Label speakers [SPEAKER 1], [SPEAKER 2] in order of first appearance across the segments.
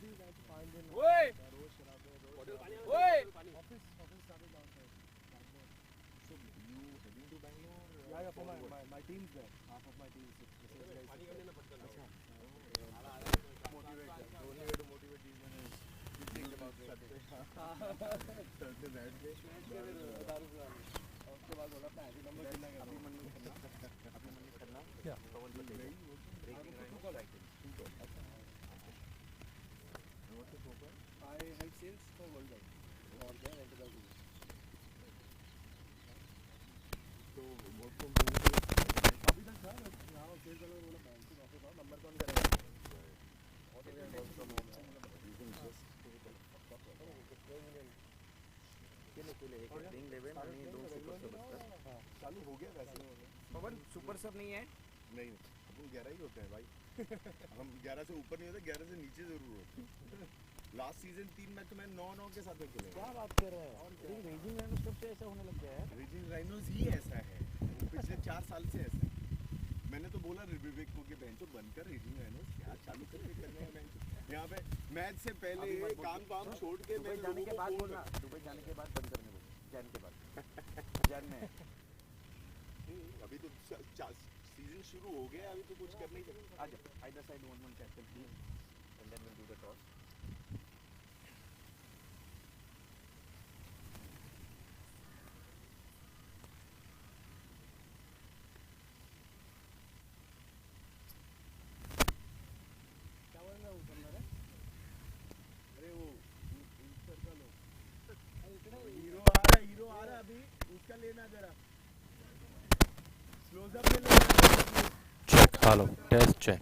[SPEAKER 1] Yeah, for my team's there. Half of my team is motivate them. The only way to motivate these men is to think about it. उसके बाद बोला था ऐसे number कितना अभी मन में करना क्या I have sales for worldwide for their ethical use. तो वो तो अभी तक था बस यहाँ सेल्स वाले बोला बैंक से ऑफिस और नंबर कौन करेगा और ये वर्क फ्रॉम होम है you can just
[SPEAKER 2] ring level आणि 2 सुपर सब असतात.
[SPEAKER 1] हां चालू हो गया वैसे
[SPEAKER 2] पवन सुपर सब नहीं है.
[SPEAKER 1] नहीं अपन 11 ही होते हैं भाई हम 11 से ऊपर नहीं होते 11 से नीचे जरूर होते. लास्ट सीजन 3 मैच तो मैं 9-9 के साथ खेले.
[SPEAKER 2] क्या बात कर रहे हैं. और रेजिंग राइनोस कब से ऐसा होने लग गया है.
[SPEAKER 1] रेजिंग राइनोस ही ऐसा है पिछले 4 साल से ऐसा है. मैंने तो बोला विवेक को कि बेंचो बंद कर रेजिंग राइनोस क्या चालू करके करने हैं बेंच. यहाँ पे मैच से पहले काम छोड़ के
[SPEAKER 2] दुबई जाने के बाद बोलना. दुबई जाने के बाद बंद करने बोल. जैन के बाद जैन में
[SPEAKER 1] अभी तो सीजन शुरू हो गया अभी तो कुछ कर नहीं सकते.
[SPEAKER 2] आ जाओ either side one captain please and then will do the toss.
[SPEAKER 1] Hero आ रहा अभी उसका लेना जरा क्लोजअप में लेना.
[SPEAKER 3] Check, hello, test check.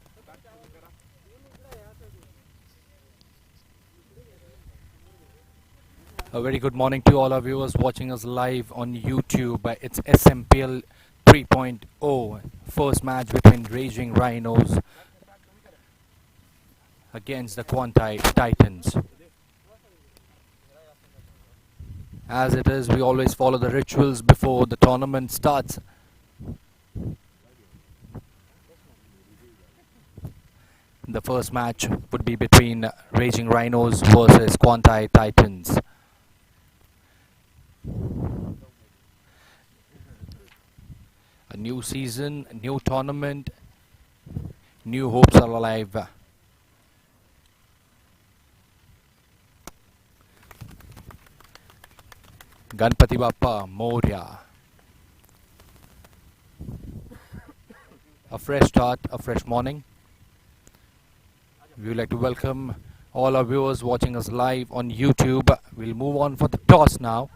[SPEAKER 3] A very good morning to all our viewers watching us live on YouTube. It's Smpl 3.0, first match between Raging Rhinos against the Quantei Titans. As it is, we always follow the rituals before the tournament starts. The first match would be between Raging Rhinos versus Quantei Titans. A new season, a new tournament, new hopes are alive. Ganpati Bappa Moria. A fresh start, a fresh morning. We would like to welcome all our viewers watching us live on YouTube. We'll move on for the toss now.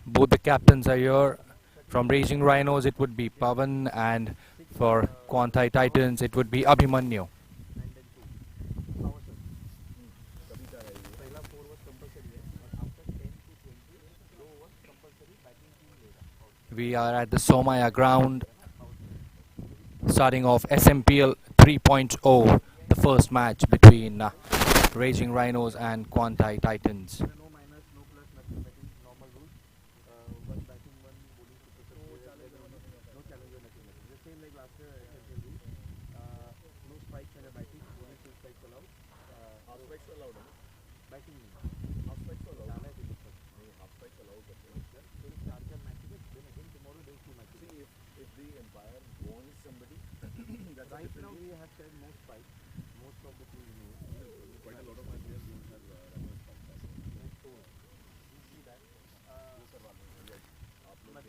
[SPEAKER 3] Both the captains are here. From Raging Rhinos it would be Pavan, and for Quantei Titans it would be Abhimanyu. We are at the Somaya ground, starting off SMPL 3.0, the first match between Raging Rhinos and Quantei Titans.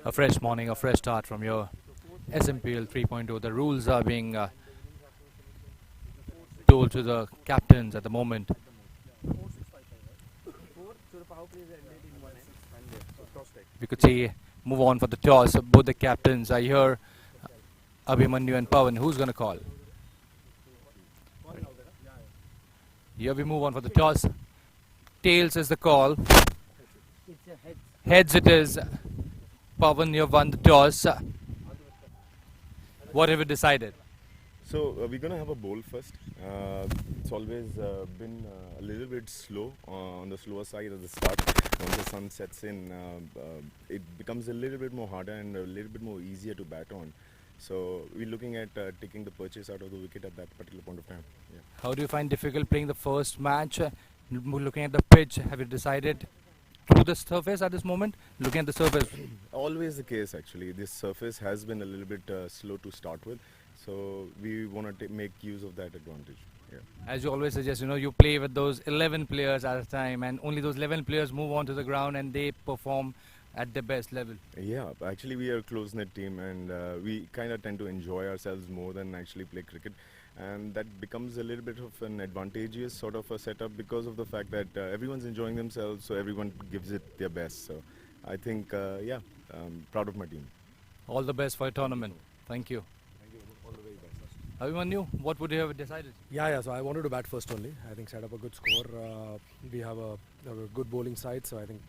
[SPEAKER 3] A fresh morning, a fresh start from your SMPL 3.0. The rules are being told to the captains at the moment. We could see move on for the toss. Both the captains are here, Abhimanyu and Pavan. Who's going to call? Here we move on for the toss. Tails is the call. Heads it is. Pavan, you've won the toss. What have you decided?
[SPEAKER 1] So we're going to have a bowl first. It's always been a little bit slow, on the slower side at the start. Once the sun sets in, it becomes a little bit more harder and a little bit more easier to bat on. So we're looking at taking the purchase out of the wicket at that particular point of time. Yeah.
[SPEAKER 3] How do you find difficult playing the first match? Looking at the pitch, have you decided through the surface at this moment? Looking at the surface,
[SPEAKER 1] Always the case actually. This surface has been a little bit slow to start with, so we want to make use of that advantage. Yeah.
[SPEAKER 3] as you always suggest, you play with those 11 players at a time, and only those 11 players move on to the ground and they perform at the best level.
[SPEAKER 1] Yeah, actually we are a close-knit team, and we kind of tend to enjoy ourselves more than actually play cricket, and that becomes a little bit of an advantageous sort of a setup because of the fact that everyone's enjoying themselves, so everyone gives it their best. So I think, yeah, I'm proud of my team.
[SPEAKER 3] All the best for your tournament. Thank you.
[SPEAKER 1] Thank you. All the very best.
[SPEAKER 3] Abhimanyu, what would you have decided?
[SPEAKER 4] Yeah. So I wanted to bat first only. I think set up a good score. We have a good bowling side, so I think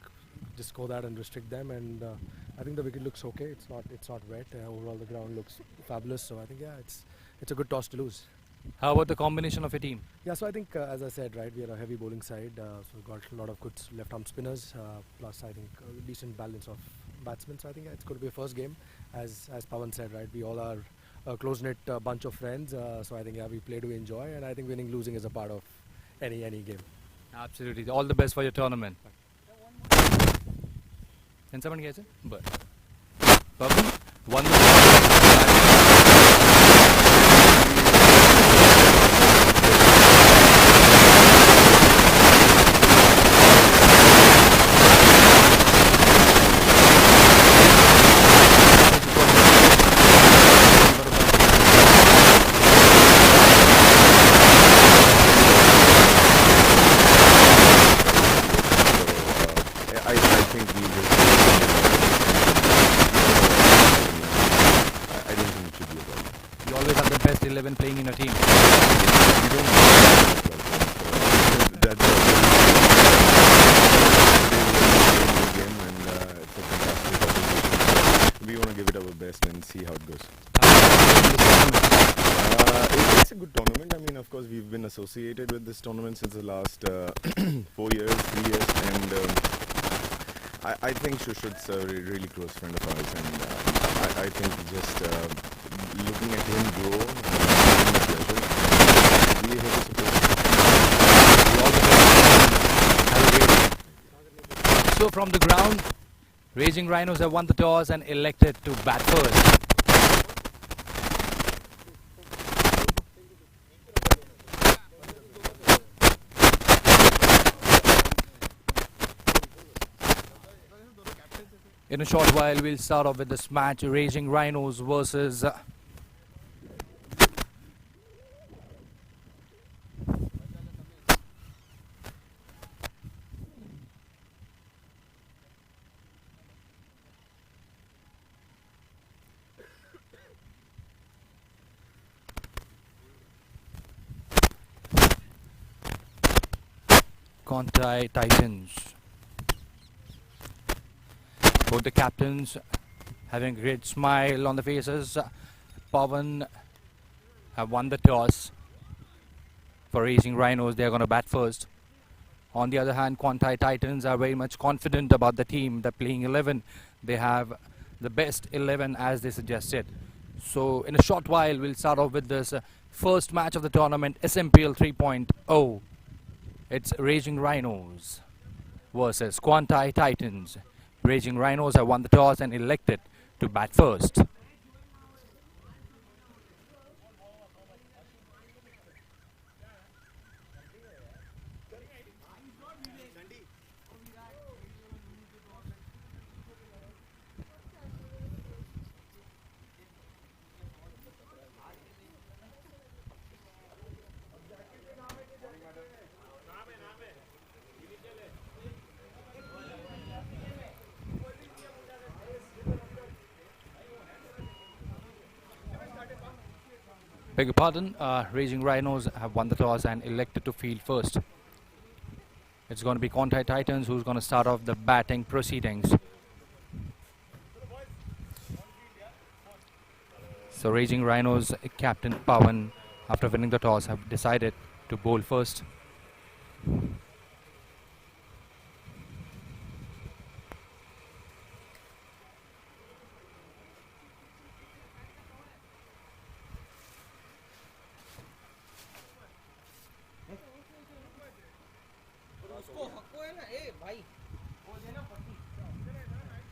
[SPEAKER 4] just score that and restrict them. And I think the wicket looks okay. It's not wet. Overall, the ground looks fabulous. So I think it's a good toss to lose.
[SPEAKER 3] How about the combination of your team?
[SPEAKER 4] Yeah. So I think as I said, right, we are a heavy bowling side. So we've got a lot of good left-arm spinners. Plus, I think a decent balance of batsmen. So I think it's going to be a first game, as Pawan said, right. We all are a close-knit bunch of friends. So I think we play to enjoy, and I think winning, losing is a part of any game.
[SPEAKER 3] Absolutely. All the best for your tournament. And someone gets it? But Pawan, one.
[SPEAKER 1] I think we just. I don't think it should be a problem.
[SPEAKER 3] You always have the best 11 playing in your team.
[SPEAKER 1] We don't have that's game, and it's a fantastic opportunity. We want to give it our best and see how it goes. It's a good tournament. I mean, of course, we've been associated with this tournament since the last 4 years, 3 years, and I think Shushut's a really close friend of ours, and I think just looking at him grow, we have to support him.
[SPEAKER 3] So from the ground, Raging Rhinos have won the toss and elected to bat first. In a short while, we'll start off with this match, Raging Rhinos versus Quantei Titans. Both the captains having a great smile on the faces. Pawan have won the toss. For Raging Rhinos, they are going to bat first. On the other hand, Quantei Titans are very much confident about the team. They're playing 11. They have the best 11 as they suggested. So in a short while, we'll start off with this first match of the tournament, Smpl 3.0. It's Raging Rhinos versus Quantei Titans. Raging Rhinos have won the toss and elected to bat first. Beg your pardon, Raging Rhinos have won the toss and elected to field first. It's going to be Quantei Titans who's going to start off the batting proceedings. So Raging Rhinos captain Pawan, after winning the toss, have decided to bowl first.
[SPEAKER 5] उसको हको है ना ए भाई वो देना पट्टी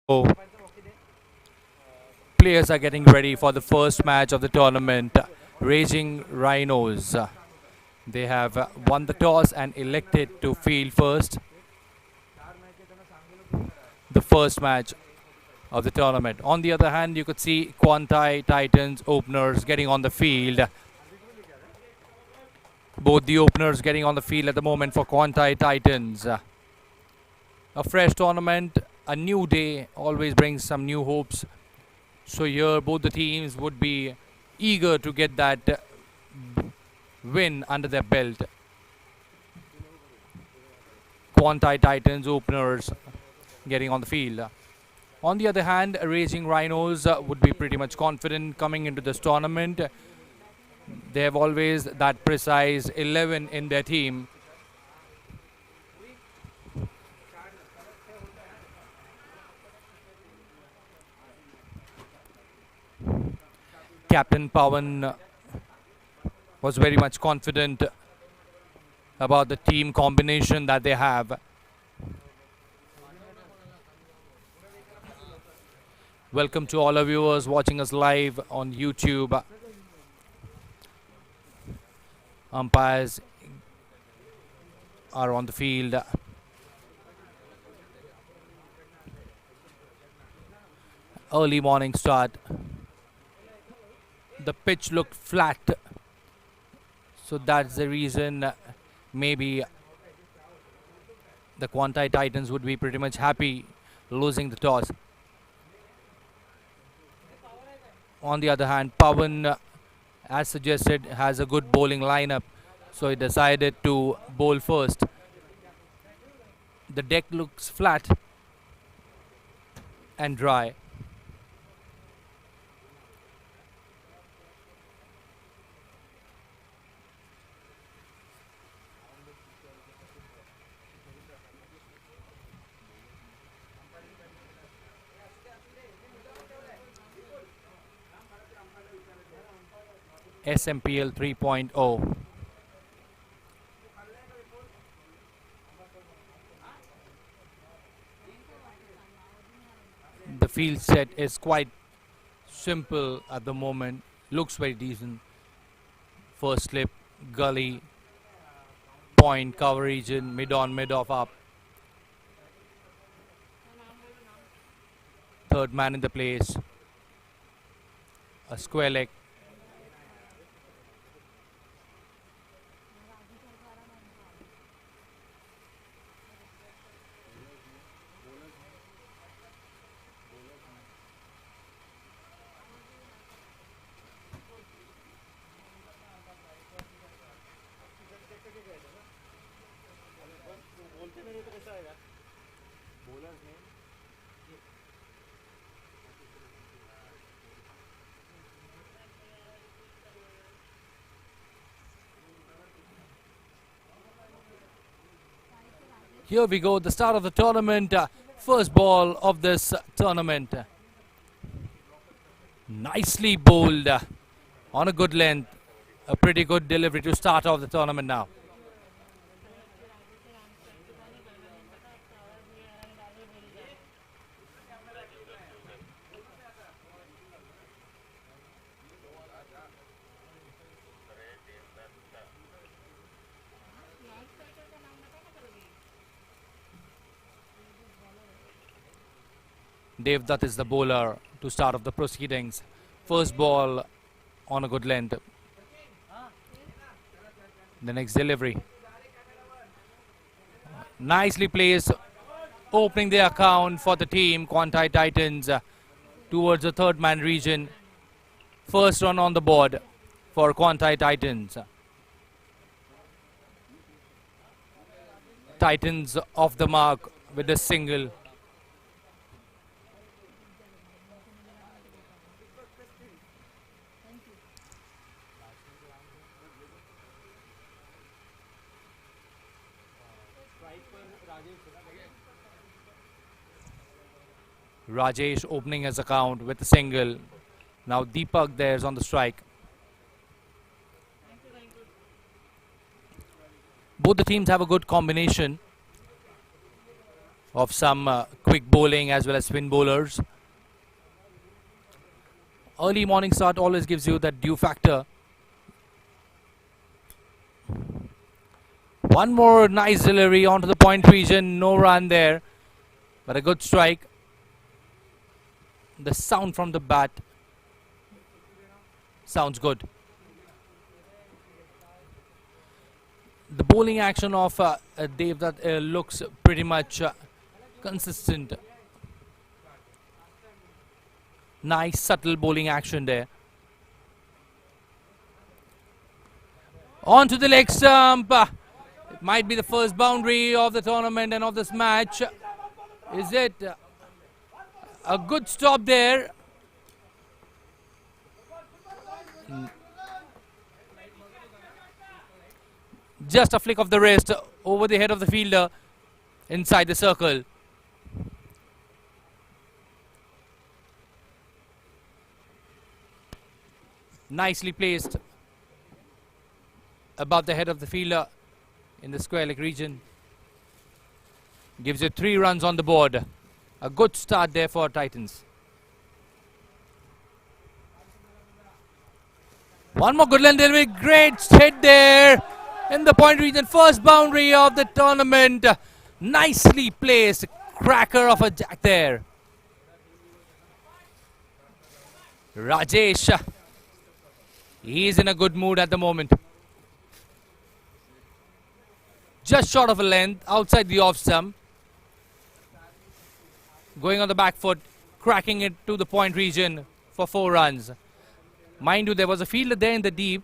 [SPEAKER 3] So, players are getting ready for the first match of the tournament. Raging Rhinos. They have won the toss and elected to field first. The first match of the tournament. On the other hand, you could see Quantei Titans openers getting on the field. Both the openers getting on the field at the moment for Quantei Titans. A fresh tournament, a new day always brings some new hopes. So here both the teams would be eager to get that win under their belt. Quantei Titans openers getting on the field. On the other hand, Raging Rhinos would be pretty much confident coming into this tournament. They have always that precise 11 in their team. Captain Pawan was very much confident about the team combination that they have. Welcome to all our viewers watching us live on YouTube. Umpires are on the field. Early morning start. The pitch looked flat, so that's the reason maybe the Quantei Titans would be pretty much happy losing the toss. On the other hand, Pawan, as suggested, has a good bowling lineup, so he decided to bowl first. The deck looks flat and dry. Smpl 3.0. The field set is quite simple at the moment. Looks very decent. First slip, gully, point, cover region, mid on, mid off, up. Third man in the place. A square leg. Here we go, the start of the tournament, first ball of this tournament. Nicely bowled on a good length, a pretty good delivery to start off the tournament now. Devdutt is the bowler to start off the proceedings. First ball on a good length. The next delivery. Nicely placed, opening the account for the team, Quantei Titans, towards the third man region. First run on the board for Quantei Titans. Titans off the mark with a single. Rajesh opening his account with a single. Now Deepak there's on the strike. Both the teams have a good combination of some quick bowling as well as spin bowlers. Early morning start always gives you that due factor. One more nice delivery onto the point region. No run there, but a good strike. The sound from the bat sounds good. The bowling action of Devdutt looks pretty much consistent. Nice subtle bowling action there. On to the leg stump. It might be the first boundary of the tournament and of this match. Is it a good stop there? Just a flick of the wrist over the head of the fielder inside the circle. Nicely placed above the head of the fielder in the square leg region. Gives you 3 runs on the board. A good start there for Titans. One more good line delivery. Great hit there in the point region. First boundary of the tournament. Nicely placed. Cracker of a jack there. Rajesh. He's in a good mood at the moment. Just short of a length, outside the off stump. Going on the back foot, cracking it to the point region for 4 runs. Mind you, there was a fielder there in the deep,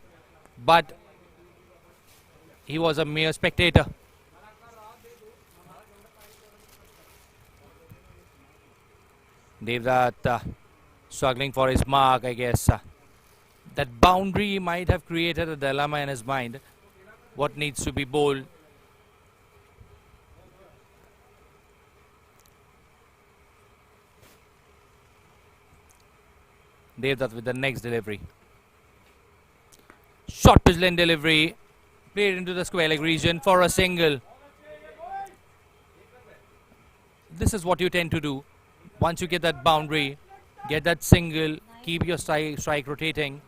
[SPEAKER 3] but he was a mere spectator. Devdutt struggling for his mark, I guess. That boundary might have created a dilemma in his mind. What needs to be bowled? Devdutt with the next delivery. Short pitch lane delivery. Played into the square leg region for a single. This is what you tend to do. Once you get that boundary, get that single, keep your strike rotating.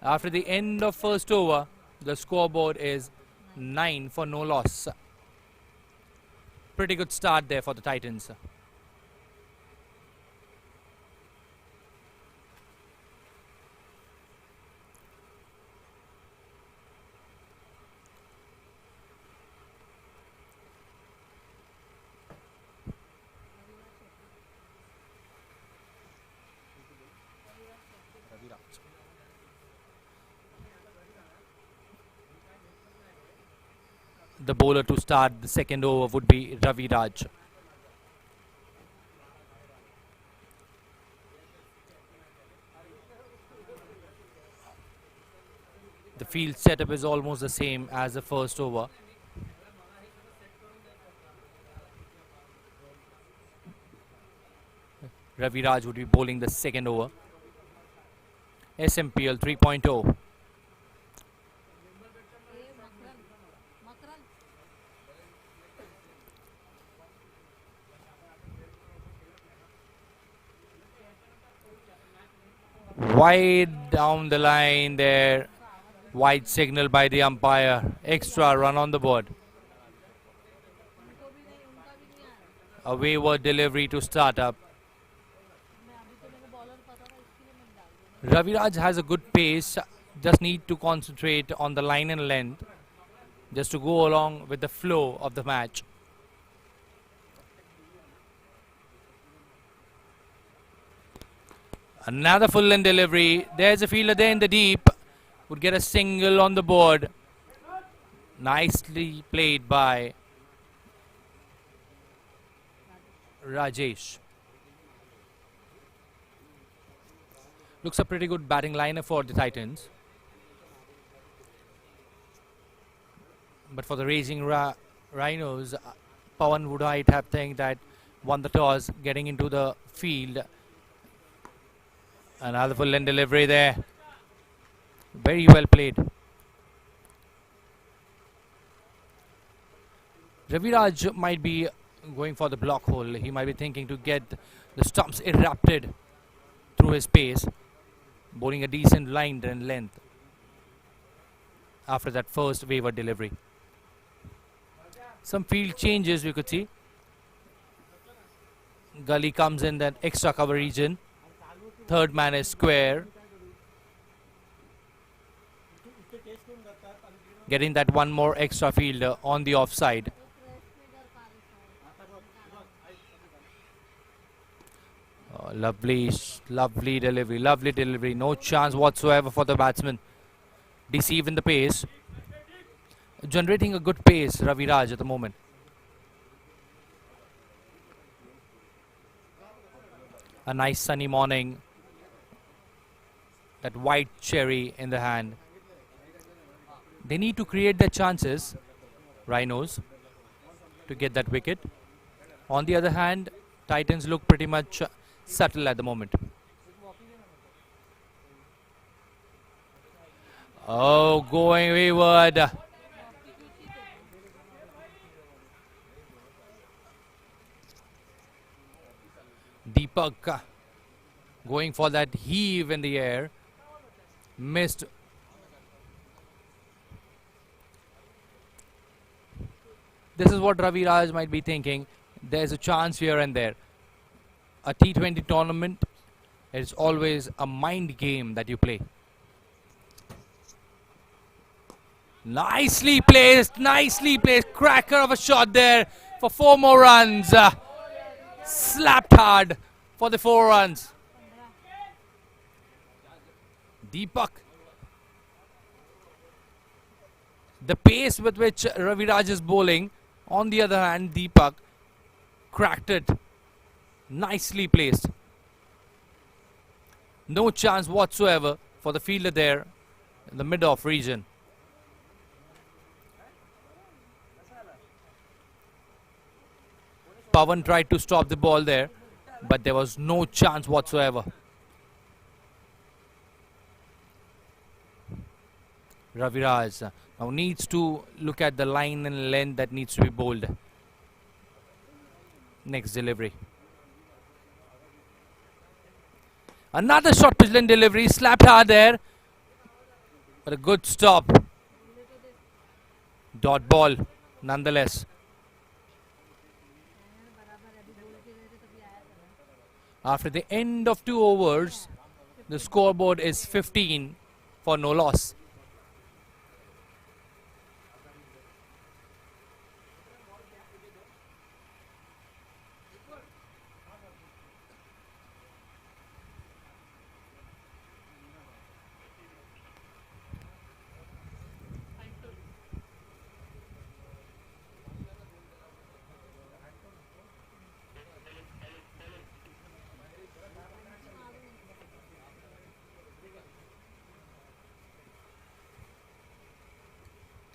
[SPEAKER 3] After the end of first over, the scoreboard is 9 for no loss. Pretty good start there for the Titans. The bowler to start the second over would be Ravi Raj. The field setup is almost the same as the first over. Ravi Raj would be bowling the second over. Smpl 3.0. Wide down the line there. Wide signal by the umpire. Extra run on the board. A wayward delivery to start up. Raviraj has a good pace. Just need to concentrate on the line and length. Just to go along with the flow of the match. Another full length delivery. There's a fielder there in the deep. Would get a single on the board. Nicely played by Rajesh. Looks a pretty good batting lineup for the Titans. But for the racing Rhinos, Pawan would have think that won the toss, getting into the field. Another full length delivery there. Very well played. Raviraj might be going for the block hole. He might be thinking to get the stumps erupted through his pace, bowling a decent line and length after that first waiver delivery. Some field changes we could see. Gully comes in that extra cover region. Third man is square. Getting that one more extra fielder on the offside. Oh, lovely delivery. No chance whatsoever for the batsman. Deceiving the pace. Generating a good pace, Ravi Raj at the moment. A nice sunny morning. That white cherry in the hand. They need to create their chances, Rhinos, to get that wicket. On the other hand, Titans look pretty much subtle at the moment. Oh, going wayward. Deepak going for that heave in the air. Missed. This is what Ravi Raj might be thinking. There's a chance here and there. A T20 tournament is always a mind game that you play. Nicely placed. Cracker of a shot there for 4 more runs. Slapped hard for the 4 runs. Deepak. The pace with which Ravi Raj is bowling. On the other hand, Deepak cracked it. Nicely placed. No chance whatsoever for the fielder there in the mid-off region. Pawan tried to stop the ball there, but there was no chance whatsoever. Ravi Raj now needs to look at the line and length that needs to be bowled. Next delivery. Another short pitch line delivery, slapped hard there, but a good stop. Dot ball nonetheless. After the end of 2 overs, the scoreboard is 15 for no loss.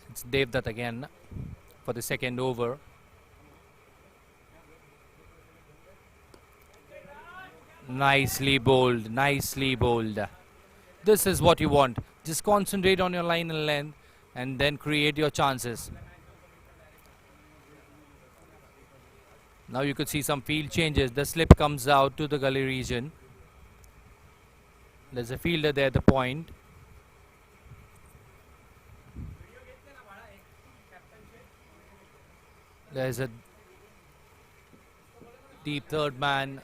[SPEAKER 3] It's Devdutt again for the second over. Nicely bowled. This is what you want. Just concentrate on your line and length and then create your chances. Now you could see some field changes. The slip comes out to the gully region. There's a fielder there at the point. There's a deep third man.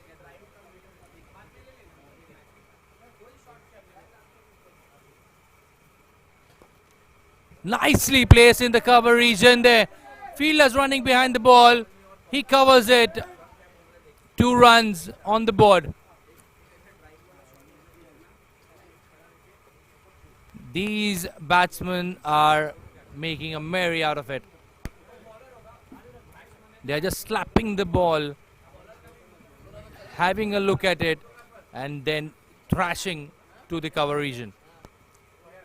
[SPEAKER 3] Nicely placed in the cover region there. Fielder's running behind the ball. He covers it. 2 runs on the board. These batsmen are making a merry out of it. They are just slapping the ball, having a look at it, and then thrashing to the cover region.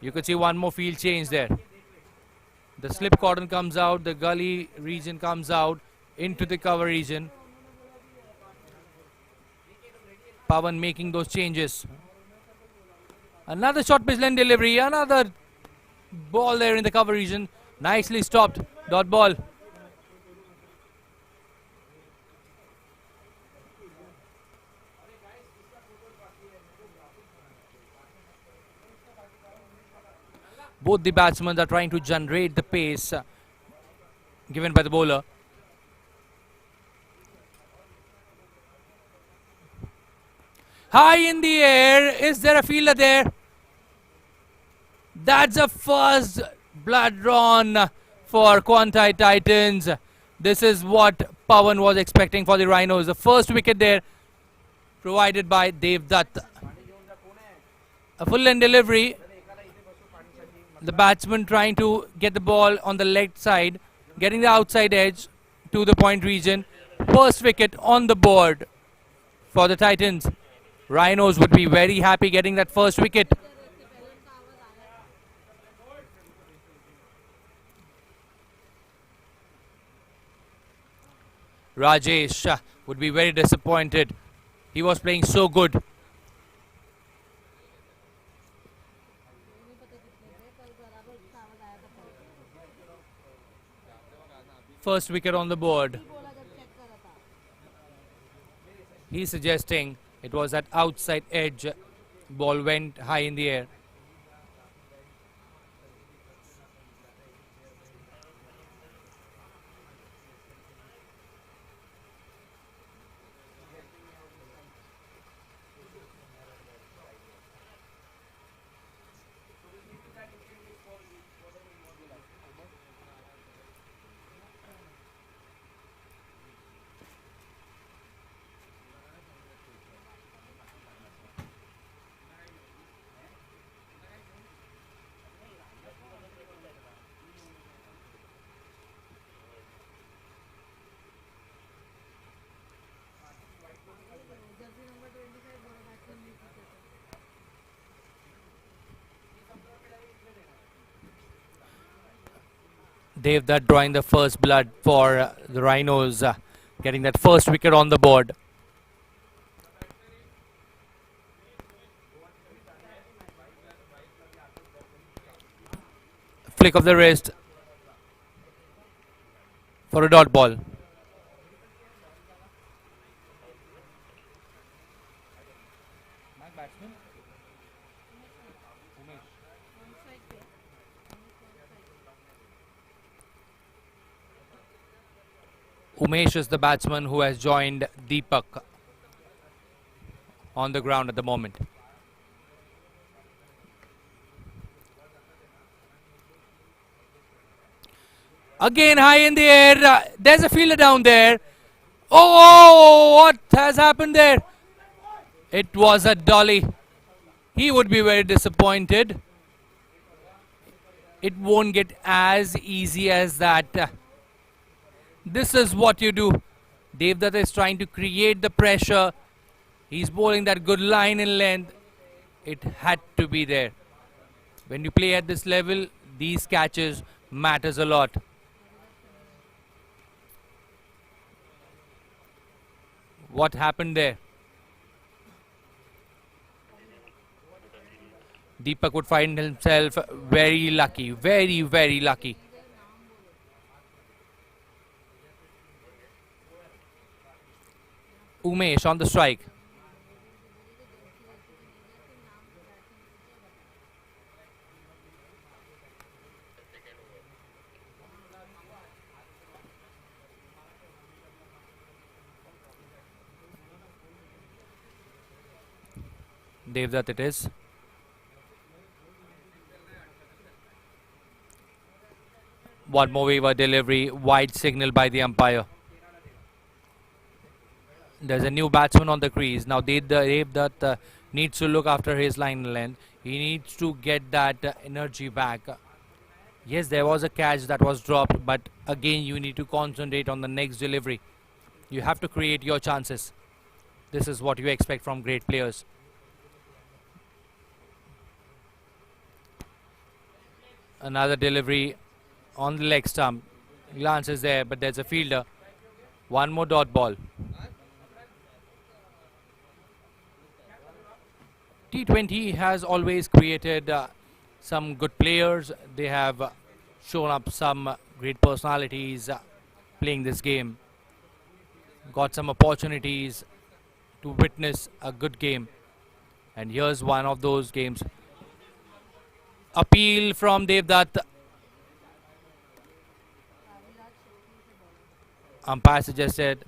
[SPEAKER 3] You could see one more field change there. The slip cordon comes out, the gully region comes out into the cover region. Pawan making those changes. Another short pitch line delivery, another ball there in the cover region. Nicely stopped. Dot ball. Both the batsmen are trying to generate the pace given by the bowler. High in the air. Is there a fielder there? That's a first blood drawn for Quantei Titans. This is what Pawan was expecting for the Rhinos. The first wicket there provided by Dev Dutt. A full end delivery. The batsman trying to get the ball on the leg side, getting the outside edge to the point region. First wicket on the board for the Titans. Rhinos would be very happy getting that first wicket. Rajesh would be very disappointed. He was playing so good. First wicket on the board. He's suggesting it was at outside edge. Ball went high in the air. Dev Dutt drawing the first blood for the Rhinos, getting that first wicket on the board. Flick of the wrist for a dot ball. Umesh is the batsman who has joined Deepak on the ground at the moment. Again high in the air. There's a fielder down there. Oh, what has happened there? It was a dolly. He would be very disappointed. It won't get as easy as that. This is what you do. Dev Dutt is trying to create the pressure. He's bowling that good line in length. It had to be there. When you play at this level, these catches matters a lot. What happened there? Deepak would find himself very lucky, very, very lucky. Umesh on the strike. Dev Dutt it is. One more waiver delivery, wide signal by the umpire. There's a new batsman on the crease. Now Dev Dutt needs to look after his line length. He needs to get that energy back. Yes, there was a catch that was dropped, but again you need to concentrate on the next delivery. You have to create your chances. This is what you expect from great players. Another delivery on the leg stump. Glance is there, but there's a fielder. One more dot ball. T20 has always created some good players. They have shown up some great personalities playing this game. Got some opportunities to witness a good game. And here's one of those games. appeal from Devdutt. Umpire suggested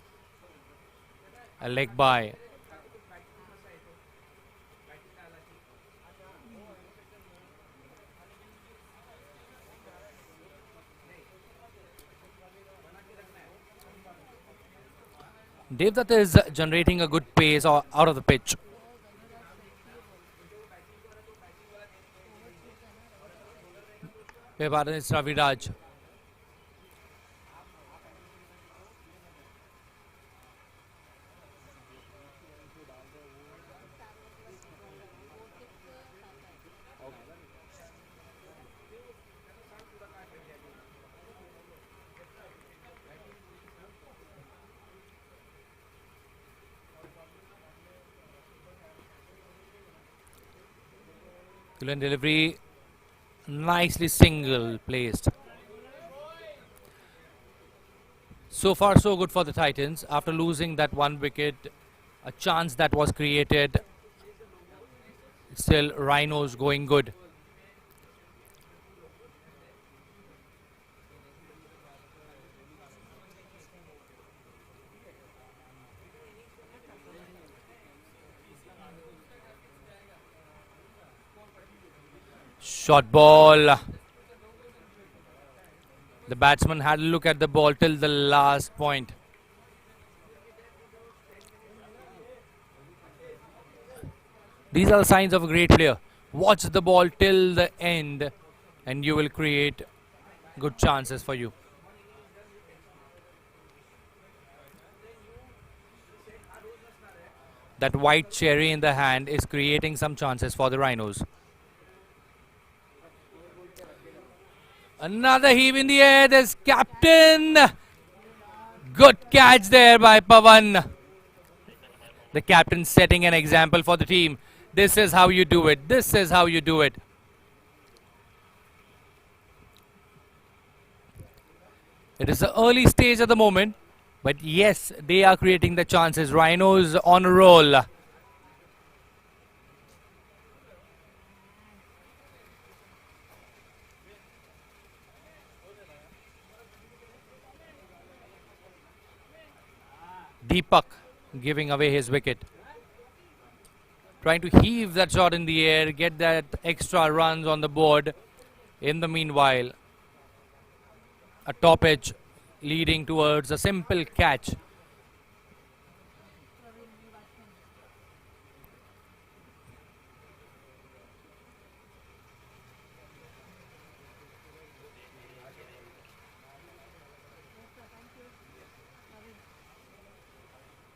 [SPEAKER 3] a leg by. Devdutt is generating a good pace out of the pitch. Bharat is Raviraj. Clean delivery, nicely single placed. So far so good for the Titans. After losing that one wicket, a chance that was created, still Rhinos going good. Short ball. The batsman had a look at the ball till the last point. These are the signs of a great player. Watch the ball till the end and you will create good chances for you. That white cherry in the hand is creating some chances for the Rhinos. Another heave in the air. There's captain. Good catch there by Pawan. The captain setting an example for the team. This is how you do it. This is how you do it. It is the early stage at the moment. But yes, they are creating the chances. Rhinos on a roll. Deepak giving away his wicket. Trying to heave that shot in the air, get that extra runs on the board. In the meanwhile, a top edge leading towards a simple catch.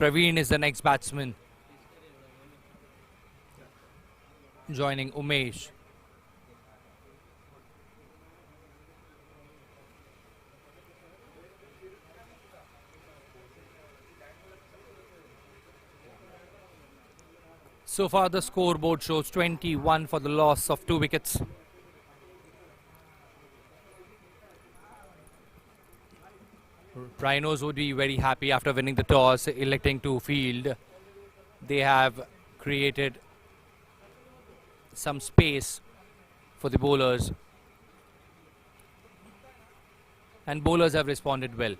[SPEAKER 3] Praveen is the next batsman, joining Umesh. So far the scoreboard shows 21 for the loss of 2 wickets. Rhinos would be very happy after winning the toss, electing to field. They have created some space for the bowlers, and bowlers have responded well.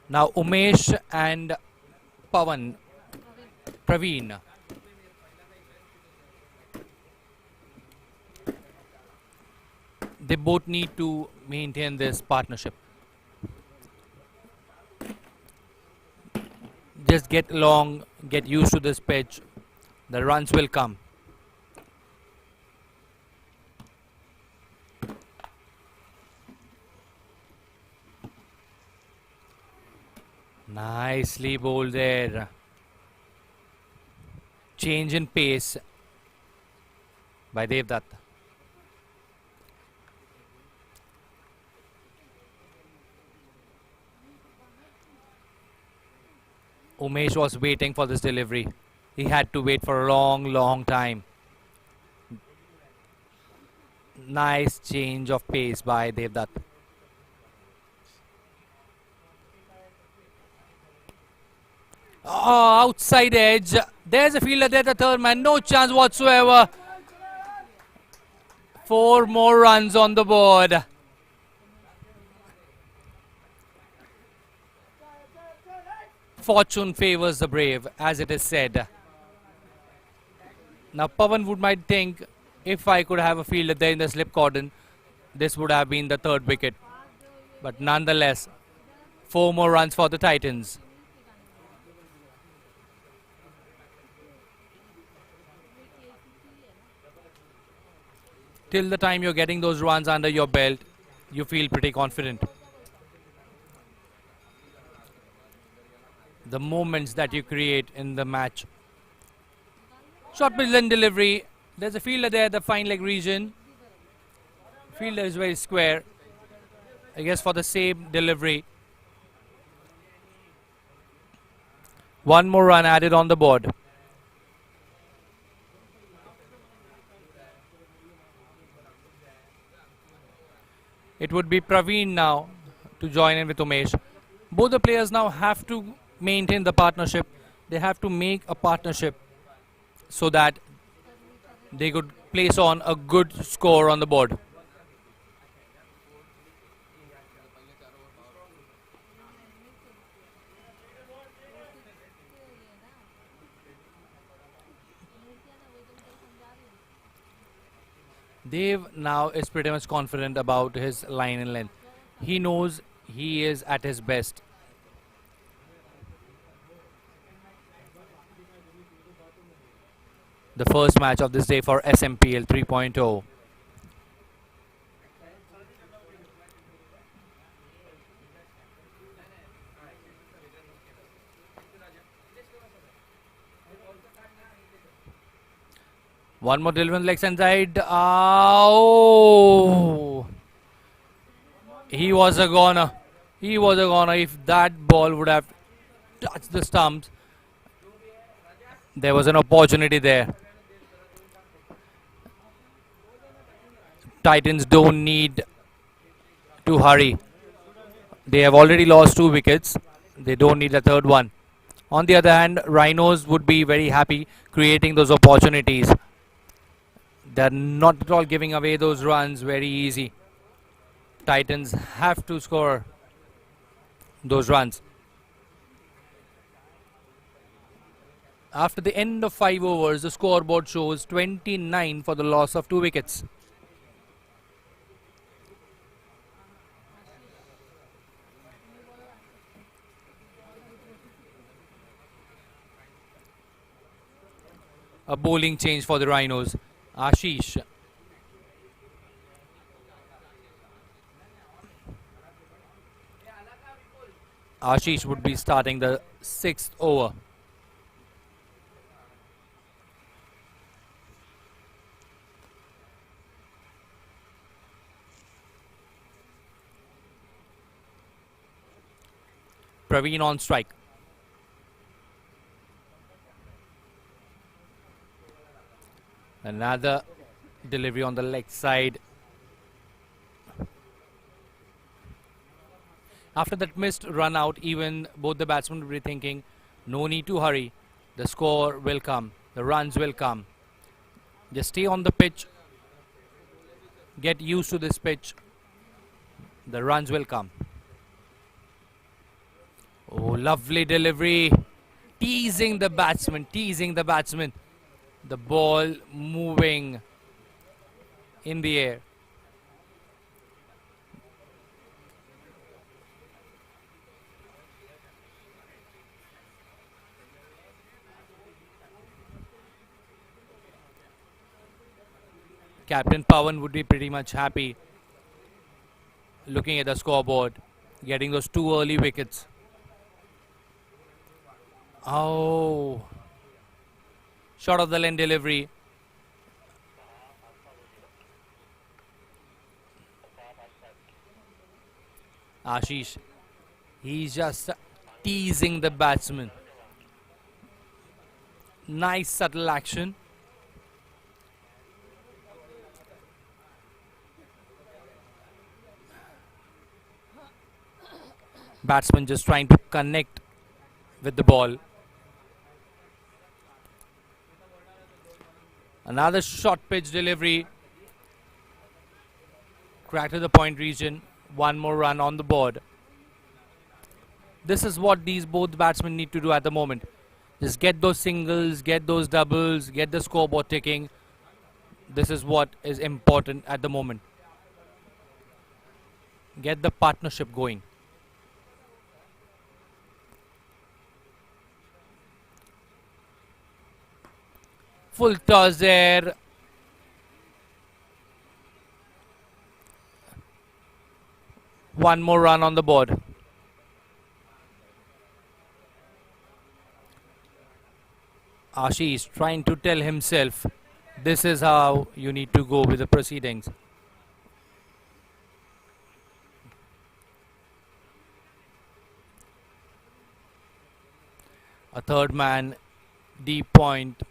[SPEAKER 3] Now Umesh and Praveen. They both need to maintain this partnership. Just get along, get used to this pitch. The runs will come. Nicely bowled there. Change in pace by Devdutt. Umesh was waiting for this delivery. He had to wait for a long time. Nice change of pace by Devdutt. Oh, outside edge. There's a fielder there, the third man. No chance whatsoever. 4 more runs on the board. Fortune favors the brave, as it is said. Now Pawan might think, if I could have a fielder there in the slip cordon, this would have been the third wicket. But nonetheless, 4 more runs for the Titans. Till the time you're getting those runs under your belt, you feel pretty confident. The moments that you create in the match. Short middle delivery. There's a fielder there, the fine leg region. Fielder is very square. I guess for the same delivery. 1 more run added on the board. It would be Praveen now to join in with Umesh. Both the players now have to maintain the partnership. They have to make a partnership so that they could place on a good score on the board. Dev now is pretty much confident about his line and length. He knows he is at his best. The first match of this day for Smpl 3.0. One more delivery on the leg side. Oh! He was a goner. He was a goner. If that ball would have touched the stumps, there was an opportunity there. Titans don't need to hurry. They have already lost 2 wickets. They don't need a third one. On the other hand, Rhinos would be very happy creating those opportunities. They're not at all giving away those runs very easy. Titans have to score those runs. After the end of 5 overs, the scoreboard shows 29 for the loss of 2 wickets. A bowling change for the Rhinos. Ashish. Ashish would be starting the 6th over. Praveen on strike. Another delivery on the leg side. After that missed run out, even both the batsmen will be thinking, no need to hurry. The score will come. The runs will come. Just stay on the pitch. Get used to this pitch. The runs will come. Oh, lovely delivery. Teasing the batsman, teasing the batsman. The ball moving in the air. Captain Pawan would be pretty much happy looking at the scoreboard, getting those 2 early wickets. Oh, short of the lane delivery. Ashish, he's just teasing the batsman. Nice subtle action. Batsman just trying to connect with the ball. Another short pitch delivery. Crack to the point region. One more run on the board. This is what these both batsmen need to do at the moment. Just get those singles, get those doubles, get the scoreboard ticking. This is what is important at the moment. Get the partnership going. Full toss there. One more run on the board. Ashish trying to tell himself this is how you need to go with the proceedings. A third man, deep point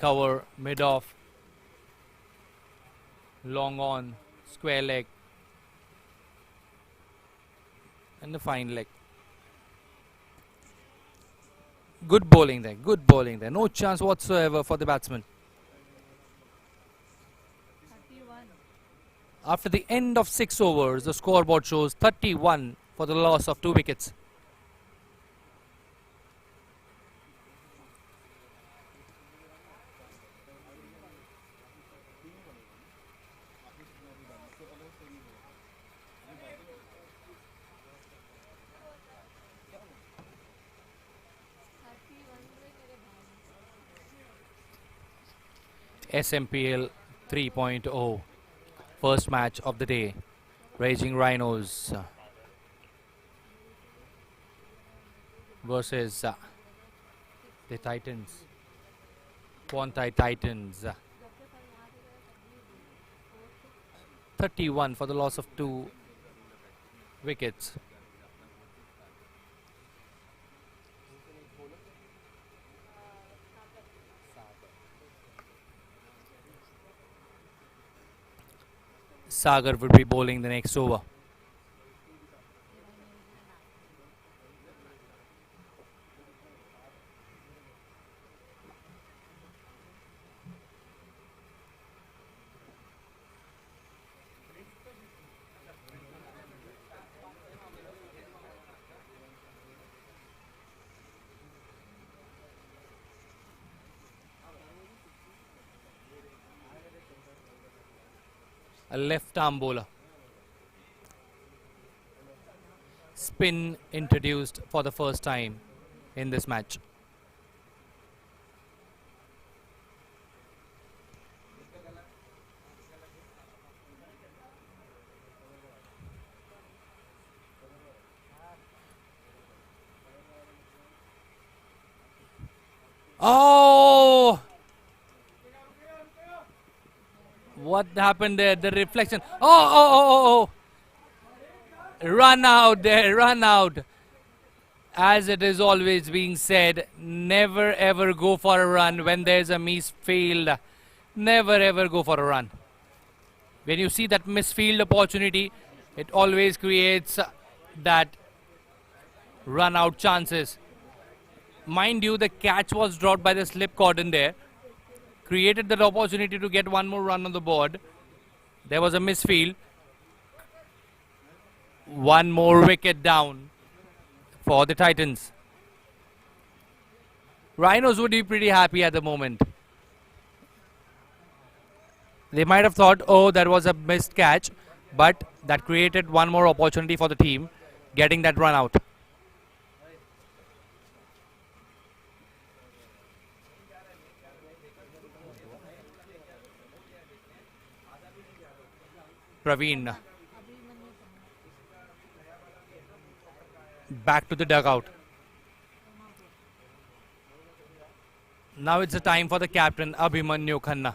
[SPEAKER 3] cover, mid off, long on, square leg, and the fine leg. Good bowling there, good bowling there. No chance whatsoever for the batsman.
[SPEAKER 6] 31.
[SPEAKER 3] After the end of 6 overs, the scoreboard shows 31 for the loss of 2 wickets. SMPL 3.0, first match of the day. Raging Rhinos versus the Titans, Quantei Titans. 31 for the loss of 2 wickets. Sagar would be bowling the next over. A left arm bowler. Spin introduced for the first time in this match. Oh! What happened there? The reflection. Oh! Run out there, run out. As it is always being said, never ever go for a run when there's a misfield. Never ever go for a run. When you see that misfield opportunity, it always creates that run out chances. Mind you, the catch was dropped by the slip cordon there. Created that opportunity to get one more run on the board. There was a misfield. One more wicket down for the Titans. Rhinos would be pretty happy at the moment. They might have thought, oh, that was a missed catch, but that created one more opportunity for the team, getting that run out. Praveen back to the dugout. Now it's the time for the captain Abhimanyu Khanna.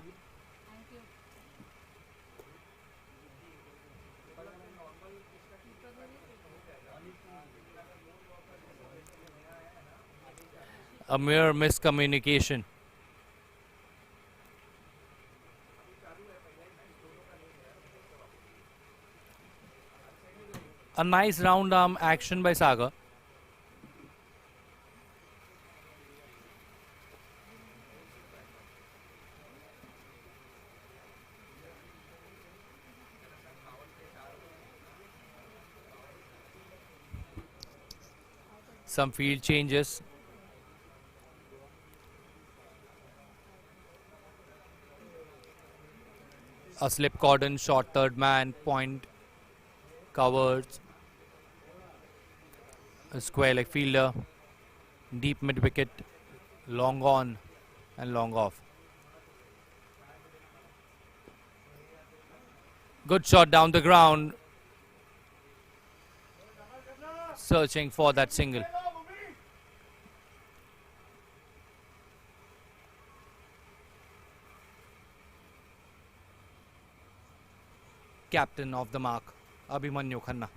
[SPEAKER 3] A mere miscommunication. A nice round arm action by Sagar. Some field changes. A slip cordon, short third man, point covers. A square leg fielder, deep mid wicket, long on and long off. Good shot down the ground. Searching for that single. Captain of the mark, Abhimanyu Khanna.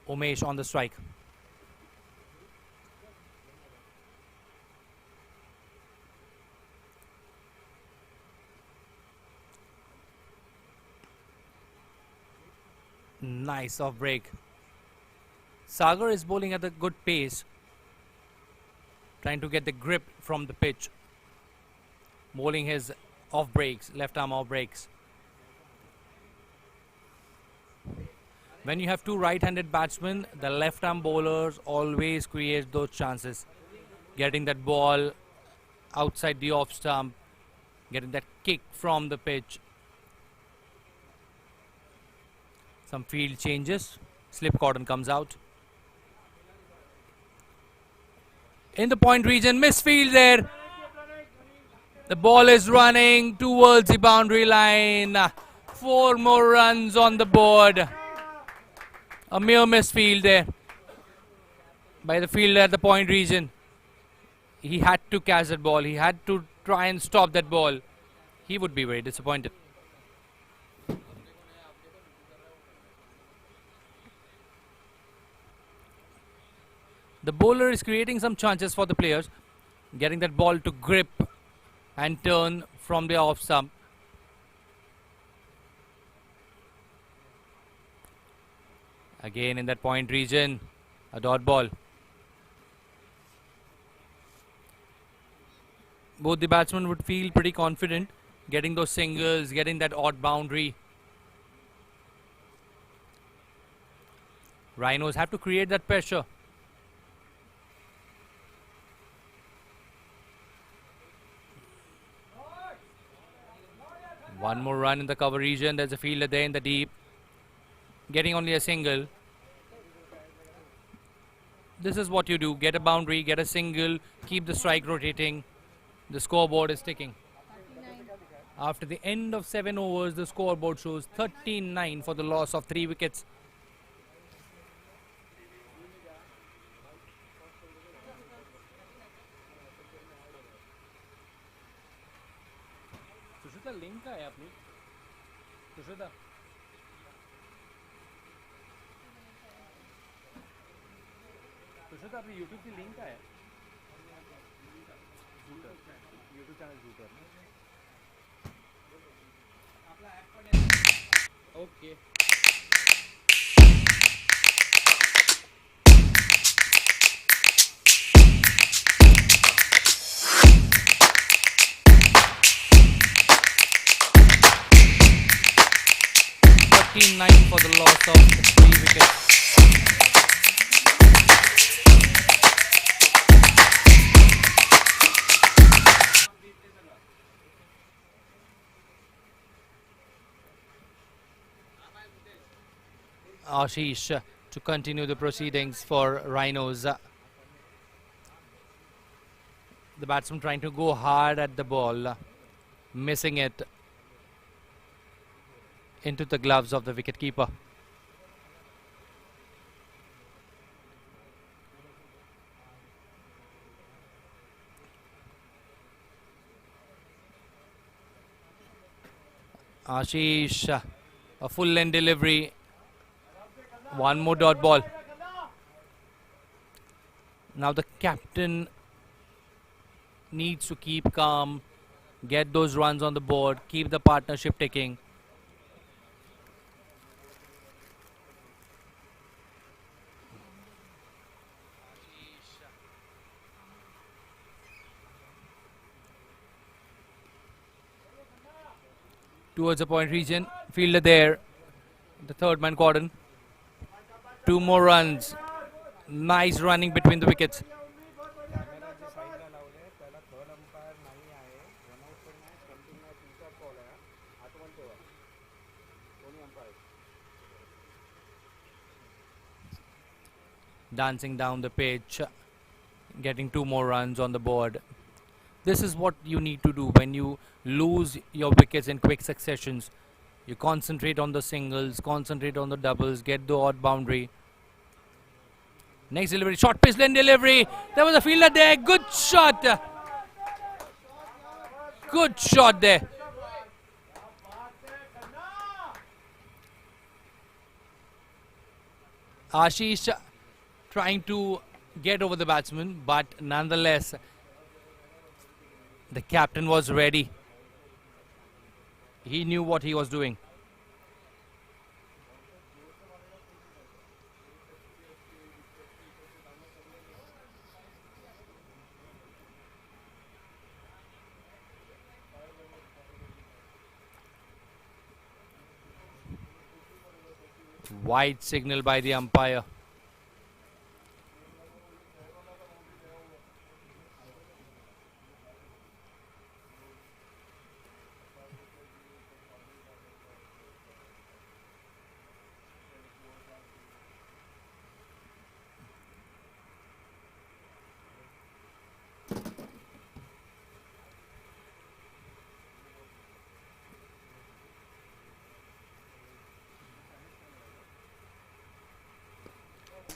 [SPEAKER 3] Umesh on the strike. Nice off break. Sagar is bowling at a good pace, trying to get the grip from the pitch. Bowling his off breaks, left arm off breaks. When you have two right-handed batsmen, the left-arm bowlers always create those chances. Getting that ball outside the off stump, getting that kick from the pitch. Some field changes. Slip cordon comes out. In the point region, misfield there. The ball is running towards the boundary line. 4 more runs on the board. A mere misfield there by the fielder at the point region. He had to catch that ball. He had to try and stop that ball. He would be very disappointed. The bowler is creating some chances for the players, getting that ball to grip and turn from the off stump. Again in that point region, a dot ball. Both the batsmen would feel pretty confident getting those singles, getting that odd boundary. Rhinos have to create that pressure. One more run in the cover region. There's a fielder there in the deep, getting only a single. This is what you do. Get a boundary, get a single, keep the strike rotating. The scoreboard is ticking. After the end of 7 overs, the scoreboard shows 39 for the loss of 3 wickets. Sushruta link का है अपनी सुश्रुता सुश्रुता अपनी YouTube की link का है YouTube channel जूटर okay 49 for the loss of 3 wickets. Ashish to continue the proceedings for Rhinos. The batsman trying to go hard at the ball, missing it into the gloves of the wicketkeeper. Ashish, a full length delivery. One more dot ball. Now the captain needs to keep calm, get those runs on the board, keep the partnership ticking. Towards the point region, fielder there, the third man cordon. 2 more runs. Nice running between the wickets. Dancing down the pitch, getting 2 more runs on the board. This is what you need to do when you lose your wickets in quick successions. You concentrate on the singles, concentrate on the doubles, get the odd boundary. Next delivery, short pitch lane delivery. There was a fielder there. Good shot. Good shot there. Ashish trying to get over the batsman, but nonetheless, the captain was ready. He knew what he was doing. Wide signal by the umpire.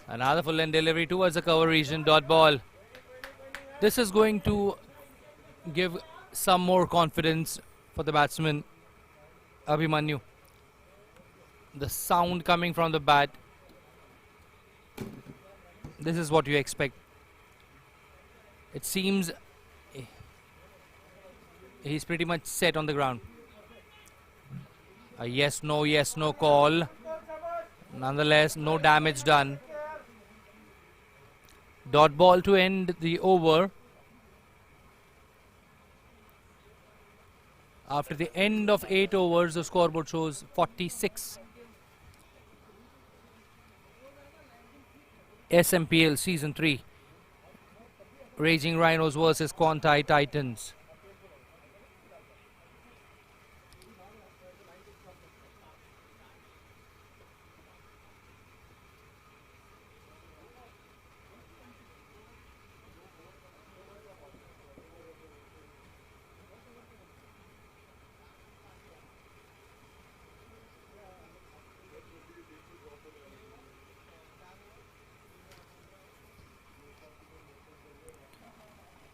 [SPEAKER 3] Another full end delivery towards the cover region, dot ball. This is going to give some more confidence for the batsman, Abhimanyu. The sound coming from the bat. This is what you expect. It seems he's pretty much set on the ground. A yes, no call. Nonetheless, no damage done. Dot ball to end the over. After the end of 8 overs, the scoreboard shows 46. Smpl Season 3. Raging Rhinos versus Quantei Titans.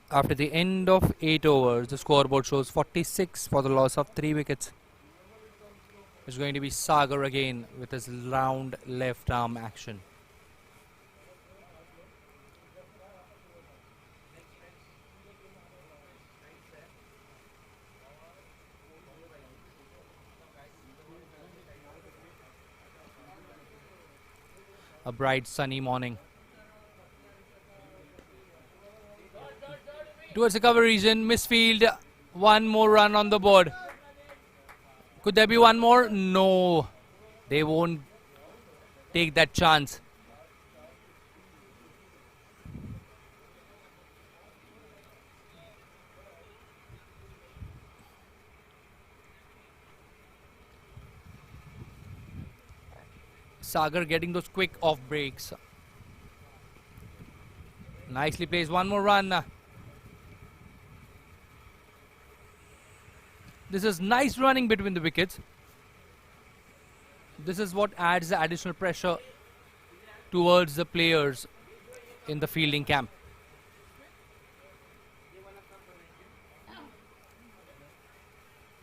[SPEAKER 3] After the end of 8 overs, the scoreboard shows 46 for the loss of 3 wickets. It's going to be Sagar again with his round left arm action. A bright sunny morning. Towards the cover region, misfield, 1 more run on the board. Could there be 1 more? No. They won't take that chance. Sagar getting those quick off breaks. Nicely plays one more run. This is nice running between the wickets. This is what adds the additional pressure towards the players in the fielding camp.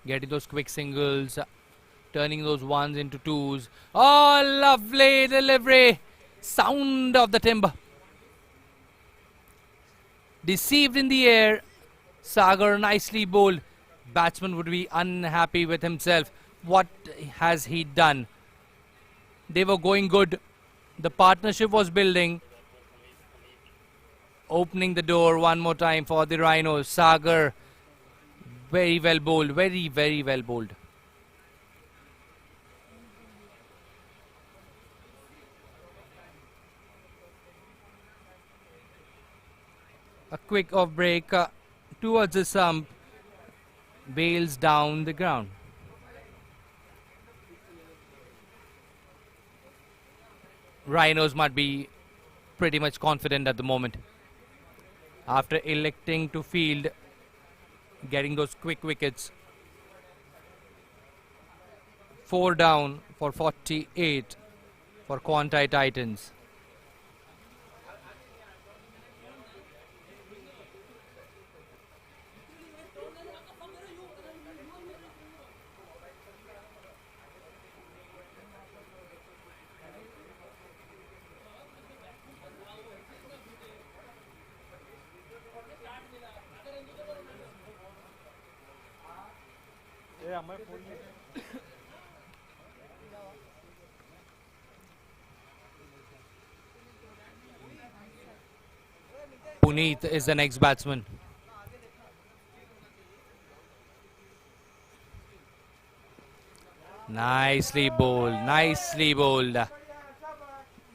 [SPEAKER 3] Getting those quick singles, turning those ones into twos. Oh, lovely delivery. Sound of the timber. Deceived in the air. Sagar nicely bowled. Batsman would be unhappy with himself. What has he done? They were going good. The partnership was building. Opening the door one more time for the Rhinos. Sagar, very well bowled. Very, very well bowled. A quick off break towards the stump. Bails down the ground. Rhinos might be pretty much confident at the moment. After electing to field, getting those quick wickets. 4 down for 48 for Quantei Titans. Puneet is the next batsman. Nicely bowled, nicely bowled.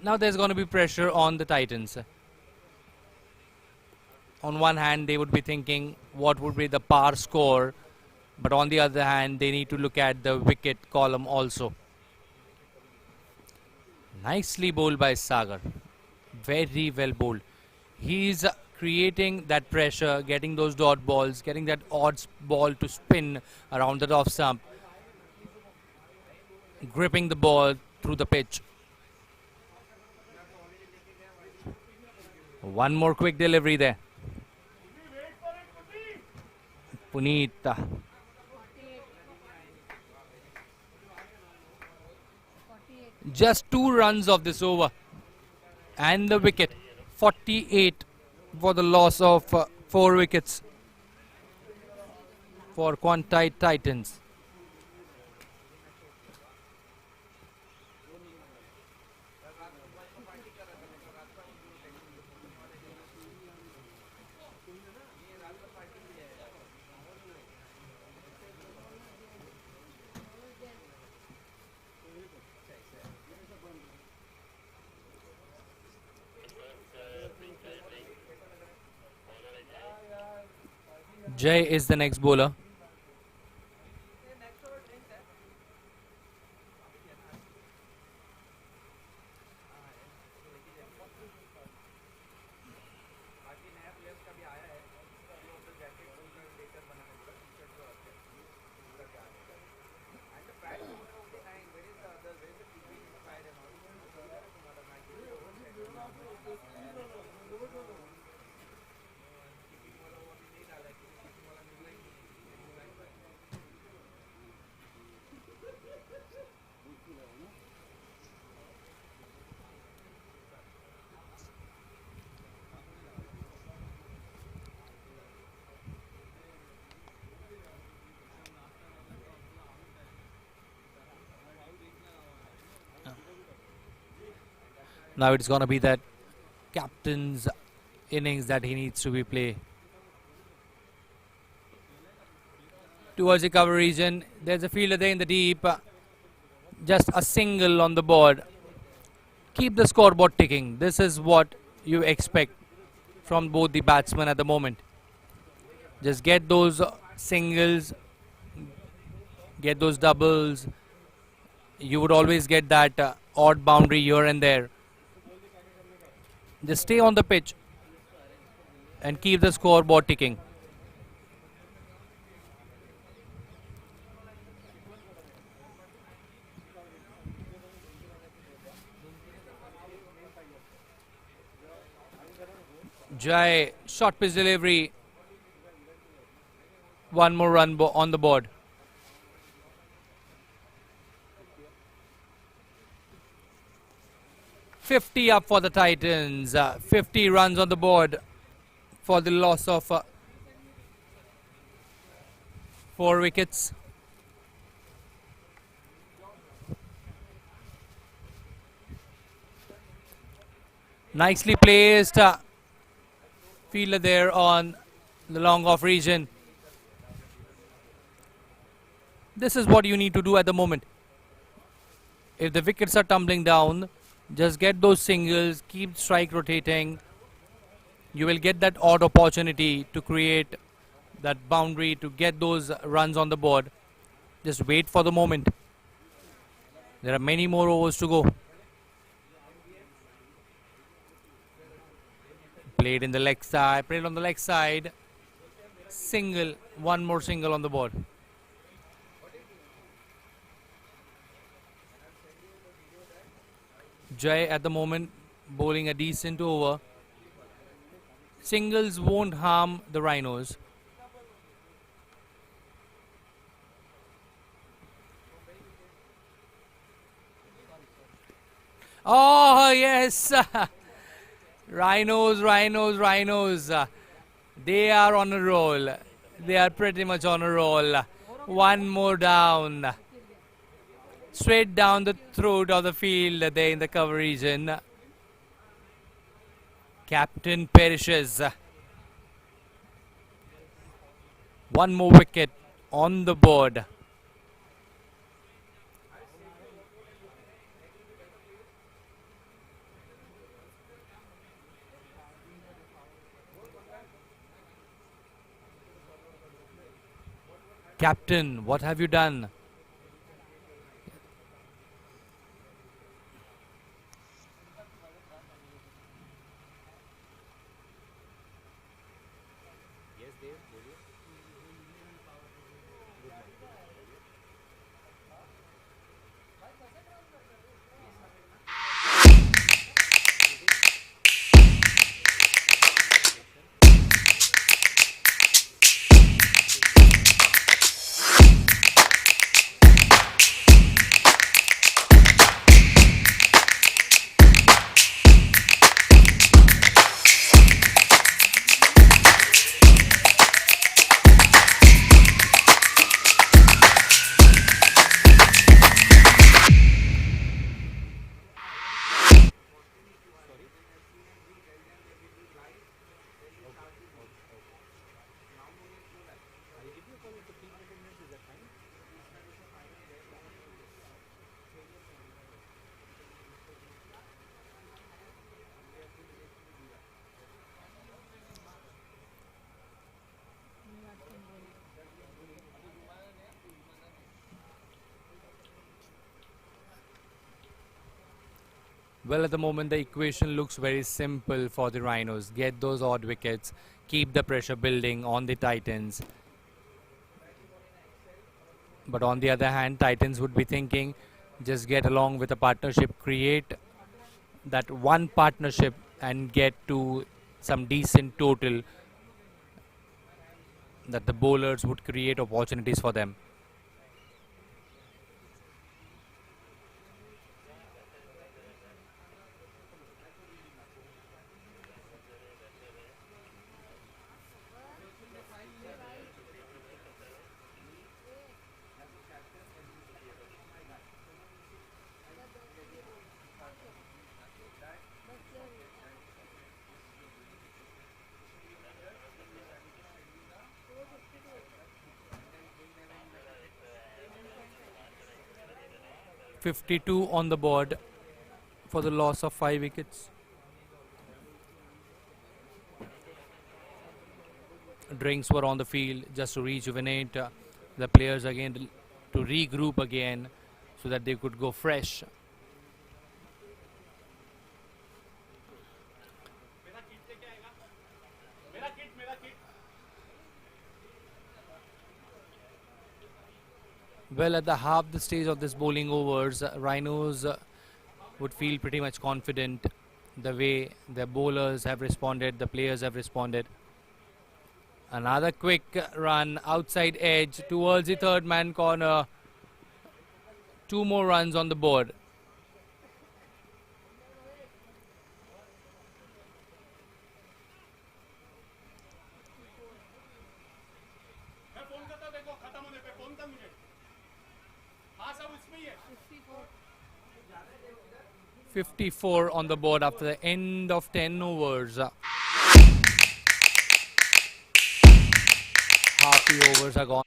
[SPEAKER 3] Now there's going to be pressure on the Titans. On one hand, they would be thinking what would be the par score, but on the other hand, they need to look at the wicket column also. Nicely bowled by Sagar. Very well bowled. He's creating that pressure, getting those dot balls, getting that odd ball to spin around the off stump, gripping the ball through the pitch. One more quick delivery there. Puneet. Just 2 runs of this over. And the wicket. 48 for the loss of 4 wickets for Quantei Titans. Jay is the next bowler. Now it's going to be that captain's innings that he needs to be played. Towards the cover region, there's a fielder there in the deep. just a single on the board. Keep the scoreboard ticking. This is what you expect from both the batsmen at the moment. Just get those singles, get those doubles. You would always get that odd boundary here and there. Just stay on the pitch and keep the scoreboard ticking. Jai, short pitch delivery. One more run on the board. $50 up for the Titans. 50 runs on the board for the loss of 4 wickets. Nicely placed fielder there on the long off region. This is what you need to do at the moment. If the wickets are tumbling down, just get those singles, keep strike rotating. You will get that odd opportunity to create that boundary to get those runs on the board. Just wait for the moment. There are many more overs to go. Played in the leg side, played on the leg side. Single, one more single on the board. Jai at the moment bowling a decent over. Singles won't harm the Rhinos. Oh yes! Rhinos. They are on a roll. They are pretty much on a roll. One more down. Straight down the throat of the field there in the cover region. Captain perishes. One more wicket on the board. Captain, what have you done? Well, at the moment, the equation looks very simple for the Rhinos. Get those odd wickets, keep the pressure building on the Titans. But on the other hand, Titans would be thinking, just get along with a partnership, create that one partnership and get to some decent total that the bowlers would create opportunities for them. 52 on the board for the loss of 5 wickets. Drinks were on the field just to rejuvenate the players again, to regroup again so that they could go fresh. Well, at the half the stage of this bowling overs, Rhinos would feel pretty much confident the way the bowlers have responded, the players have responded. Another quick run outside edge towards the third man corner. 2 more runs on the board. .54 on the board after the end of 10 overs. Half the overs are gone.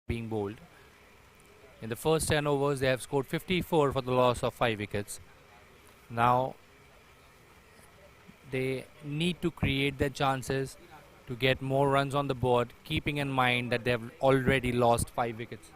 [SPEAKER 3] Being bowled. In the first 10 overs, they have scored 54 for the loss of 5 wickets. Now, they need to create their chances to get more runs on the board, keeping in mind that they have already lost 5 wickets.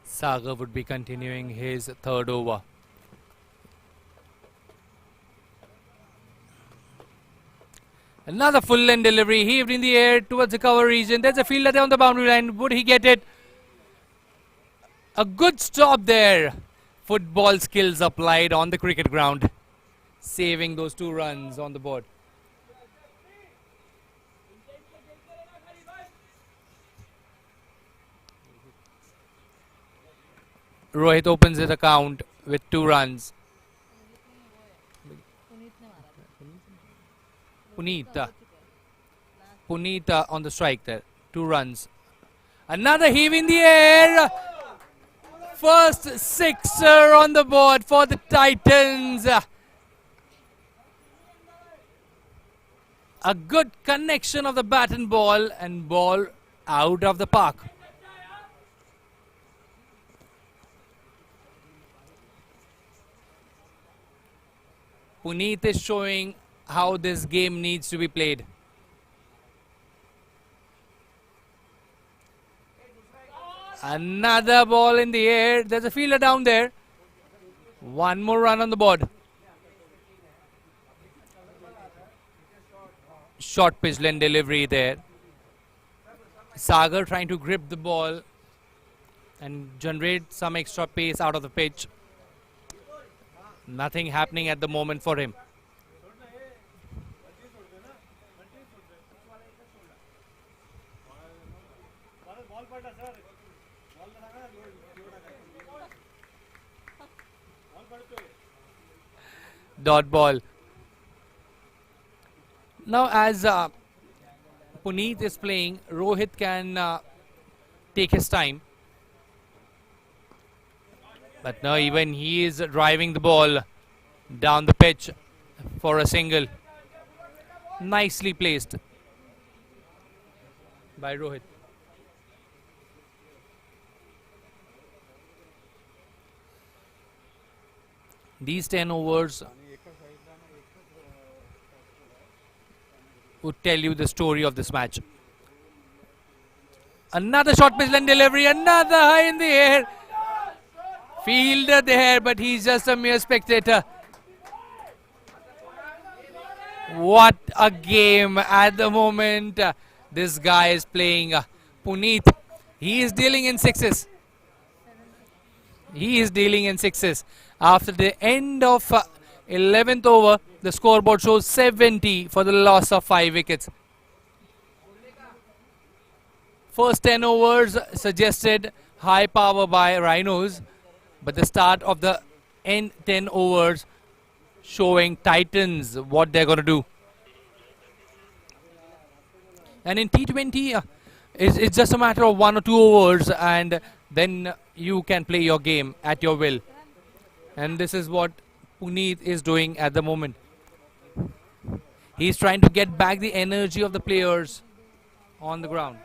[SPEAKER 3] Sagar would be continuing his third over. Another full length delivery, heaved in the air towards the cover region. There's a fielder there on the boundary line. Would he get it? A good stop there. Football skills applied on the cricket ground, saving those 2 runs on the board. Rohit opens his account with 2 runs. Punita on the strike there. 2 runs. Another heave in the air. First sixer on the board for the Titans. A good connection of the bat and ball out of the park. Puneet is showing how this game needs to be played. Another ball in the air. There's a fielder down there. 1 more run on the board. Short pitch length delivery there. Sagar trying to grip the ball and generate some extra pace out of the pitch. Nothing happening at the moment for him. Dot ball. Now as Puneet is playing, Rohit can take his time. But now even he is driving the ball down the pitch for a single. Nicely placed by Rohit. These 10 overs would tell you the story of this match. Another short pitch and delivery, another high in the air. Fielder there, but he's just a mere spectator. What a game at the moment. This guy is playing. Puneet. He is dealing in sixes. He is dealing in sixes. After the end of 11th over, the scoreboard shows 70 for the loss of 5 wickets. First 10 overs suggested high power by Rhinos, but the start of the end 10 overs showing Titans what they're going to do. And in T20, it's just a matter of 1 or 2 overs, and then you can play your game at your will. And this is what Puneet is doing at the moment. He's trying to get back the energy of the players on the ground.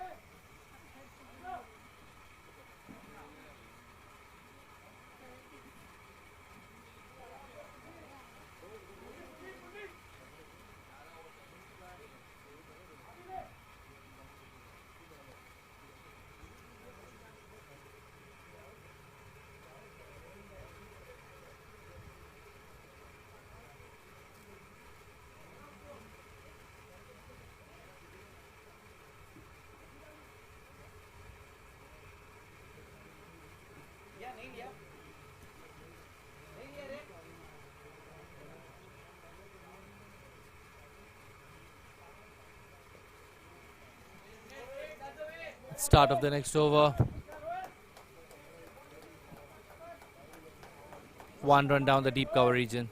[SPEAKER 3] Start of the next over. 1 run down the deep cover region.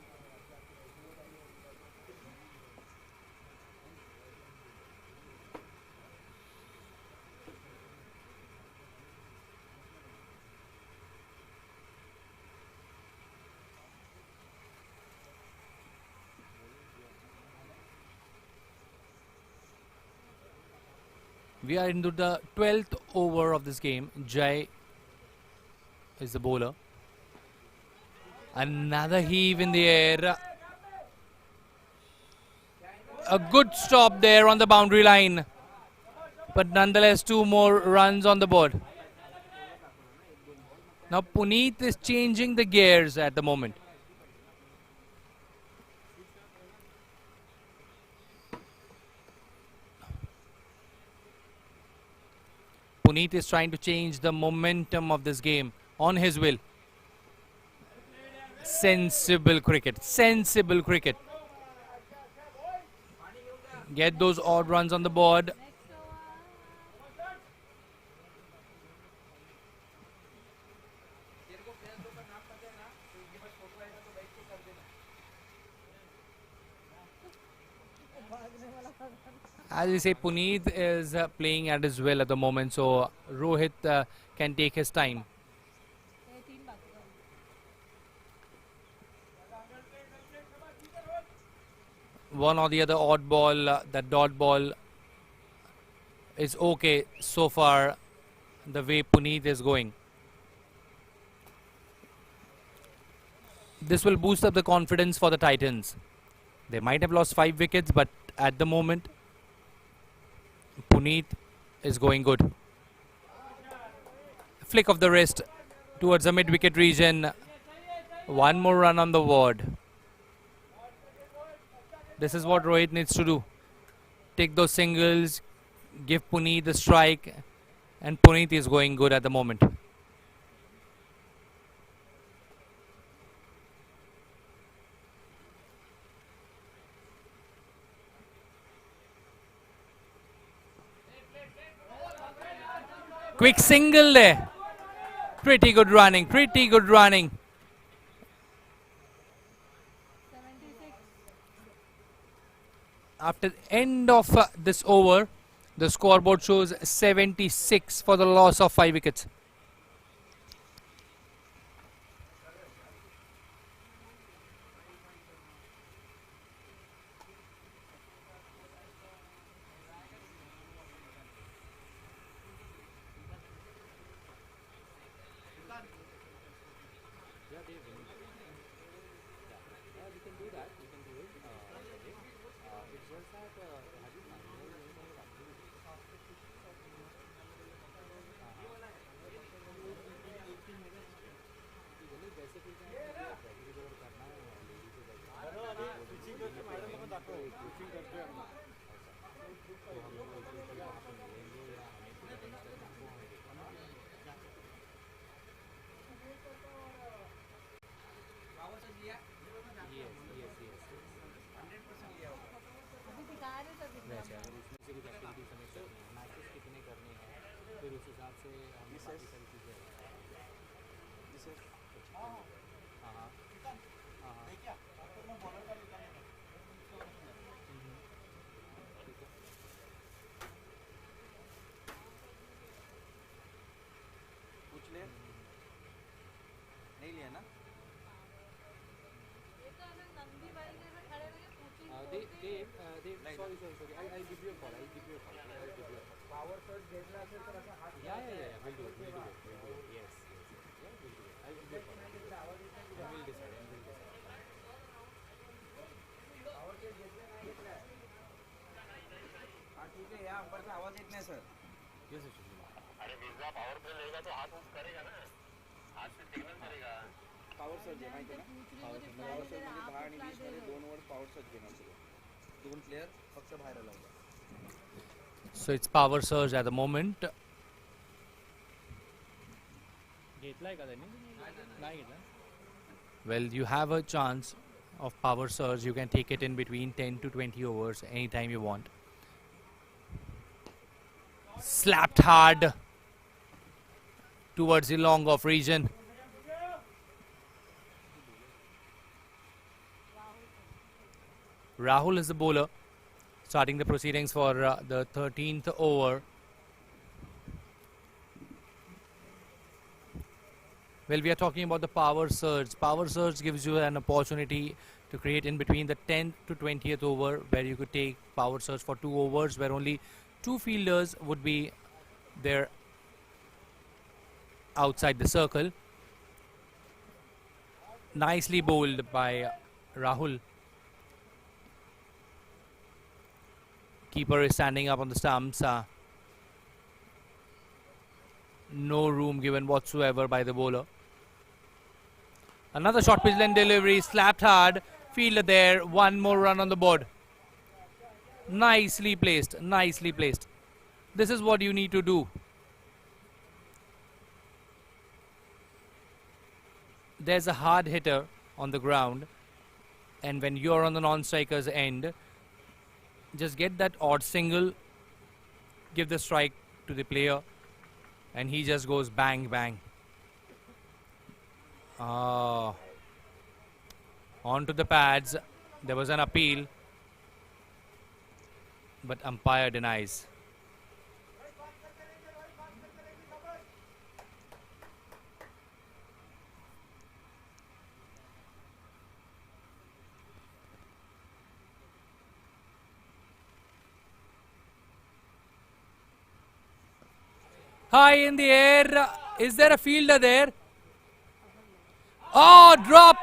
[SPEAKER 3] We are into the 12th over of this game. Jai is the bowler. Another heave in the air. A good stop there on the boundary line. But nonetheless, 2 more runs on the board. Now Puneet is changing the gears at the moment. Puneet is trying to change the momentum of this game on his will. Sensible cricket. Sensible cricket. Get those odd runs on the board. As you say, Puneet is playing at his will at the moment, so Rohit can take his time. One or the other odd ball, that dot ball is okay so far, the way Puneet is going. This will boost up the confidence for the Titans. They might have lost 5 wickets, but at the moment, Puneet is going good. Flick of the wrist towards the mid-wicket region. 1 more run on the board. This is what Rohit needs to do. Take those singles, give Puneet the strike, and Puneet is going good at the moment. Quick single there. Pretty good running, pretty good running. After the end of this over, the scoreboard shows 76 for the loss of 5 wickets.
[SPEAKER 5] अभी दिखा रहे थे दिखा
[SPEAKER 3] वैसे अगर उसमें से कुछ एक्टिविटीज हमें करनी है, मैचेस कितने करने हैं, फिर उस हिसाब से हम बाकी सारी चीज़ें हाँ हाँ हाँ हाँ ठीक है।
[SPEAKER 2] पूछ ले नहीं लिया ना
[SPEAKER 5] ये तो अगर नंदी भाई जैसे खड़े रहे पूछी
[SPEAKER 3] Dave, sorry. I'll give you a call.
[SPEAKER 2] Power search घेतला असेल तर असा हात
[SPEAKER 3] Yeah. We'll do it. Yes. Yeah, we'll do it. I'll give you a call.
[SPEAKER 2] आवाज येत नाही
[SPEAKER 3] And we'll decide.
[SPEAKER 2] Power search घेतला नाही घेतलाय हा ठीक आहे या अंबरचा आवाज येत नाही sir
[SPEAKER 3] Yes, it should be.
[SPEAKER 2] Power search आहे माहिती आहे ना पॉवर सर्च म्हणजे 10 आणि 20 मध्ये 2 ओव्हर पॉवर सर्च घेणार तुला 2 प्लेयर फक्त बाहेर लावला
[SPEAKER 3] So it's power surge at the moment. Well, you have a chance of power surge. You can take it in between 10 to 20 overs anytime you want. Slapped hard towards the long off region. Rahul is the bowler, starting the proceedings for the 13th over. Well, we are talking about the power surge. Power surge gives you an opportunity to create in between the 10th to 20th over, where you could take power surge for 2 overs, where only 2 fielders would be there outside the circle. Nicely bowled by Rahul. Keeper is standing up on the stumps. No room given whatsoever by the bowler. Another short pitch length delivery, slapped hard. Fielder there, one more run on the board. Nicely placed. This is what you need to do. There's a hard hitter on the ground, and when you're on the non-striker's end, just get that odd single, give the strike to the player, and he just goes bang bang. Onto the pads. There was an appeal, but umpire denies. High in the air. Is there a fielder there? Oh, drop.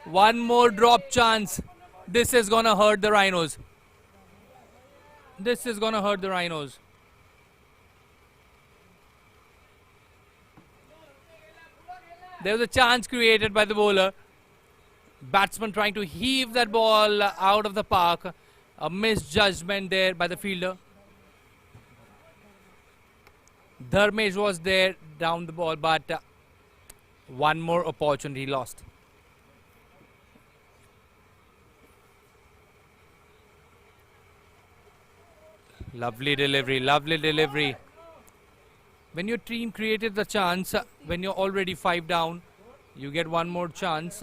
[SPEAKER 3] One more drop chance. This is going to hurt the Rhinos. There was a chance created by the bowler. Batsman trying to heave that ball out of the park. A misjudgment there by the fielder. Dharmesh was there down the ball, but one more opportunity lost. Lovely delivery. When your team created the chance, when you're already 5 down, you get one more chance.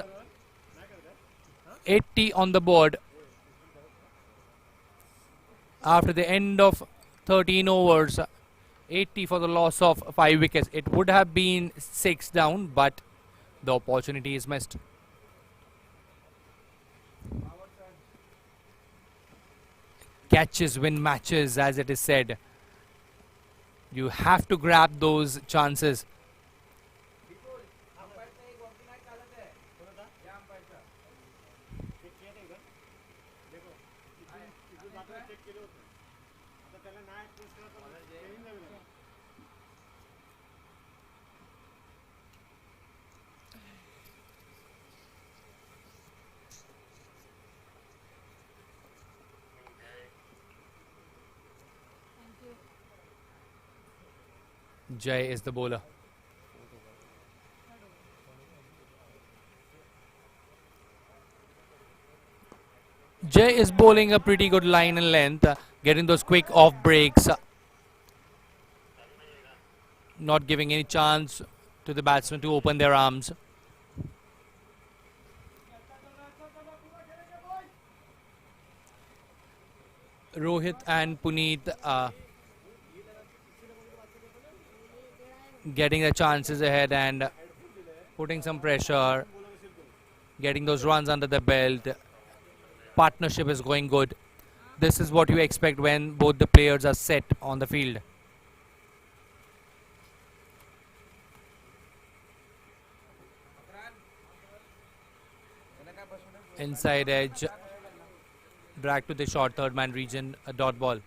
[SPEAKER 3] 80 on the board. After the end of 13 overs, 80 for the loss of 5 wickets. It would have been 6 down, but the opportunity is missed. Catches win matches, as it is said. You have to grab those chances. Jay is the bowler. Jay is bowling a pretty good line and length, getting those quick off breaks, not giving any chance to the batsmen to open their arms. Rohit and Puneet getting the chances ahead and putting some pressure, getting those runs under the belt. Partnership is going good. This is what you expect when both the players are set on the field. Inside edge, drag to the short third man region, a dot ball.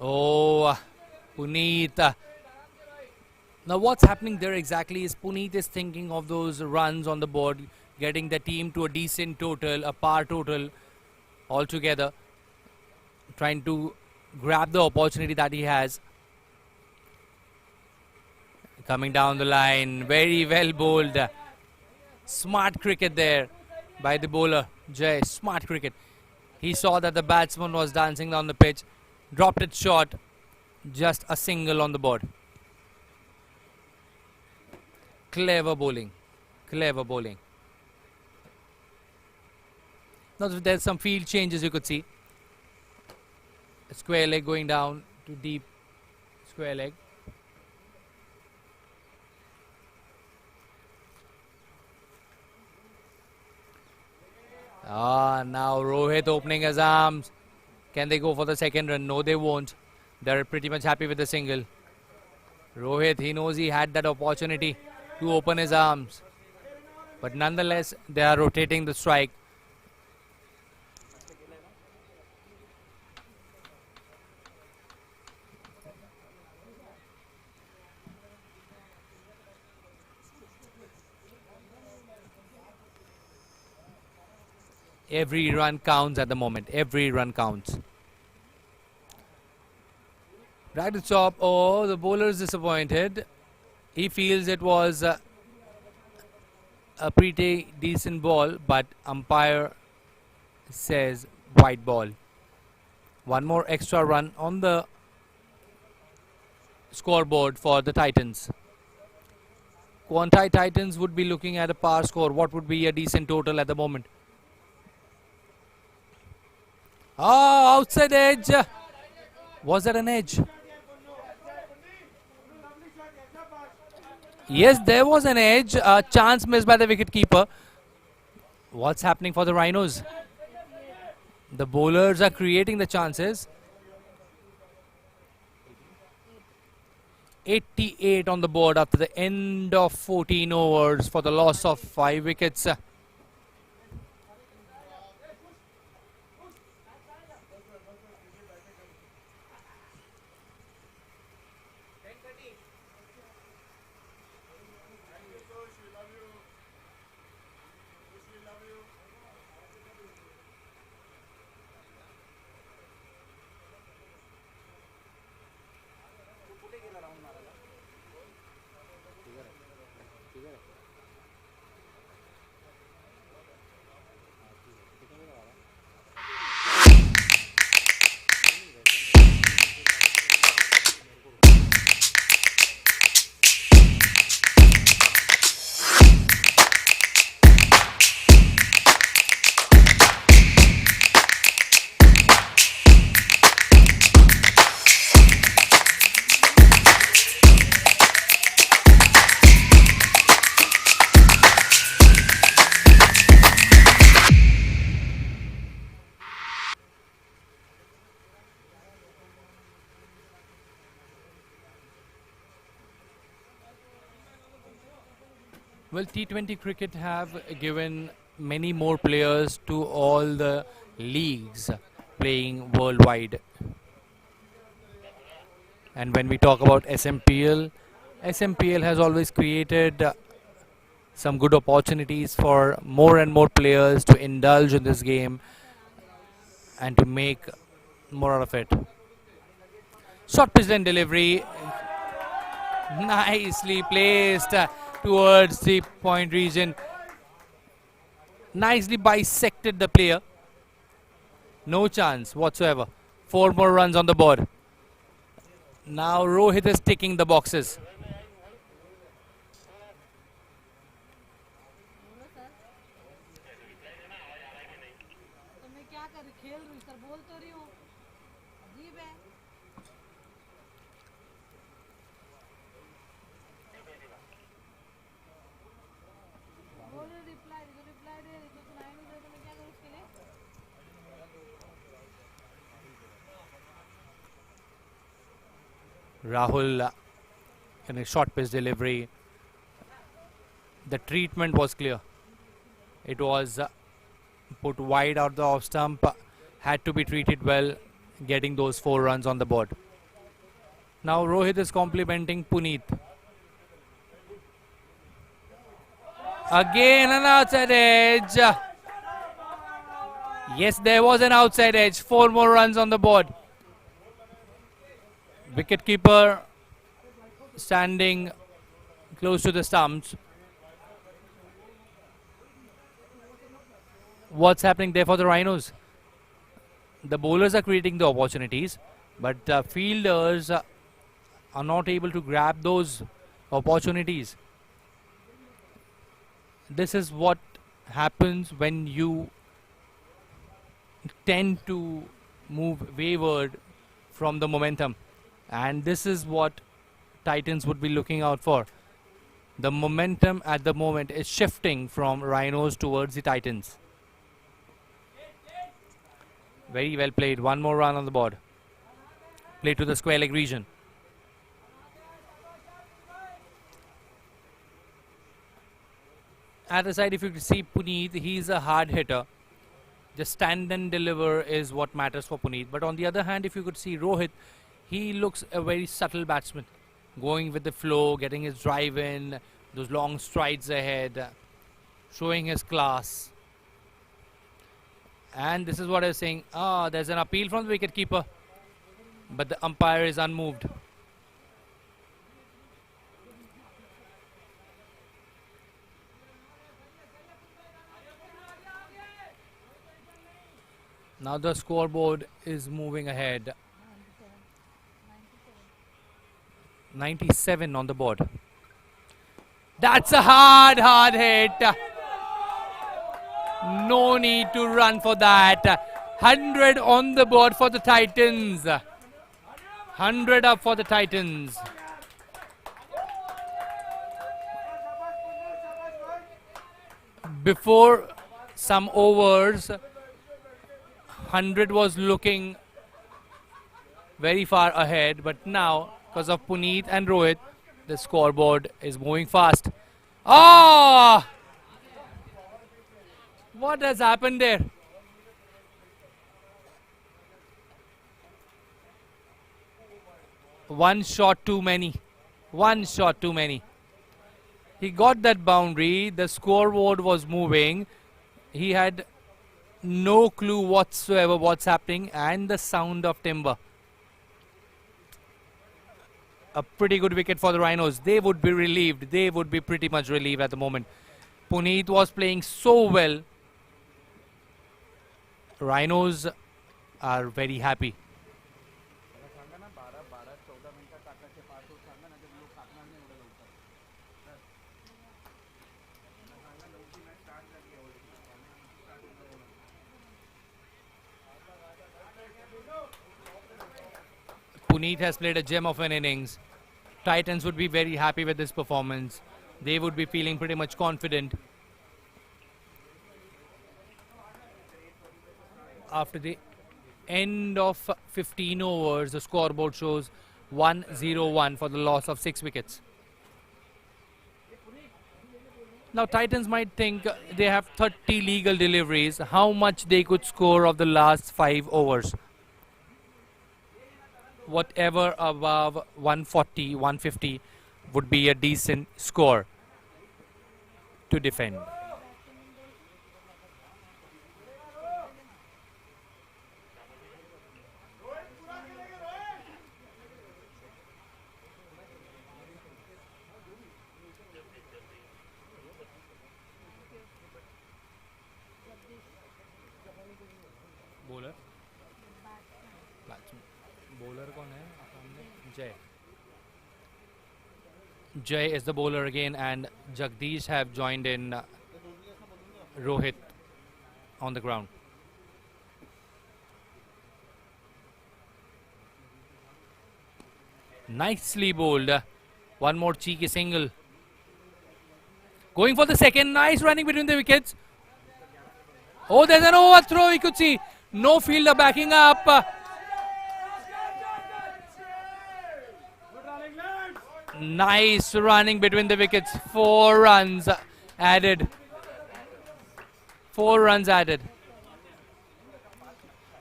[SPEAKER 3] Oh, Puneet. Now what's happening there exactly is Puneet is thinking of those runs on the board, getting the team to a decent total, a par total altogether, trying to grab the opportunity that he has. Coming down the line, very well bowled. Smart cricket there by the bowler, Jay. Smart cricket. He saw that the batsman was dancing down the pitch, dropped it short, just a single on the board. Clever bowling, clever bowling. Now there's some field changes you could see. A square leg going down to deep square leg. Now Rohit opening his arms. Can they go for the second run? No, they won't. They're pretty much happy with the single. Rohit, he knows he had that opportunity to open his arms. But nonetheless, they are rotating the strike. Every run counts at the moment. Every run counts. Right to top. Oh, the bowler is disappointed. He feels it was a pretty decent ball, but umpire says white ball. One more extra run on the scoreboard for the Titans. Quantei Titans would be looking at a par score. What would be a decent total at the moment? Oh, outside edge. Was that an edge? Yes, there was an edge. A chance missed by the wicketkeeper. What's happening for the Rhinos? The bowlers are creating the chances. 88 on the board after the end of 14 overs for the loss of 5 wickets. Well, T20 cricket have given many more players to all the leagues playing worldwide. And when we talk about SMPL has always created some good opportunities for more and more players to indulge in this game and to make more out of it. Short pitch and delivery, nicely placed towards the point region. Nicely bisected the player. No chance whatsoever. 4 more runs on the board. Now Rohit is ticking the boxes.
[SPEAKER 5] बोलो sir तो मैं क्या कर खेल रही हूँ sir बोल तो रही हूँ अजीब है बोल रिप्लाई दे रही तो सुनाई नहीं दे तो मैं क्या करूँ उसके लिए
[SPEAKER 3] Rahul in a short pitch delivery. The treatment was clear. It was put wide out the off stump. Had to be treated well, getting those 4 runs on the board. Now Rohit is complimenting Puneet. Again an outside edge. Yes, there was an outside edge. 4 more runs on the board. Wicketkeeper standing close to the stumps. What's happening there for the Rhinos? The bowlers are creating the opportunities, but fielders are not able to grab those opportunities. This is what happens when you tend to move wayward from the momentum. And this is what Titans would be looking out for. The momentum at the moment is shifting from Rhinos towards the Titans. Very well played. 1 more run on the board. Play to the square leg region. At the side, if you can see Puneet, he's a hard hitter. Just stand and deliver is what matters for Puneet. But on the other hand, if you could see Rohit, he looks a very subtle batsman, going with the flow, getting his drive in, those long strides ahead, showing his class. And this is what I was saying. There's an appeal from the wicketkeeper, but the umpire is unmoved. Now the scoreboard is moving ahead. 97 on the board. That's a hard hit. No need to run for that. 100 on the board for the Titans. 100 up for the Titans. Before some overs, 100 was looking very far ahead, but now, because of Puneet and Rohit, the scoreboard is moving fast. Oh! What has happened there? One shot too many. One shot too many. He got that boundary. The scoreboard was moving. He had no clue whatsoever what's happening, and the sound of timber. A pretty good wicket for the Rhinos. They would be relieved. They would be pretty much relieved at the moment. Puneet was playing so well. Rhinos are very happy. Puneet has played a gem of an innings. Titans would be very happy with this performance. They would be feeling pretty much confident. After the end of 15 overs, the scoreboard shows 1-0-1 for the loss of 6 wickets. Now Titans might think they have 30 legal deliveries, how much they could score of the last 5 overs. whatever above 140, 150 would be a decent score to defend. Bowler? Bowler कौन है? Jay. Jay is the bowler again, and Jagdish have joined in Rohit on the ground. Nicely bowled. One more cheeky single. Going for the second. Nice running between the wickets. Oh, there's an overthrow. We could see no fielder backing up. Nice running between the wickets. 4 runs added. 4 runs added.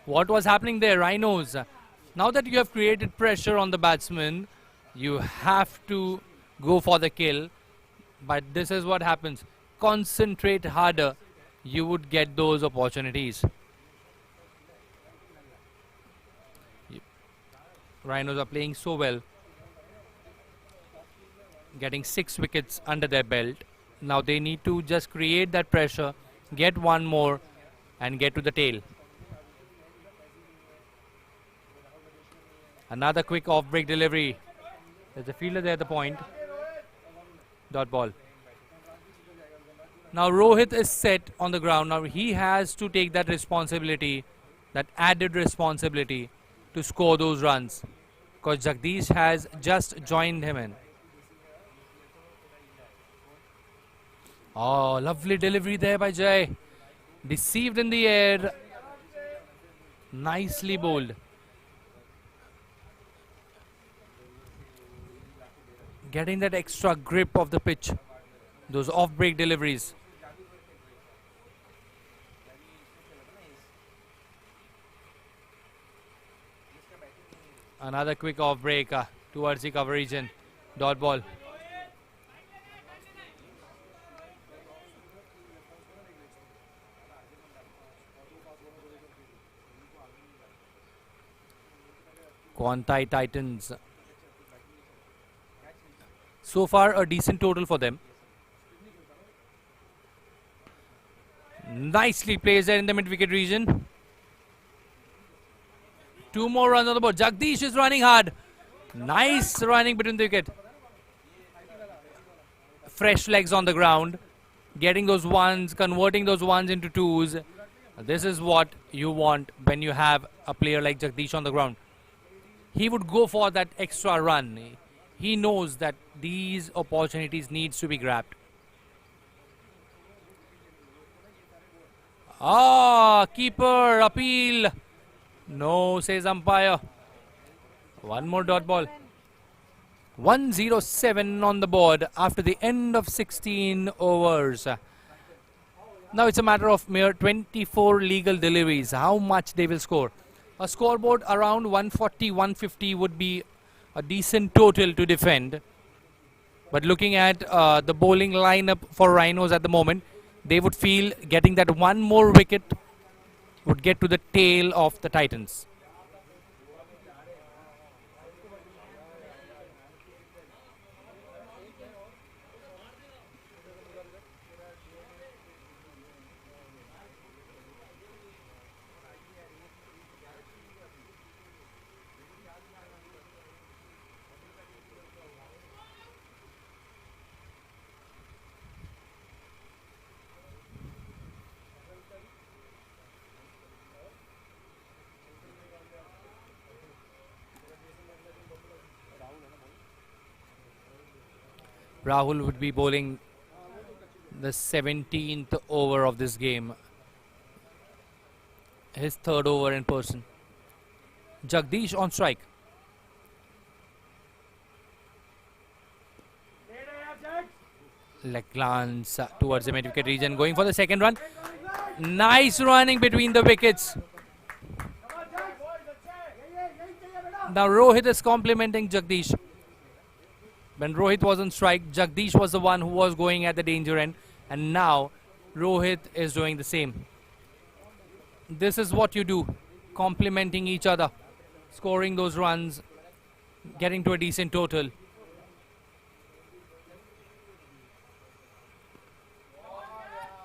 [SPEAKER 3] What was happening there, Rhinos? Now that you have created pressure on the batsman, you have to go for the kill. But this is what happens. Concentrate harder. You would get those opportunities. Rhinos are playing so well. Getting 6 wickets under their belt. Now they need to just create that pressure, get 1 more and get to the tail. Another quick off-break delivery. There's a fielder there at the point. Dot ball. Now Rohit is set on the ground. Now he has to take that responsibility, that added responsibility to score those runs, because Jagdish has just joined him in. Oh, lovely delivery there by Jay. Deceived in the air. Nicely bowled. Getting that extra grip of the pitch. Those off-break deliveries. Another quick off-break towards the cover region. Dot ball. Quantei Titans. So far a decent total for them. Nicely placed there in the mid-wicket region. 2 more runs on the board. Jagdish is running hard. Nice running between the wicket. Fresh legs on the ground. Getting those ones, converting those ones into twos. This is what you want when you have a player like Jagdish on the ground. He would go for that extra run. He knows that these opportunities needs to be grabbed. Ah, keeper, appeal. No, says umpire. 1 more dot ball. 107 on the board after the end of 16 overs. Now it's a matter of mere 24 legal deliveries. How much they will score. A scoreboard around 140, 150 would be a decent total to defend. But looking at the bowling lineup for Rhinos at the moment, they would feel getting that 1 more wicket would get to the tail of the Titans. Rahul would be bowling the 17th over of this game. His 3rd over in person. Jagdish on strike. Leg glance towards the mid-wicket region. Going for the second run. Nice running between the wickets. Now Rohit is complimenting Jagdish. When Rohit was on strike, Jagdish was the one who was going at the danger end, and now Rohit is doing the same. This is what you do, complimenting each other, scoring those runs, getting to a decent total.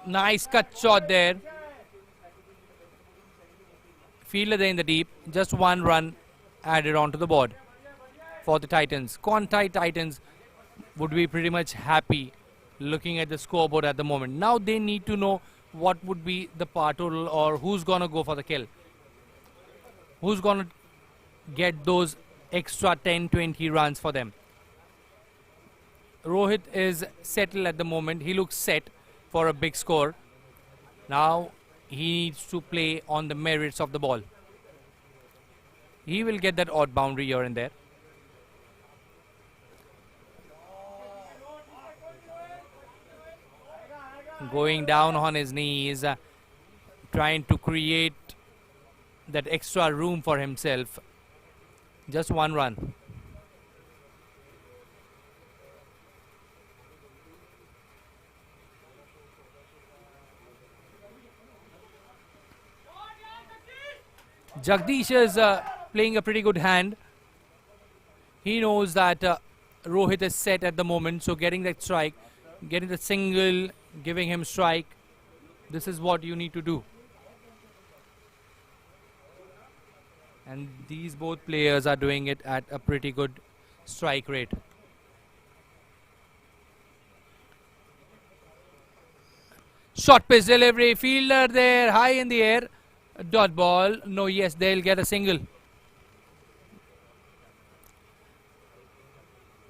[SPEAKER 3] Nice cut shot there. Fielder there in the deep, just one run added onto the board for the Titans. Quantei Titans would be pretty much happy looking at the scoreboard at the moment. Now they need to know what would be the par total or who's going to go for the kill. Who's going to get those extra 10-20 runs for them. Rohit is settled at the moment. He looks set for a big score. Now he needs to play on the merits of the ball. He will get that odd boundary here and there. Going down on his knees, trying to create that extra room for himself. Just one run. Jagdish is playing a pretty good hand. He knows that Rohit is set at the moment, so getting that strike, getting the single, giving him strike, this is what you need to do. And these both players are doing it at a pretty good strike rate. Short pitch delivery, fielder there, high in the air. Dot ball. No, yes, they'll get a single.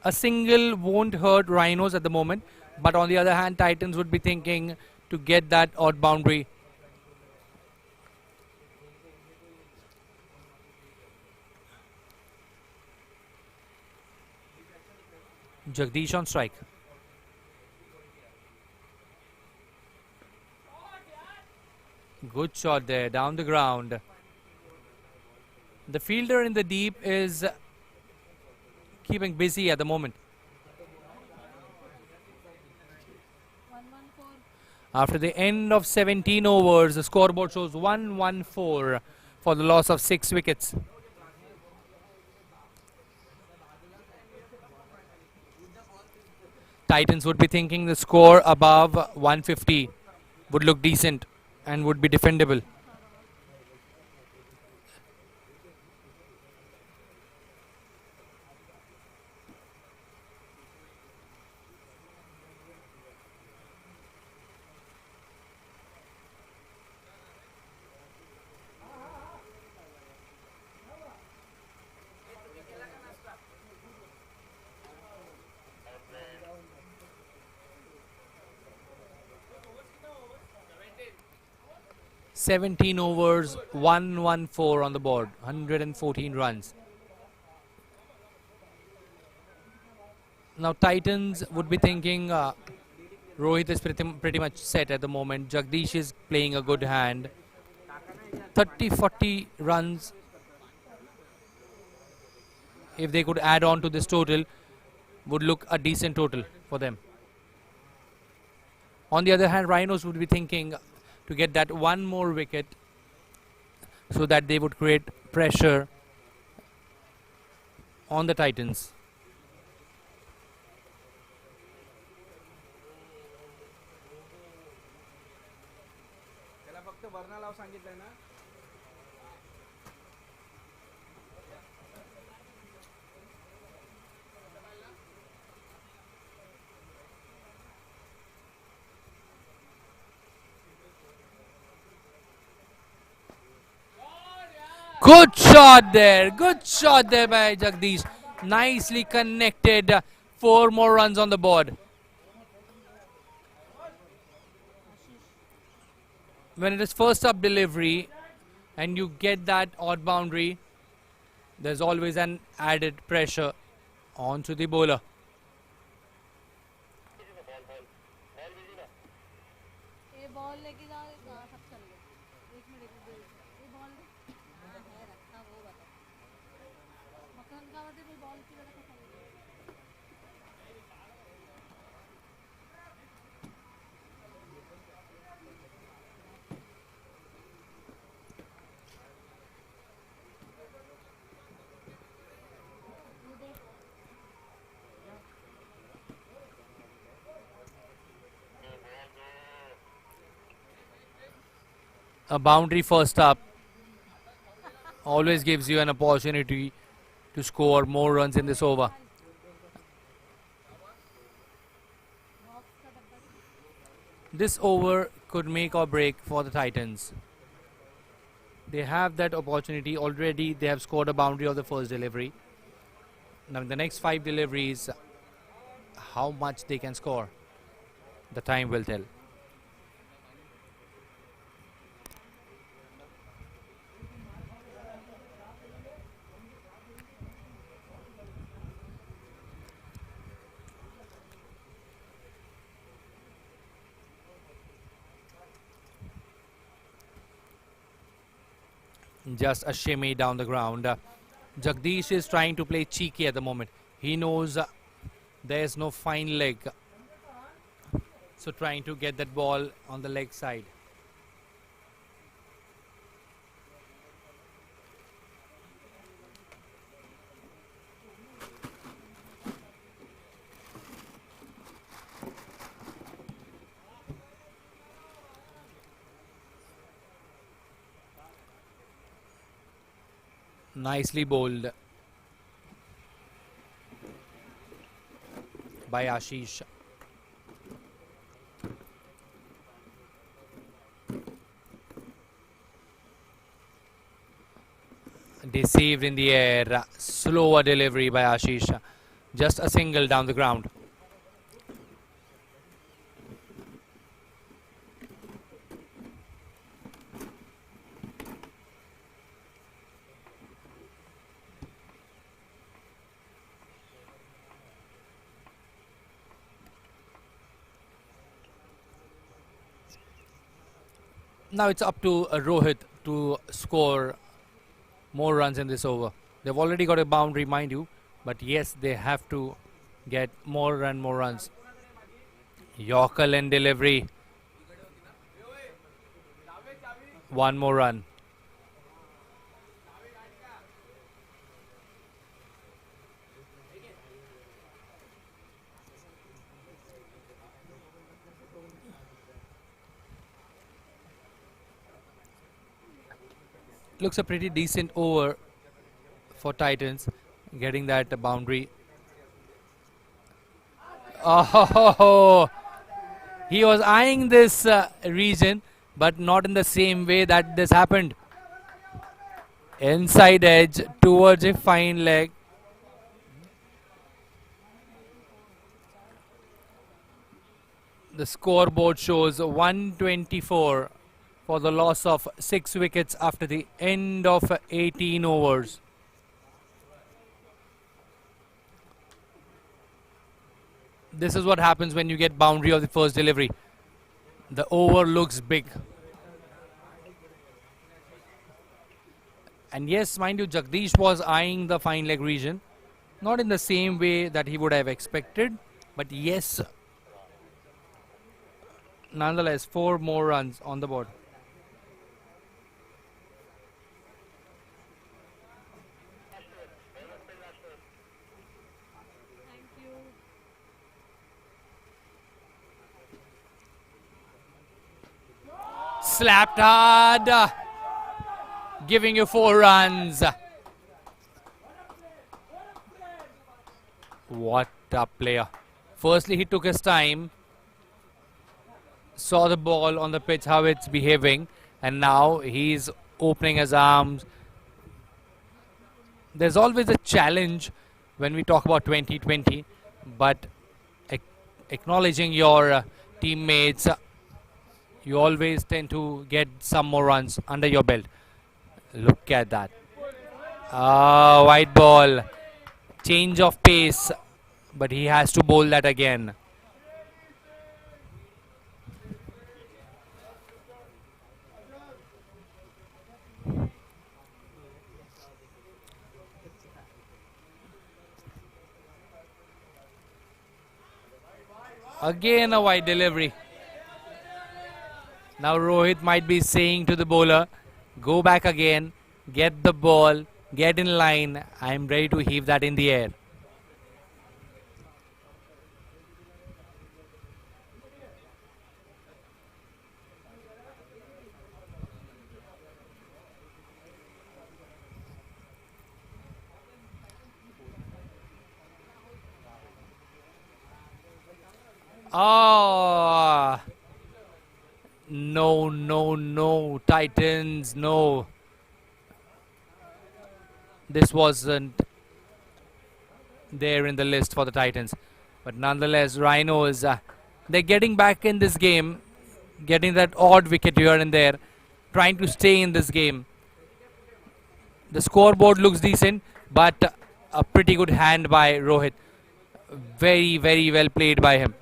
[SPEAKER 3] A single won't hurt Rhinos at the moment, but on the other hand, Titans would be thinking to get that odd boundary. Jagdish on strike. Good shot there, down the ground. The fielder in the deep is keeping busy at the moment.
[SPEAKER 5] 114.
[SPEAKER 3] After the end of 17 overs, the scoreboard shows 114 for the loss of 6 wickets. Titans would be thinking the score above 150 would look decent and would be defendable. "17 overs, 114 on the board, 114 runs." Now Titans would be thinking Rohit is pretty much set at the moment. Jagdish is playing a good hand. 30-40 runs, if they could add on to this total, would look a decent total for them. On the other hand, Rhinos would be thinking to get that one more wicket so that they would create pressure on the Titans.
[SPEAKER 2] त्याला फक्त वरना लाव सांगितलंय ना.
[SPEAKER 3] Good shot there. Good shot there by Jagdish. Nicely connected. 4 more runs on the board. When it is first up delivery and you get that odd boundary, there's always an added pressure onto the bowler.
[SPEAKER 5] ये ball लेके जाओ कहाँ सब चल गए. एक minute ये ball हाँ है रखा वो बता. कनकावरती कोई बॉल की वजह से
[SPEAKER 3] A boundary first up always gives you an opportunity to score more runs in this over. This over could make or break for the Titans. They have that opportunity already. They have scored a boundary of the first delivery. Now in the next 5 deliveries, how much they can score, the time will tell. Just a shimmy down the ground. Jagdish is trying to play cheeky at the moment. He knows there is no fine leg. So trying to get that ball on the leg side. Nicely bowled by Ashish. Deceived in the air. Slower delivery by Ashish. Just a single down the ground. Now it's up to Rohit to score more runs in this over. They've already got a boundary, mind you, but yes, they have to get more runs. Yorker and delivery. One more run. Looks a pretty decent over for Titans, getting that boundary. Oh, he was eyeing this region, but not in the same way that this happened. Inside edge towards a fine leg. The scoreboard shows 124 for the loss of 6 wickets after the end of 18 overs. This is what happens when you get boundary of the first delivery. The over looks big. And yes, mind you, Jagdish was eyeing the fine leg region. Not in the same way that he would have expected, but yes, nonetheless, 4 more runs on the board. Slapped hard, giving you 4 runs. What a player. Firstly, he took his time, saw the ball on the pitch, how it's behaving, and now he's opening his arms. There's always a challenge when we talk about 2020, but acknowledging your teammates, you always tend to get some more runs under your belt. Look at that. White ball. Change of pace, but he has to bowl that again. Again a wide delivery. Now Rohit might be saying to the bowler, go back again, get the ball, get in line. I'm ready to heave that in the air. Ah, no, no, no, Titans, no. This wasn't there in the list for the Titans. But nonetheless, Rhinos, they're getting back in this game, getting that odd wicket here and there, trying to stay in this game. The scoreboard looks decent, but a pretty good hand by Rohit. Very, very well played by him.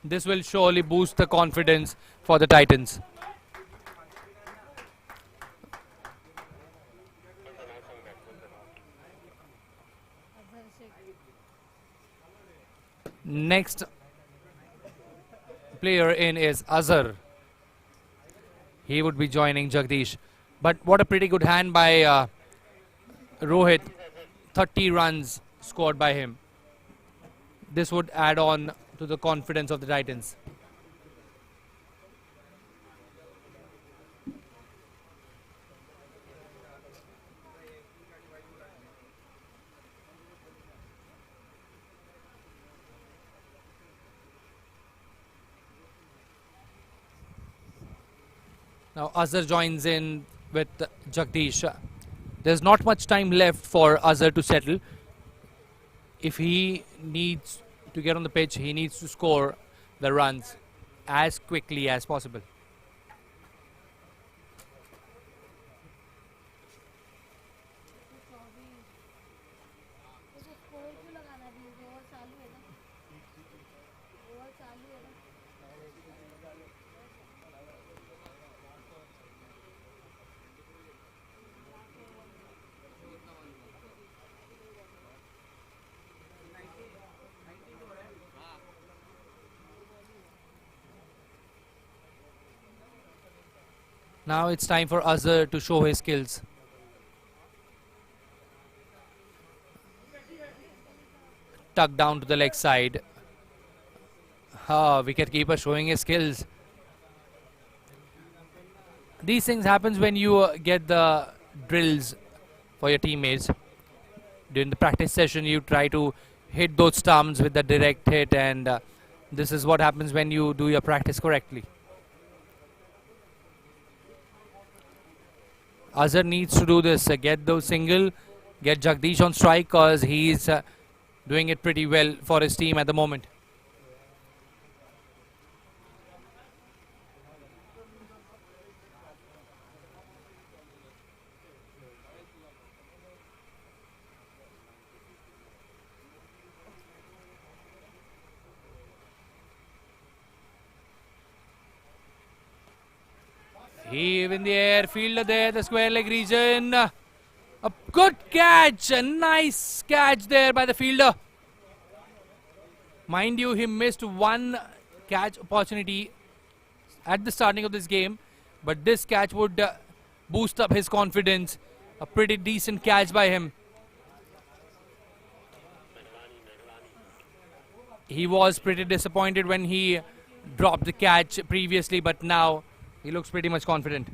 [SPEAKER 3] This will surely boost the confidence for the Titans. Next player in is Azhar. He would be joining Jagdish. But what a pretty good hand by Rohit. 30 runs scored by him. This would add on to the confidence of the Titans. Now Azhar joins in with Jagdish. There's not much time left for Azhar to settle. If he needs to get on the pitch, he needs to score the runs as quickly as possible. Now it's time for Azhar to show his skills. Tuck down to the leg side. Wicketkeeper showing his skills. These things happens when you get the drills for your teammates. During the practice session, you try to hit those stumps with the direct hit, and this is what happens when you do your practice correctly. Azhar needs to do this, get those single, get Jagdish on strike, because he's doing it pretty well for his team at the moment. Heave in the air, fielder there, the square leg region. A good catch, a nice catch there by the fielder. Mind you, he missed one catch opportunity at the starting of this game, but this catch would boost up his confidence. A pretty decent catch by him. He was pretty disappointed when he dropped the catch previously, but now he looks pretty much confident.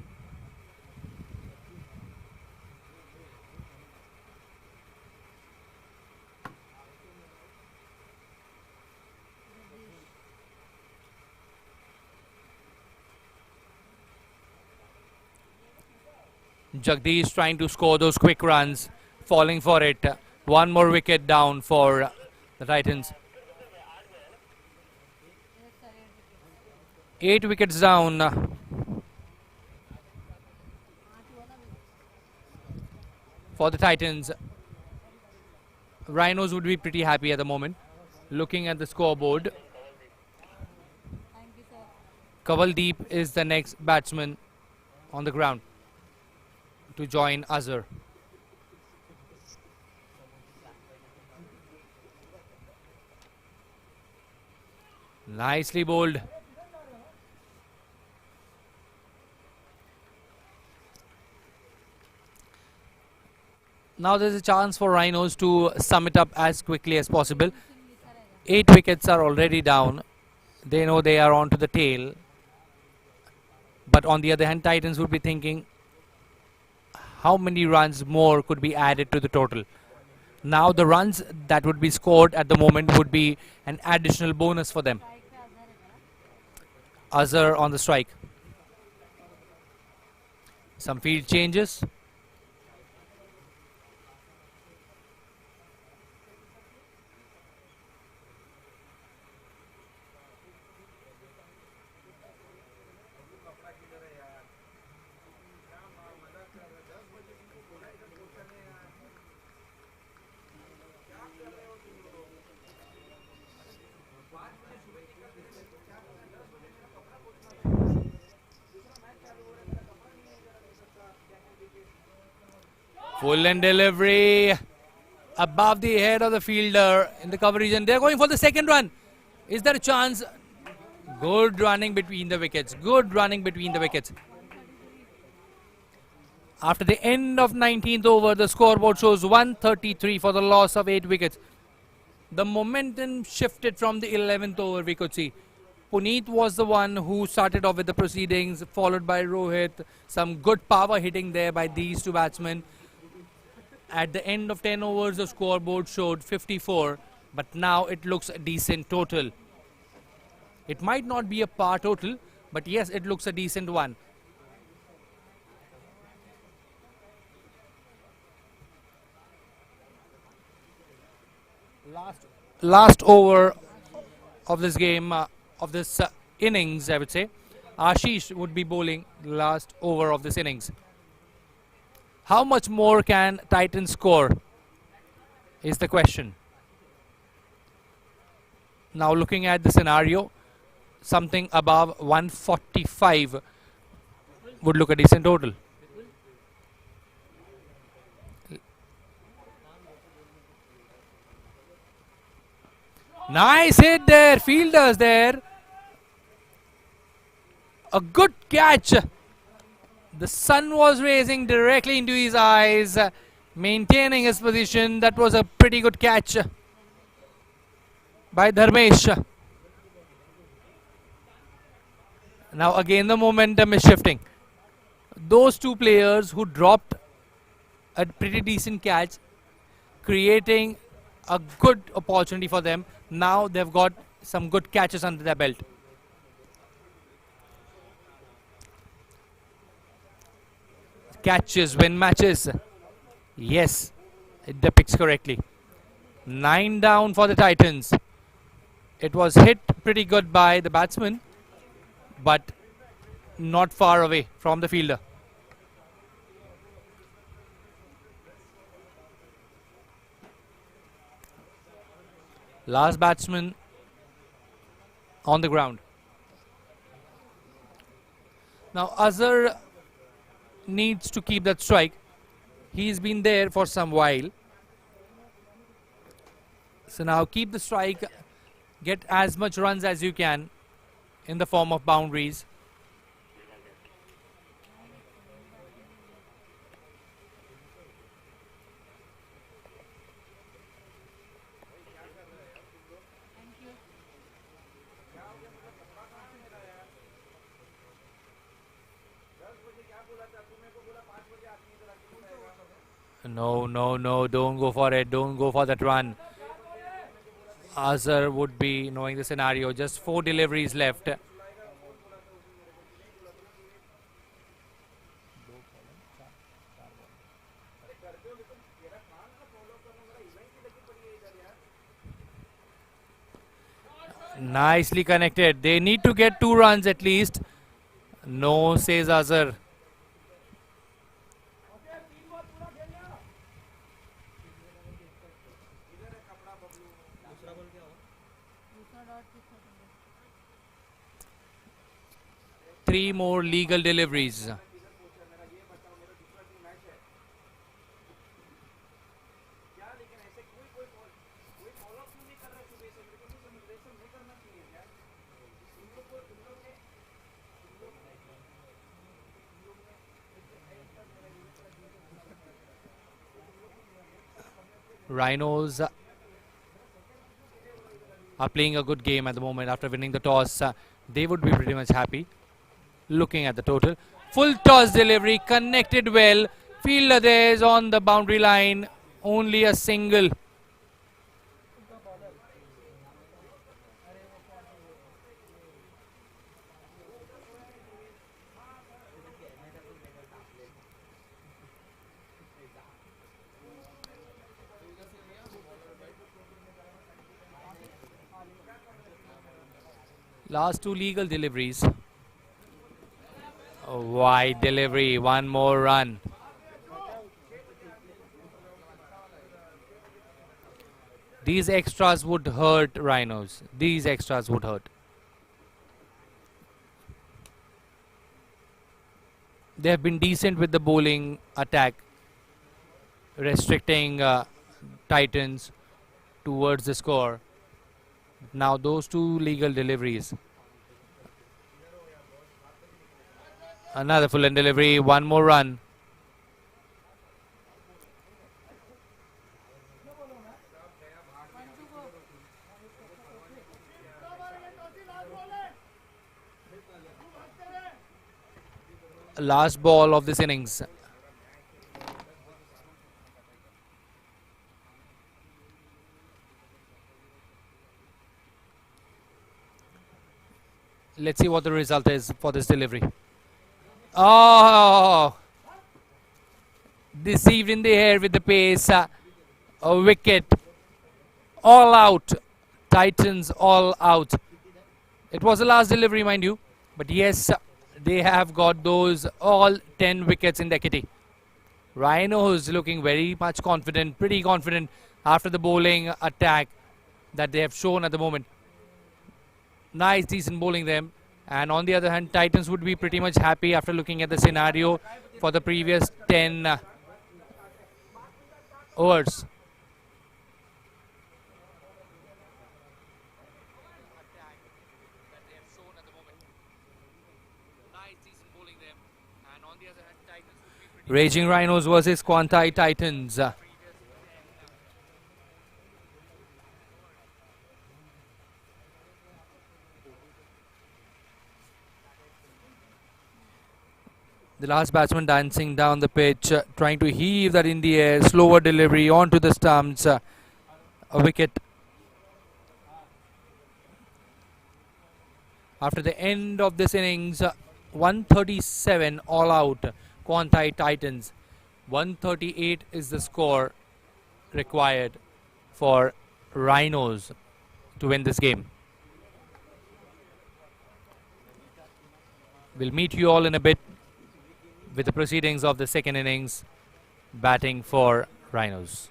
[SPEAKER 3] Jagdish trying to score those quick runs, falling for it. One more wicket down for the Titans. 8 wickets down. For the Titans. Rhinos would be pretty happy at the moment. Looking at the scoreboard. Kavaldeep is the next batsman on the ground to join Azhar. Nicely bowled. Now there's a chance for Rhinos to sum it up as quickly as possible. 8 wickets are already down. They know they are on to the tail. But on the other hand, Titans would be thinking how many runs more could be added to the total. Now the runs that would be scored at the moment would be an additional bonus for them. Azhar on the strike. Some field changes. Full end delivery above the head of the fielder in the cover region. They're going for the second run. Is there a chance? Good running between the wickets. Good running between the wickets. After the end of 19th over, the scoreboard shows 133 for the loss of 8 wickets. The momentum shifted from the 11th over, we could see. Puneet was the one who started off with the proceedings, followed by Rohit. Some good power hitting there by these two batsmen. At the end of 10 overs, the scoreboard showed 54, but now it looks a decent total. It might not be a par total, but yes, it looks a decent one. Last over of this game, of this innings, I would say. Ashish would be bowling the last over of this innings. How much more can Titans score is the question. Now looking at the scenario, something above 145 would look a decent total. Nice hit there, fielders there. A good catch. The sun was raising directly into his eyes, maintaining his position. That was a pretty good catch by Dharmesh. Now again the momentum is shifting. Those two players who dropped a pretty decent catch, creating a good opportunity for them. Now they've got some good catches under their belt. Catches win matches. Yes, it depicts correctly. 9 down for the Titans. It was hit pretty good by the batsman, but not far away from the fielder. Last batsman on the ground. Now Azhar needs to keep that strike. He's been there for some while. So now keep the strike, get as much runs as you can in the form of boundaries. No, no, no, don't go for it. Don't go for that run. Azhar would be knowing the scenario. Just 4 deliveries left. Nicely connected. They need to get 2 runs at least. No, says Azhar. Three more legal deliveries. Rhinos are playing a good game at the moment after winning the toss. They would be pretty much happy. Looking at the total. Full toss delivery, connected well. Fielder there is on the boundary line. Only a single. Last two legal deliveries. A wide delivery, one more run. These extras would hurt Rhinos. These extras would hurt. They have been decent with the bowling attack, restricting Titans towards the score. Now those two legal deliveries. Another full end delivery, one more run. Last ball of this innings. Let's see what the result is for this delivery. Oh! Deceived in the air with the pace. A wicket. All out. Titans all out. It was the last delivery, mind you. But yes, they have got those all 10 wickets in their kitty. Rhinos looking very much confident, pretty confident after the bowling attack that they have shown at the moment. Nice, decent bowling them. And on the other hand, Titans would be pretty much happy after looking at the scenario for the previous 10 overs. Raging Rhinos versus Quantei Titans. The last batsman dancing down the pitch, trying to heave that in the air. Slower delivery onto the stumps. A wicket. After the end of this innings, 137 all out. Quantei Titans. 138 is the score required for Rhinos to win this game. We'll meet you all in a bit with the proceedings of the second innings, batting for Rhinos.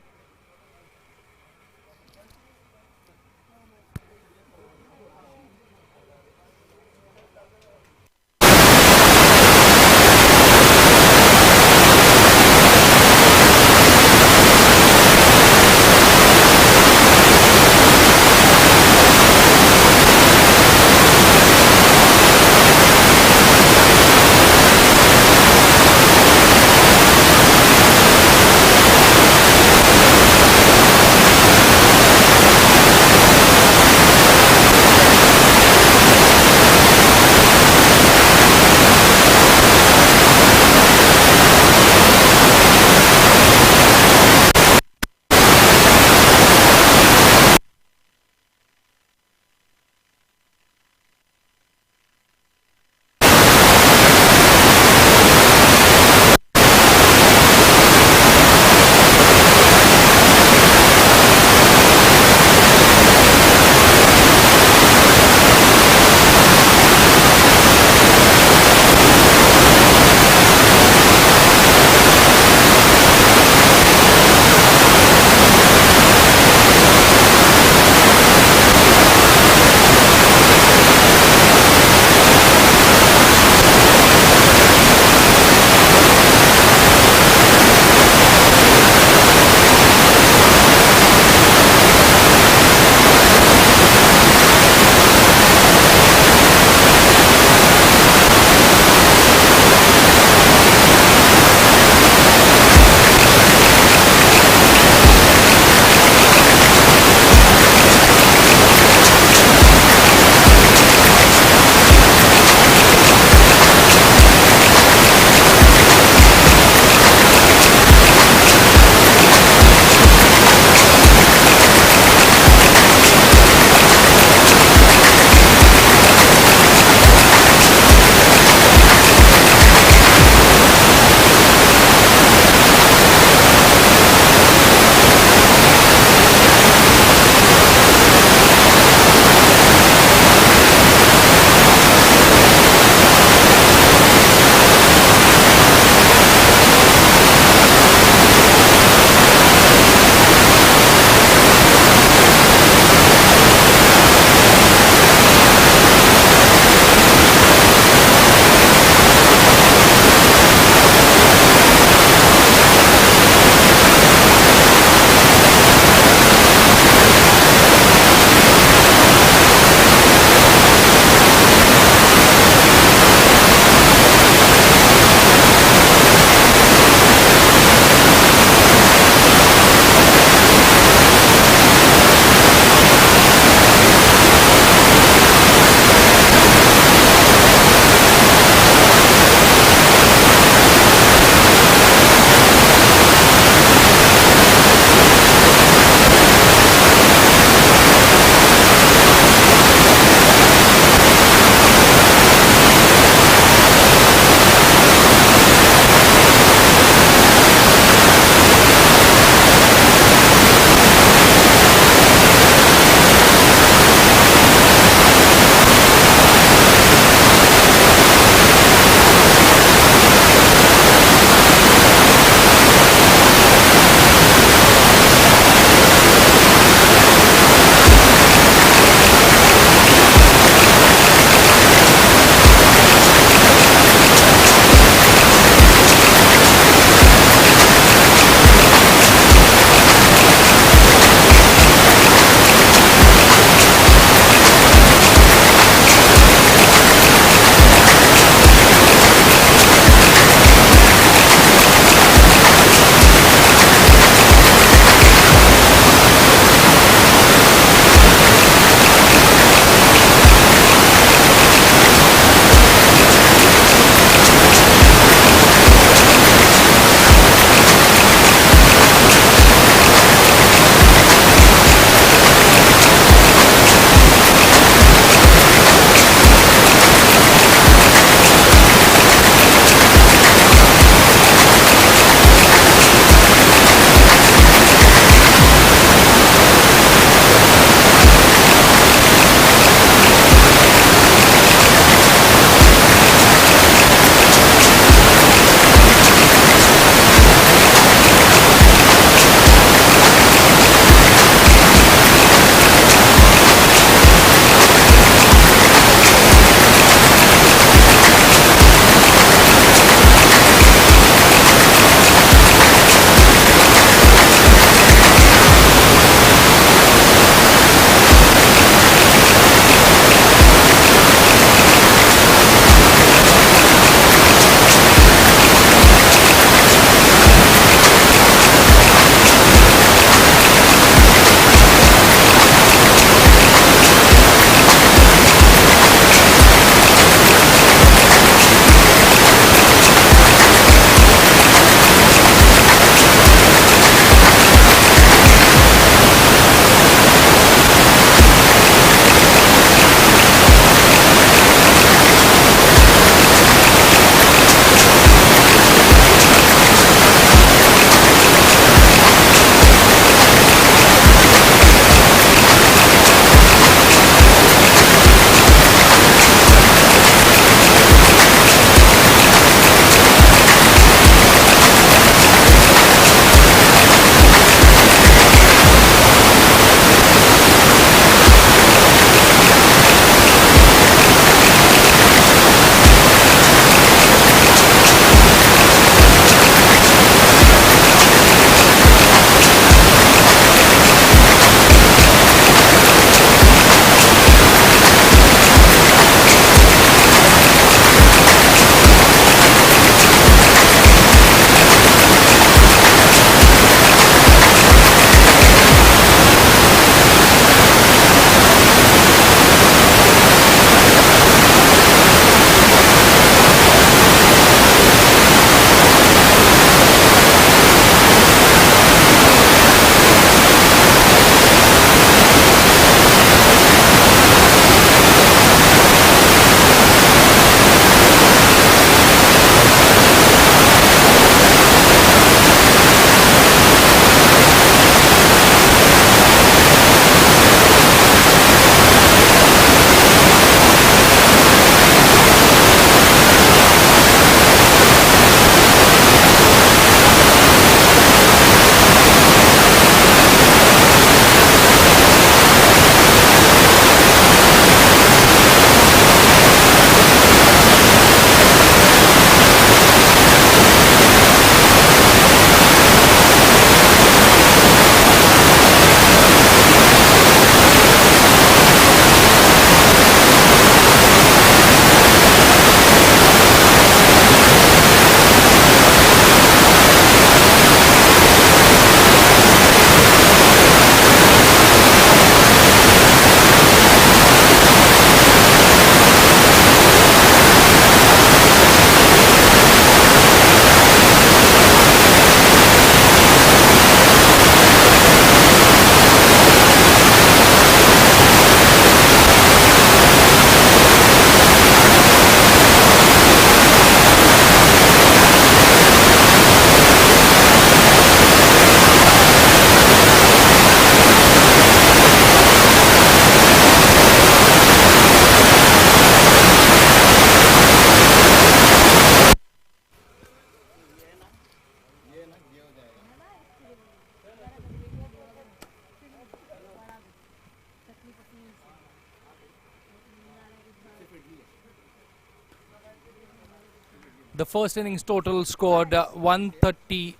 [SPEAKER 3] The first innings total scored 130,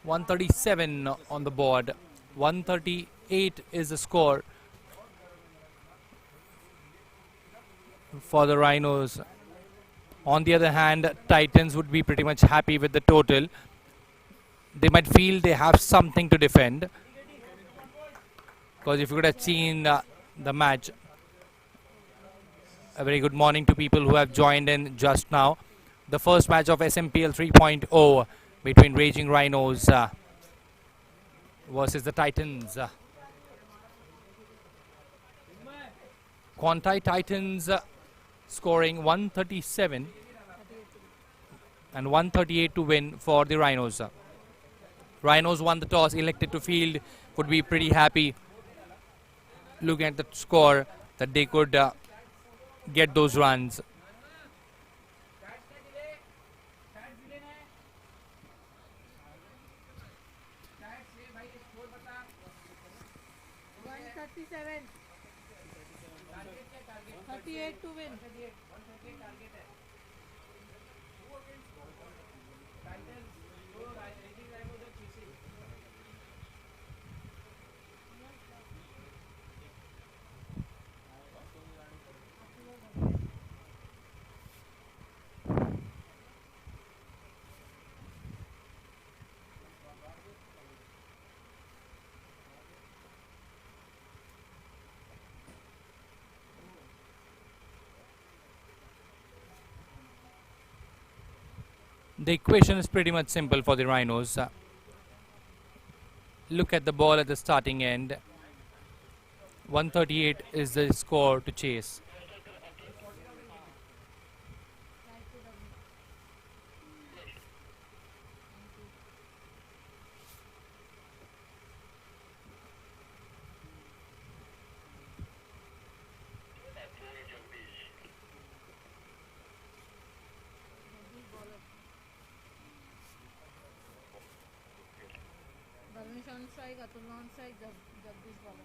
[SPEAKER 3] 137 on the board. 138 is the score for the Rhinos. On the other hand, Titans would be pretty much happy with the total. They might feel they have something to defend. Because if you could have seen the match, a very good morning to people who have joined in just now. The first match of Smpl 3.0 between Raging Rhinos versus the Titans. Quantei Titans scoring 137 and 138 to win for the Rhinos. Rhinos won the toss, elected to field, would be pretty happy looking at the score that they could get those runs.
[SPEAKER 5] $137. 38 to win.
[SPEAKER 3] The equation is pretty much simple for the Rhinos. Look at the ball at the starting end. 138 is the score to chase.
[SPEAKER 5] On strike, Atul on strike, Jagdish bowler.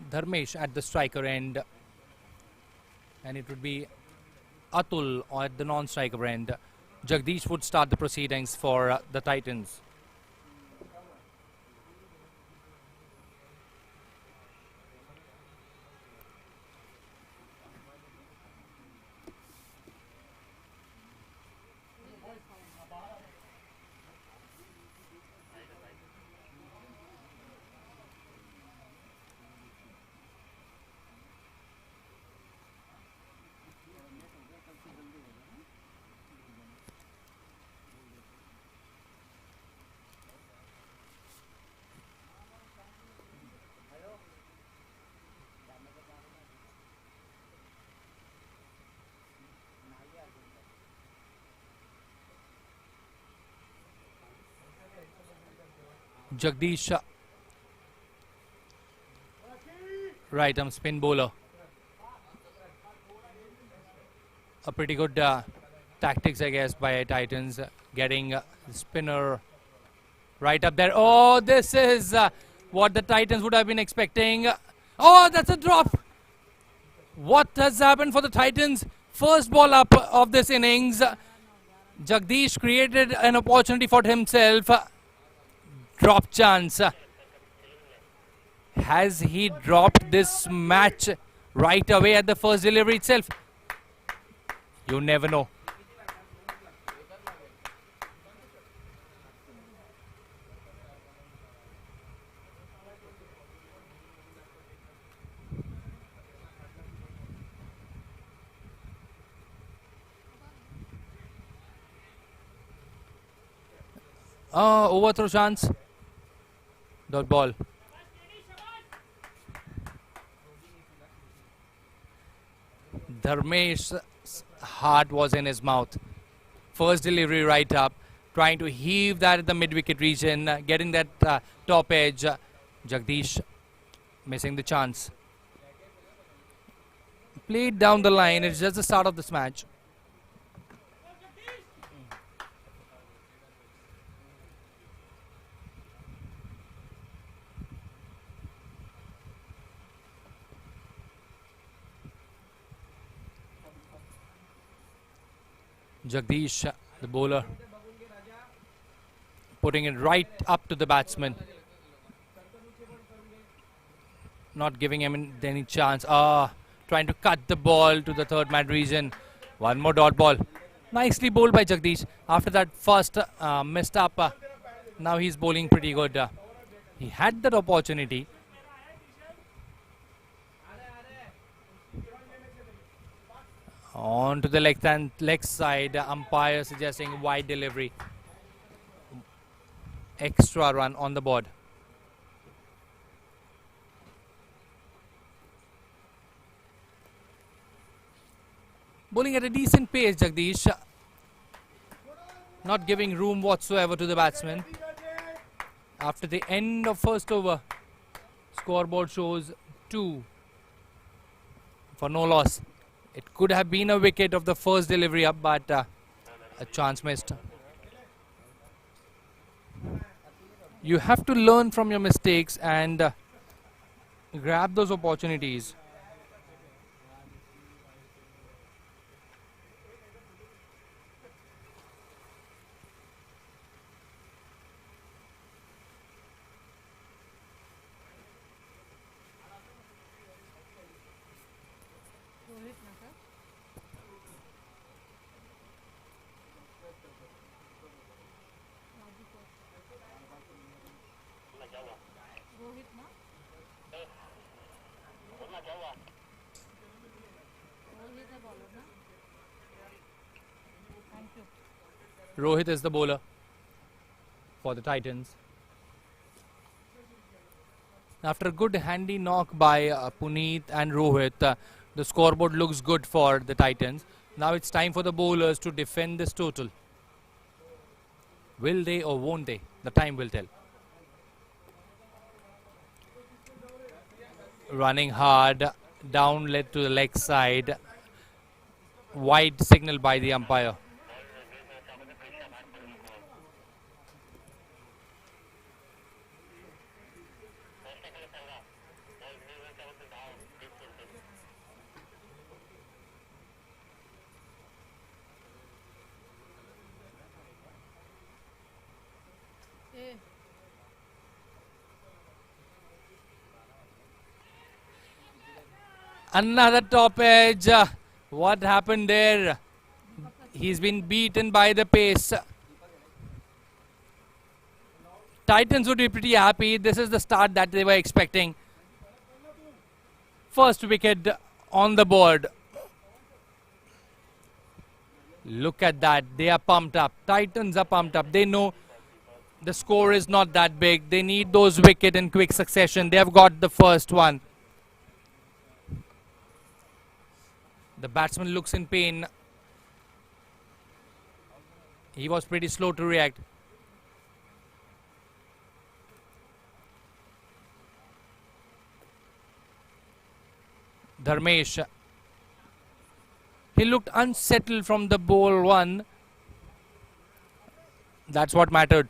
[SPEAKER 3] Dharmesh at the striker end, and it would be Atul at the non-striker end. Jagdish would start the proceedings for the Titans. Jagdish, right arm spin bowler. A pretty good tactics, I guess, by Titans, getting the spinner right up there. Oh, this is what the Titans would have been expecting. Oh, that's a drop. What has happened for the Titans? First ball up of this innings. Jagdish created an opportunity for himself. Drop chance. Has he dropped this match right away at the first delivery itself? You never know. Overthrow chance. Dot ball. Dharmesh's heart was in his mouth. First delivery right up, trying to heave that at the mid-wicket region, getting that top edge. Jagdish missing the chance. played down the line. It's just the start of this match. Jagdish, the bowler, putting it right up to the batsman. Not giving him any chance. Trying to cut the ball to the third man region. One more dot ball. Nicely bowled by Jagdish. After that first messed up, now he's bowling pretty good. He had that opportunity. On to the leg side, umpire suggesting wide delivery. Extra run on the board. Bowling at a decent pace, Jagdish. Not giving room whatsoever to the batsman. After the end of first over, scoreboard shows 2 for no loss. It could have been a wicket of the first delivery up, but a chance missed. You have to learn from your mistakes and grab those opportunities.
[SPEAKER 5] Rohit ना sir Rohit ना रोहित है bowler ना thank you
[SPEAKER 3] Rohit is the bowler for the Titans. After a good handy knock by Puneet and Rohit, the scoreboard looks good for the Titans. Now it's time for the bowlers to defend this total. Will they or won't they? The time will tell. Running hard, down led to the leg side. Wide signal by the umpire.
[SPEAKER 5] A
[SPEAKER 3] Another top edge. What happened there? He's been beaten by the pace. Titans would be pretty happy. This is the start that they were expecting. First wicket on the board. Look at that. They are pumped up. Titans are pumped up. They know the score is not that big. They need those wickets in quick succession. They have got the first one. The batsman looks in pain. He was pretty slow to react. Dharmesh. He looked unsettled from the ball one. That's what mattered.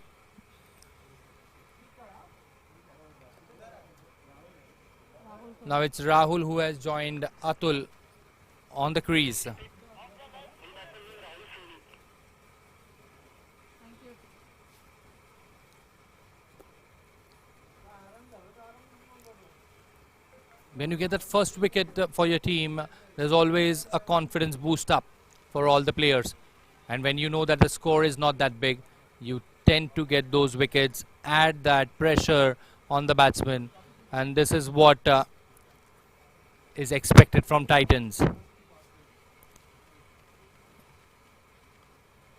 [SPEAKER 3] Now it's Rahul who has joined Atul on the crease.
[SPEAKER 5] Thank you
[SPEAKER 3] When you get that first wicket for your team, there's always a confidence boost up for all the players. And when you know that the score is not that big, you tend to get those wickets, add that pressure on the batsman. And this is what is expected from Titans.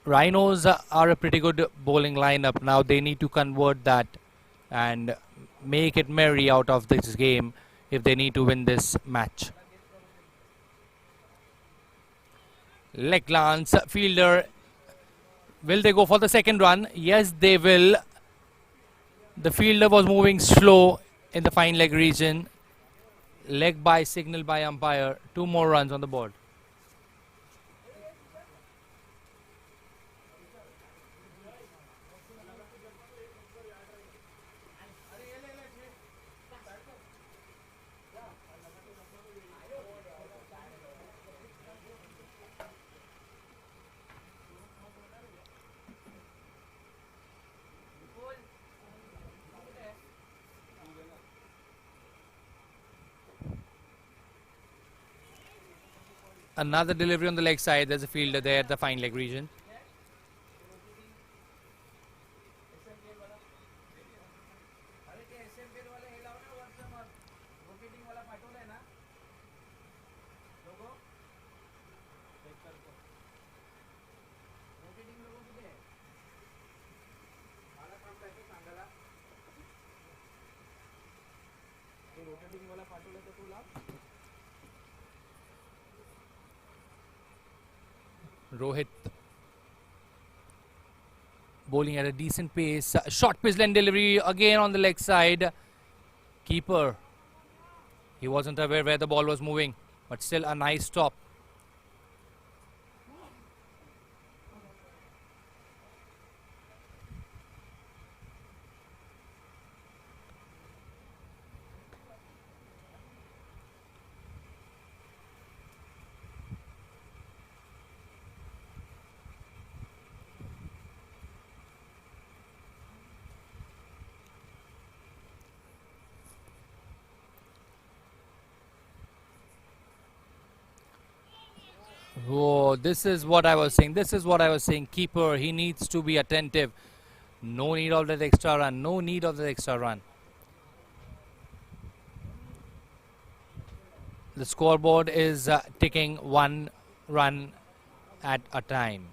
[SPEAKER 3] Rhinos are a pretty good bowling lineup. Now they need to convert that and make it merry out of this game if they need to win this match. Leg glance, fielder. Will they go for the second run? Yes, they will. The fielder was moving slow in the fine leg region. leg by signal by umpire. 2 more runs on the board. Another delivery on the leg side. There's a fielder there at the fine leg region. Rohit bowling at a decent pace. Short pitch line delivery again on the leg side. Keeper, he wasn't aware where the ball was moving, but still a nice stop. Oh, this is what I was saying. This is what I was saying. Keeper, he needs to be attentive. No need of that extra run. No need of that extra run. The scoreboard is ticking 1 run at a time.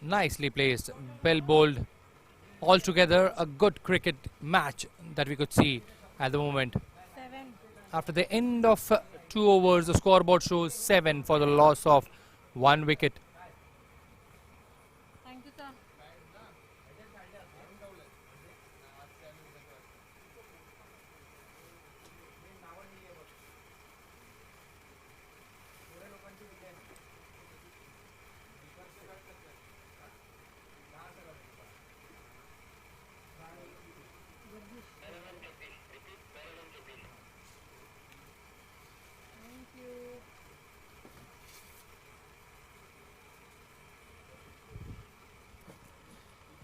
[SPEAKER 3] Nicely placed, well bowled. Altogether, a good cricket match that we could see at the moment.
[SPEAKER 5] 7.
[SPEAKER 3] After the end of 2 overs, the scoreboard shows 7 for the loss of 1 wicket.
[SPEAKER 5] Thank you, sir. Thank you.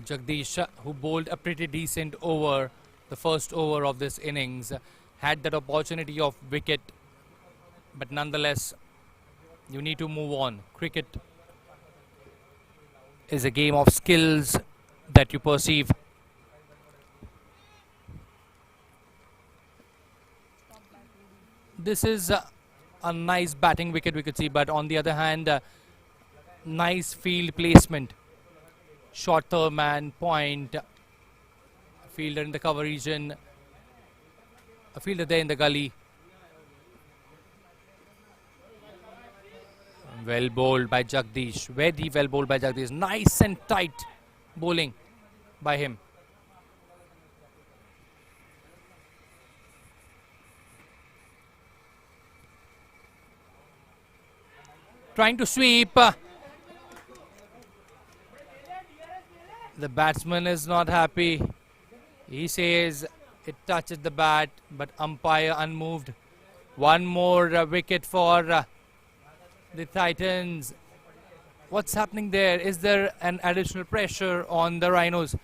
[SPEAKER 3] Jagdish, who bowled a pretty decent over, the first over of this innings, had that opportunity of wicket, but nonetheless, you need to move on. Cricket is a game of skills that you perceive. This is a nice batting wicket we could see, but on the other hand, nice field placement. Short third man, point, fielder in the cover region, a fielder there in the gully. Well bowled by Jagdish, very well bowled by Jagdish. Nice and tight bowling by him. Trying to sweep. The batsman is not happy. He says it touches the bat, but umpire unmoved. 1 more wicket for the Titans. What's happening there? Is there an additional pressure on the Rhinos?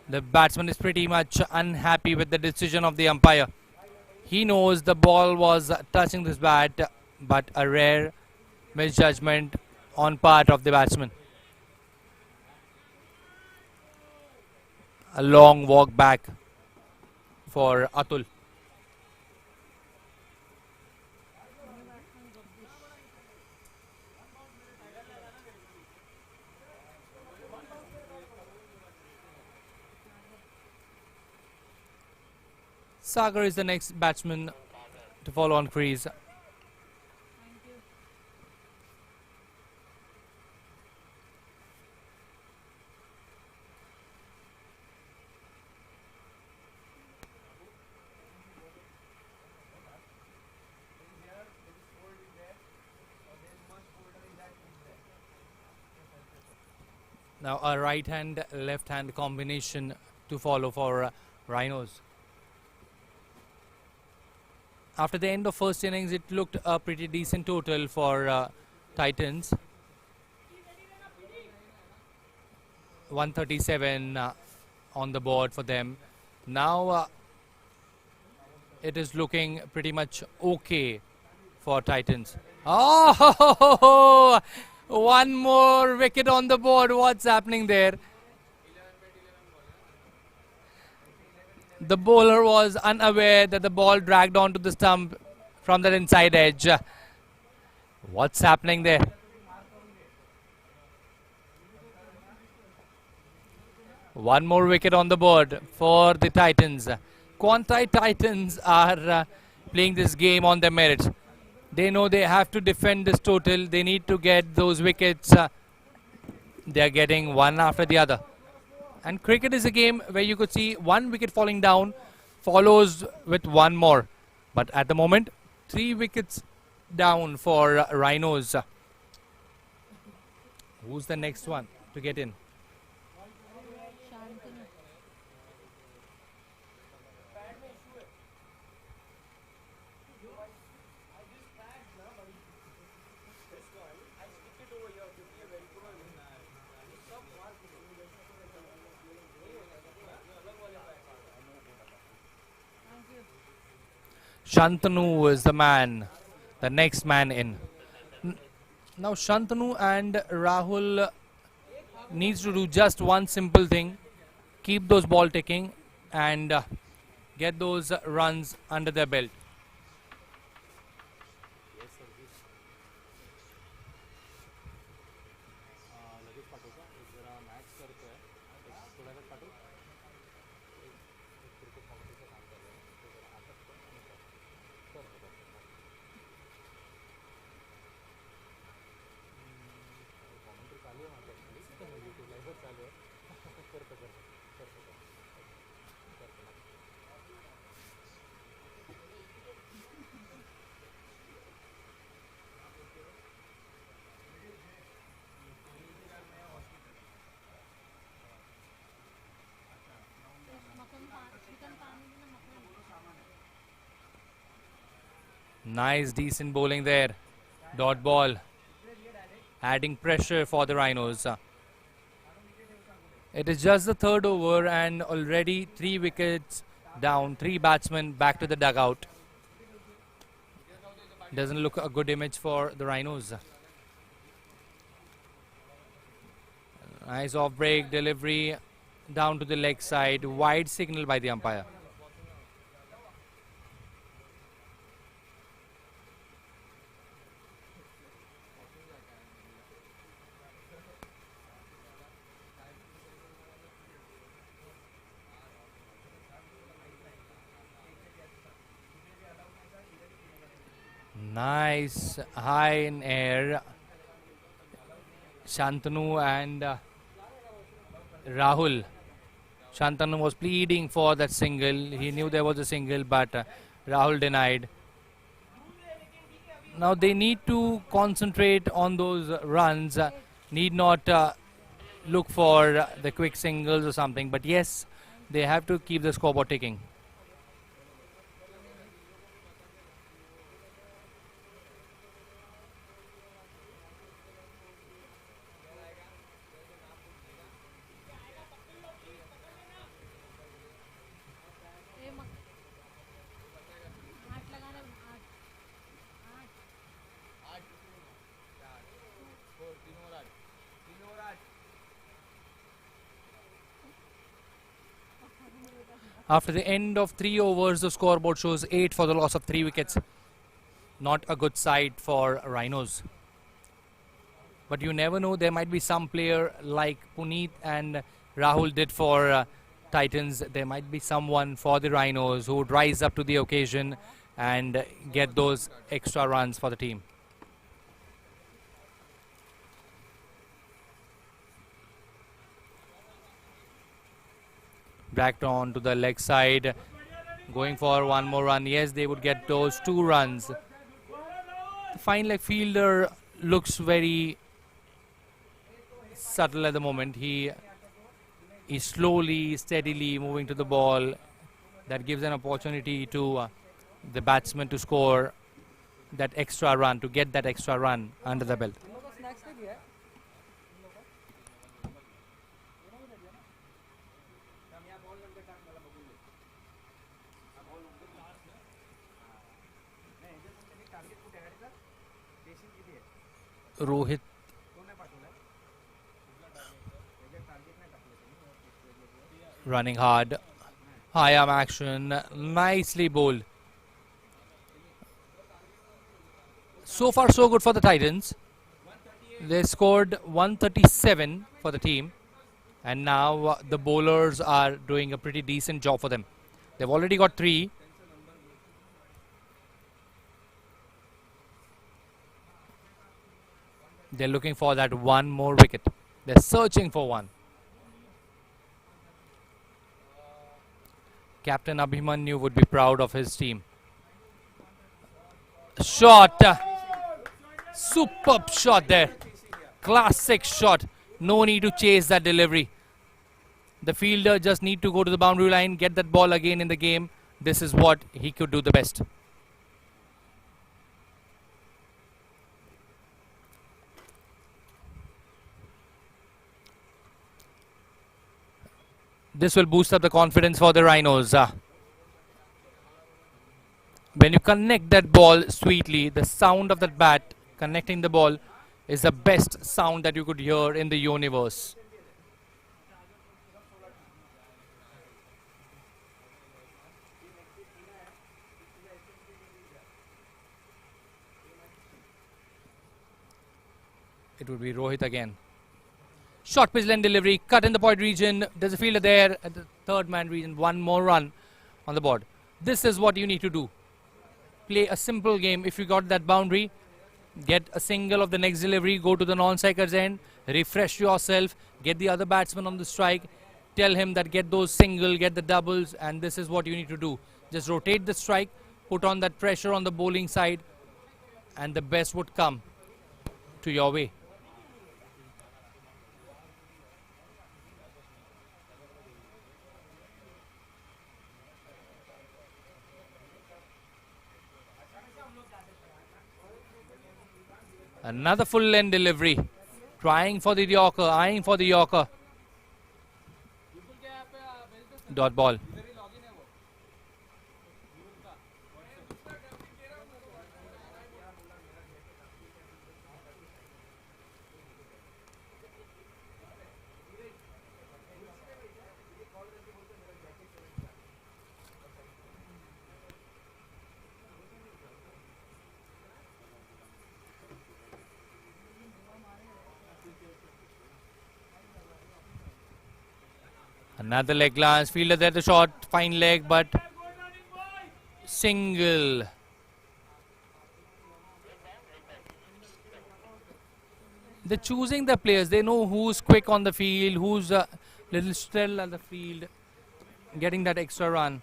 [SPEAKER 3] The batsman is pretty much unhappy with the decision of the umpire. He knows the ball was touching this bat, but a rare misjudgment on part of the batsman. A long walk back for Atul. Sagar is the next batsman to follow on crease.
[SPEAKER 5] Thank you.
[SPEAKER 3] Now a right hand left hand combination to follow for Rhinos. After the end of first innings, it looked a pretty decent total for Titans. 137 on the board for them. Now it is looking pretty much okay for Titans. Oh, one more wicket on the board. What's happening there? The bowler was unaware that the ball dragged onto the stump from that inside edge. What's happening there? One more wicket on the board for the Titans. Quantei Titans are playing this game on their merits. They know they have to defend this total. They need to get those wickets. They are getting one after the other. And cricket is a game where you could see one wicket falling down follows with one more. But at the moment, 3 wickets down for Rhinos. Who's the next one to get in?
[SPEAKER 5] Shantanu. Thank you.
[SPEAKER 3] Shantanu is the man, the next man in. Now Shantanu and Rahul needs to do just one simple thing. Keep those ball ticking and get those runs under their belt. Nice, decent bowling there. Dot ball. Adding pressure for the Rhinos. It is just the third over and already 3 wickets down. 3 batsmen back to the dugout. Doesn't look a good image for the Rhinos. Nice off break delivery down to the leg side. Wide signal by the umpire. Nice high in air. Shantanu and Rahul. Shantanu was pleading for that single. He knew there was a single, but Rahul denied. Now they need to concentrate on those runs. Need not look for the quick singles or something. But yes, they have to keep the scoreboard ticking.
[SPEAKER 5] ए मत 8 लगाना 8
[SPEAKER 3] After the end of 3 overs, the scoreboard shows 8 for the loss of 3 wickets. Not a good side for Rhinos. But you never know, there might be some player like Puneet and Rahul did for Titans, there might be someone for the Rhinos who would rise up to the occasion and get those extra runs for the team. Back on to the leg side, going for one more run. Yes, they would get those 2 runs. The fine leg fielder looks very subtle at the moment. He is slowly, steadily moving to the ball. That gives an opportunity to the batsman to score that extra run, to get that extra run under the belt. Rohit running hard. High arm action. Nicely bowled. So far so good for the Titans. They scored 137 for the team. And now the bowlers are doing a pretty decent job for them. They've already got 3. They're looking for that one more wicket. They're searching for one. Captain Abhimanyu would be proud of his team. Shot. Superb shot there. Classic shot. No need to chase that delivery. The fielder just need to go to the boundary line, get that ball again in the game. This is what he could do the best. This will boost up the confidence for the Rhinos. When you connect that ball sweetly, the sound of that bat connecting the ball is the best sound that you could hear in the universe. It would be Rohit again. Short pitch length delivery, cut in the point region. There's a fielder there at the third man region. One more run on the board. This is what you need to do. Play a simple game. If you got that boundary, get a single of the next delivery, go to the non-striker's end, refresh yourself, get the other batsman on the strike, tell him that get those single, get the doubles, and this is what you need to do. Just rotate the strike, put on that pressure on the bowling side, and the best would come to your way. Another full length delivery. Trying for the Yorker, eyeing for the Yorker. Dot ball. Another leg glance, fielder there, the shot, fine leg, but single. They're choosing the players. They know who's quick on the field, who's a little still at the field, getting that extra run.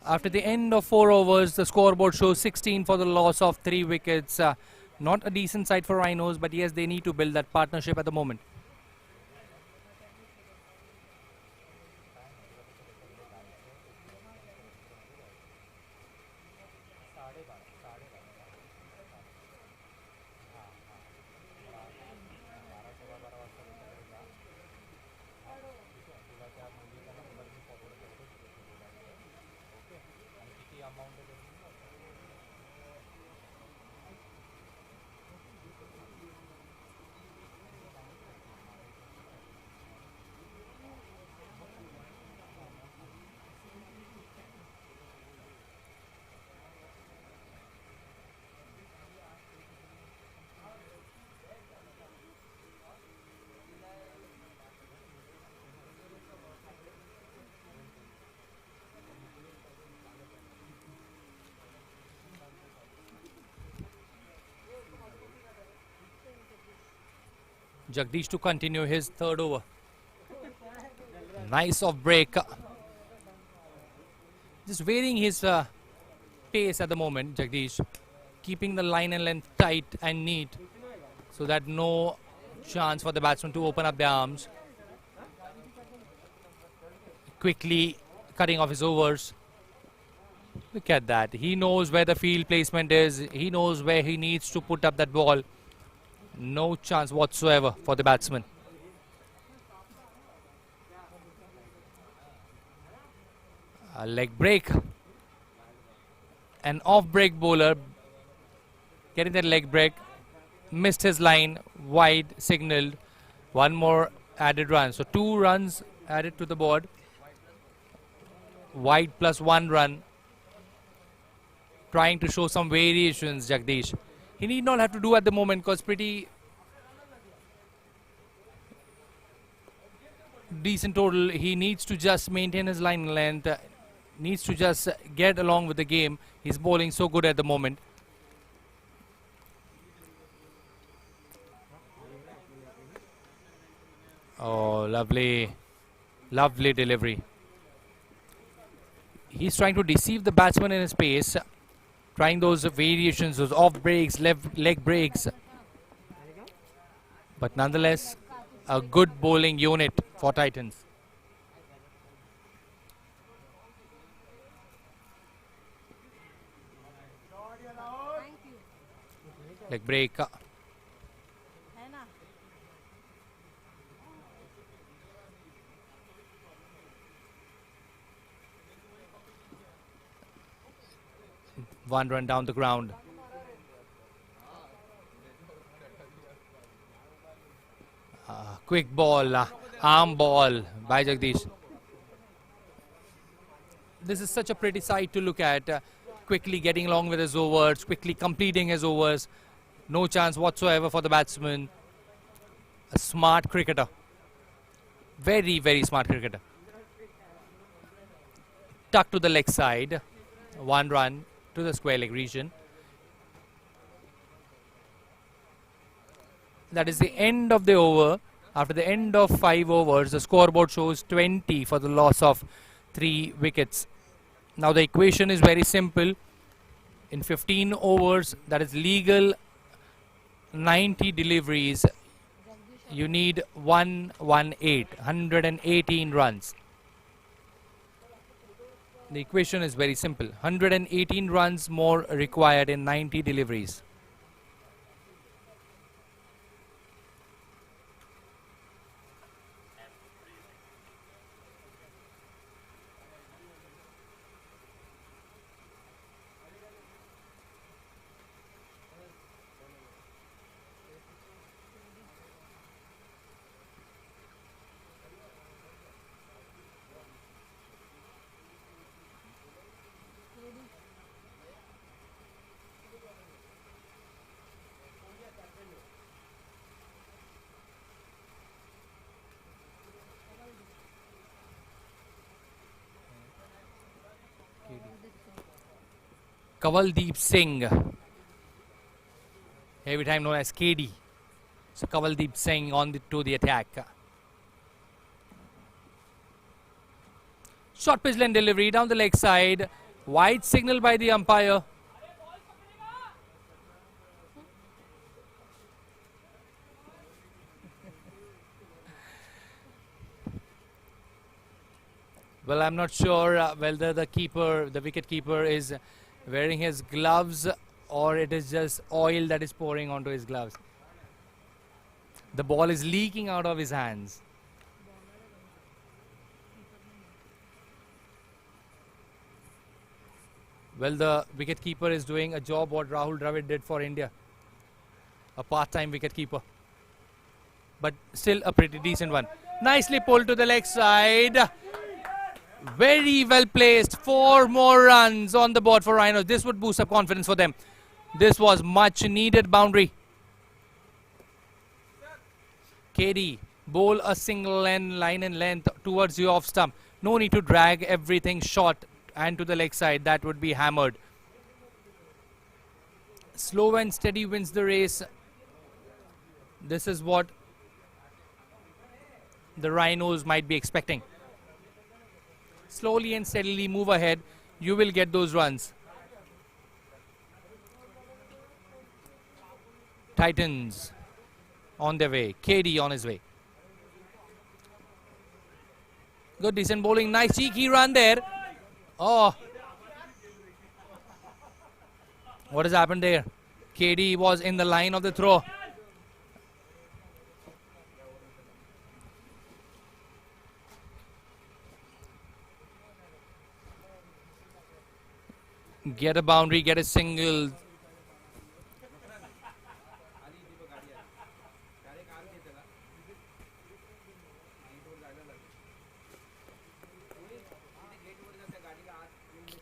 [SPEAKER 3] After the end of 4 overs, the scoreboard shows 16 for the loss of 3 wickets. Not a decent side for Rhinos, but yes, they need to build that partnership at the moment. Jagdish to continue his third over. Nice off break. Just varying his pace at the moment, Jagdish. Keeping the line and length tight and neat so that no chance for the batsman to open up their arms. Quickly cutting off his overs. Look at that. He knows where the field placement is. He knows where he needs to put up that ball. No chance whatsoever for the batsman. A leg break. An off-break bowler getting that leg break. Missed his line. Wide signaled. One more added run. So 2 runs added to the board. Wide plus 1 run. Trying to show some variations, Jagdish. He need not have to do at the moment because pretty decent total. He needs to just maintain his line length. Needs to just get along with the game. He's bowling so good at the moment. Oh, lovely. Lovely delivery. He's trying to deceive the batsman in his pace. Trying those variations, those off breaks, leg breaks. But nonetheless, a good bowling unit for Titans. Leg break.
[SPEAKER 5] है ना
[SPEAKER 3] 1 run down the ground. Quick ball, arm ball by Jagdish. This is such a pretty sight to look at. Quickly getting along with his overs, quickly completing his overs. No chance whatsoever for the batsman. A smart cricketer. Very, very smart cricketer. Tuck to the leg side. 1 run to the square leg region. That is the end of the over. After the end of 5 overs, the scoreboard shows 20 for the loss of 3 wickets. Now the equation is very simple. In 15 overs, that is legal 90 deliveries, you need 118 runs. The equation is very simple. 118 runs more required in 90 deliveries. Kavaldeep Singh, every time known as KD. So Kavaldeep Singh on to the attack. Short pitch length delivery down the leg side. Wide signal by the umpire. Well, I'm not sure whether the wicket keeper is wearing his gloves or it is just oil that is pouring onto his gloves. The ball is leaking out of his hands. Well, the wicket keeper is doing a job what Rahul Dravid did for India. A part-time wicket keeper. But still a pretty decent one. Nicely pulled to the leg side. Very well placed. 4 more runs on the board for Rhinos. This would boost up confidence for them. This was much needed boundary. KD, bowl a single line and length towards the off stump. No need to drag everything short and to the leg side. That would be hammered. Slow and steady wins the race. This is what the Rhinos might be expecting. Slowly and steadily move ahead, you will get those runs. Titans on their way, KD on his way. Good, decent bowling, nice cheeky run there. Oh, what has happened there? KD was in the line of the throw. Get a boundary, get a single.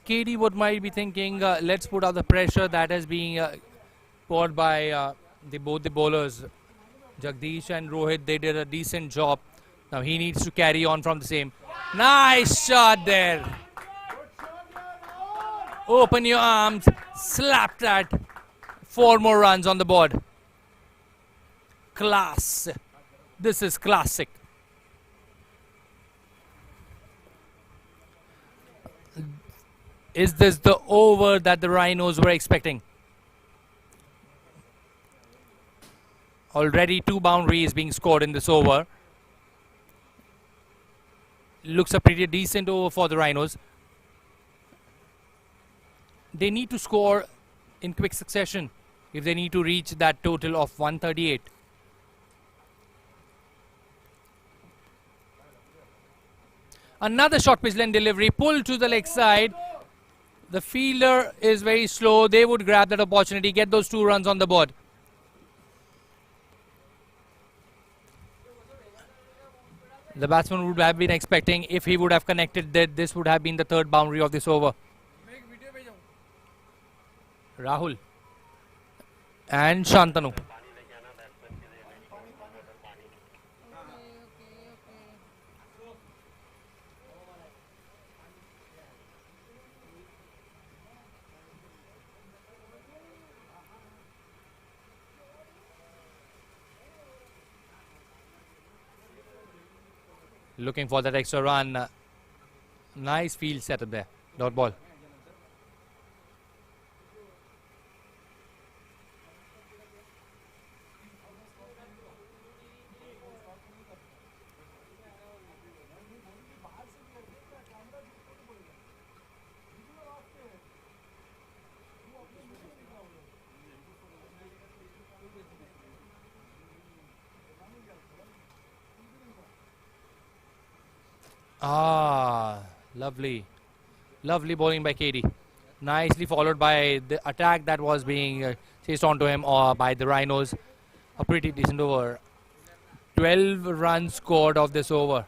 [SPEAKER 3] KD would might be thinking, let's put out the pressure that is being poured by both the bowlers. Jagdish and Rohit, they did a decent job. Now he needs to carry on from the same. Nice shot there. Open your arms, slap that. 4 more runs on the board. Class. This is classic. Is this the over that the Rhinos were expecting? Already 2 boundaries being scored in this over. Looks a pretty decent over for the Rhinos. They need to score in quick succession if they need to reach that total of 138. Another short pitch lane delivery, pull to the leg side. The fielder is very slow. They would grab that opportunity, get those 2 runs on the board. The batsman would have been expecting, if he would have connected, that this would have been the 3rd boundary of this over. Rahul and Shantanu. Looking for that extra run. Nice field setup there. Dot ball. Ah, lovely. Lovely bowling by KD. Nicely followed by the attack that was being chased onto him by the Rhinos. A pretty decent over. 12 runs scored of this over.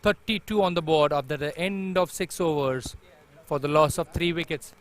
[SPEAKER 3] 32 on the board after the end of 6 overs for the loss of 3 wickets.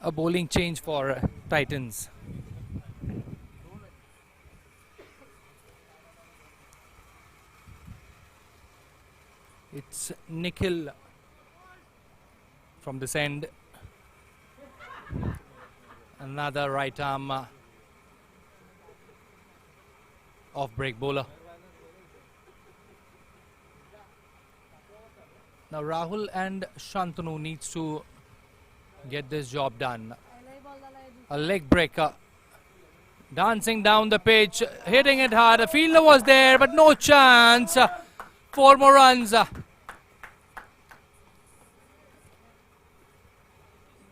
[SPEAKER 3] A bowling change for Titans. It's Nikhil from this end. Another right arm off break bowler. Now Rahul and Shantanu needs to get this job done. A leg breaker. Dancing down the pitch, hitting it hard. The fielder was there, but no chance. 4 more runs.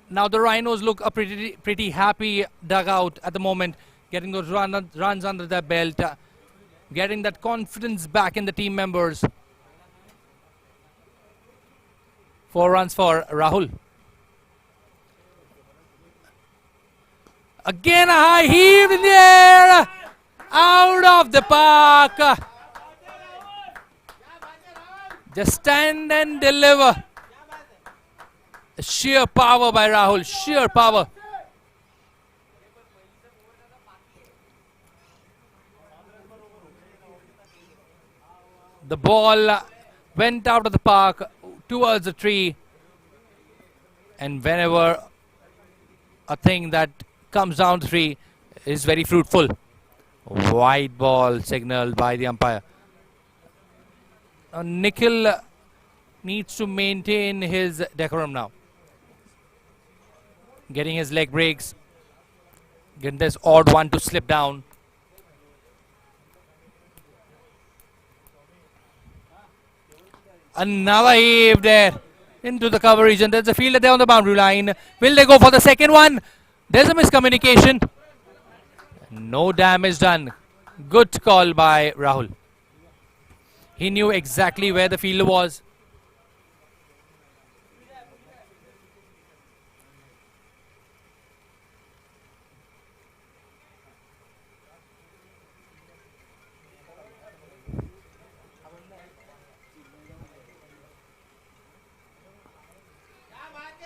[SPEAKER 3] Now the Rhinos look a pretty happy dugout at the moment, getting those runs under their belt, getting that confidence back in the team members. 4 runs for Rahul. Again a high heave in the air, out of the park. Just stand and deliver. Sheer power by Rahul, sheer power. The ball went out of the park towards the tree, and whenever a thing that comes down the tree is very fruitful. Wide ball signaled by the umpire. Nikhil needs to maintain his decorum now. Getting his leg breaks, getting this odd one to slip down. Another heave there into the cover region. There's a fielder there on the boundary line. Will they go for the second one? There's a miscommunication. No damage done. Good call by Rahul. He knew exactly where the fielder was.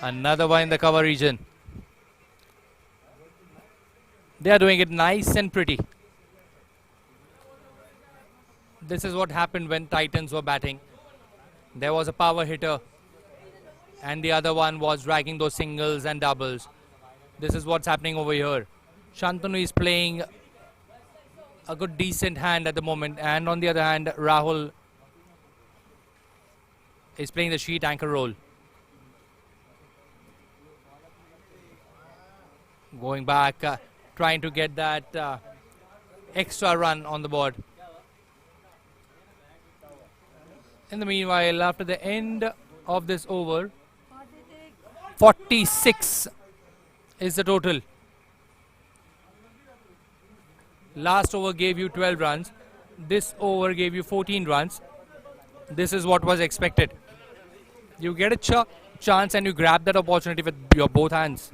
[SPEAKER 3] Another one in the cover region. They are doing it nice and pretty. This is what happened when Titans were batting. There was a power hitter and the other one was dragging those singles and doubles. This is what's happening over here. Shantanu is playing a good decent hand at the moment, and on the other hand Rahul is playing the sheet anchor role. Going back, trying to get that extra run on the board. In the meanwhile, after the end of this over, 46 is the total. Last over gave you 12 runs. This over gave you 14 runs. This is what was expected. You get a chance and you grab that opportunity with your both hands.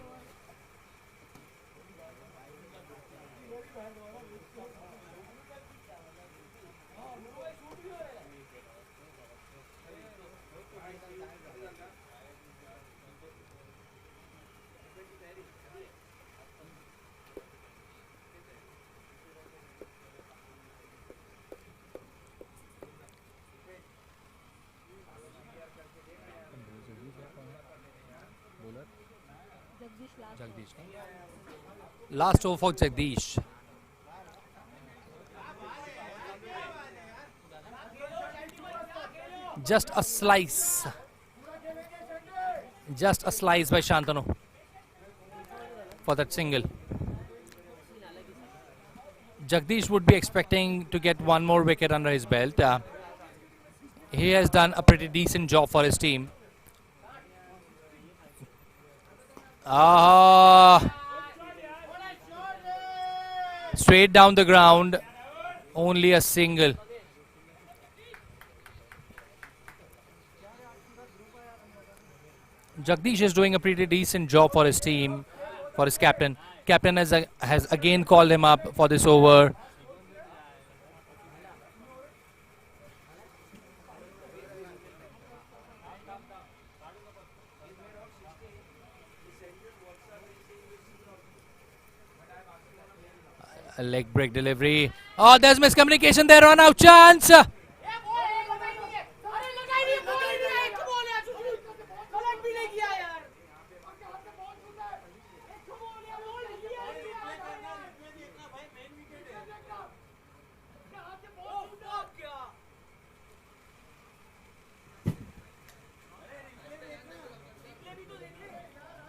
[SPEAKER 3] Last over for Jagdish. Just a slice. Just a slice by Shantanu for that single. Jagdish would be expecting to get one more wicket under his belt. He has done a pretty decent job for his team. Straight down the ground, only a single. Jagdish is doing a pretty decent job for his team, for his captain. Captain has again called him up for this over. A leg break delivery. Oh, there's miscommunication there. Run out chance.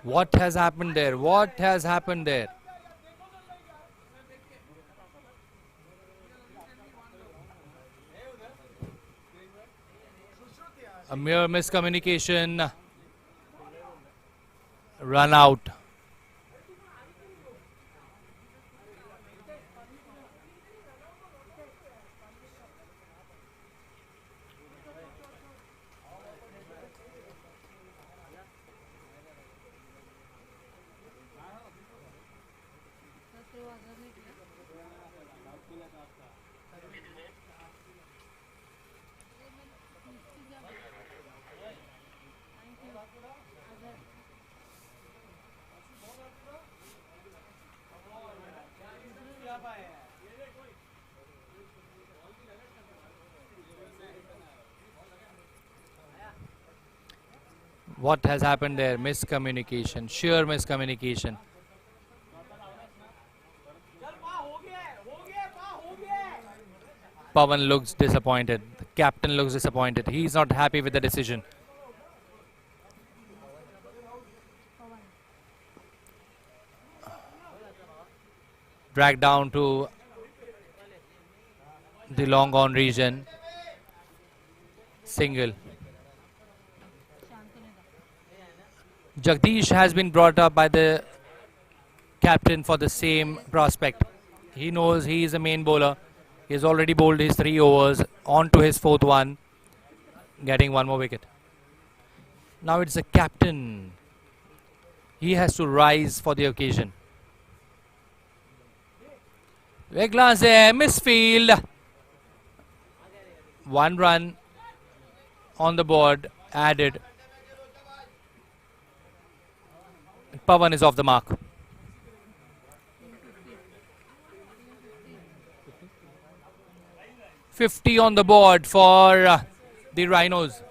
[SPEAKER 3] What has happened there? What has happened there? A mere miscommunication. Run out. What has happened there? Miscommunication. Sheer miscommunication. Pawan looks disappointed. The captain looks disappointed. He's not happy with the decision. Dragged down to the long on region. Single. Jagdish has been brought up by the captain for the same prospect. He knows he is a main bowler. He has already bowled his 3 overs, on to his 4th one, getting 1 more wicket. Now it's the captain. He has to rise for the occasion. Big glance there, misfield. 1 run on the board, added. Pawan is off the mark. $50 on the board for the Rhinos.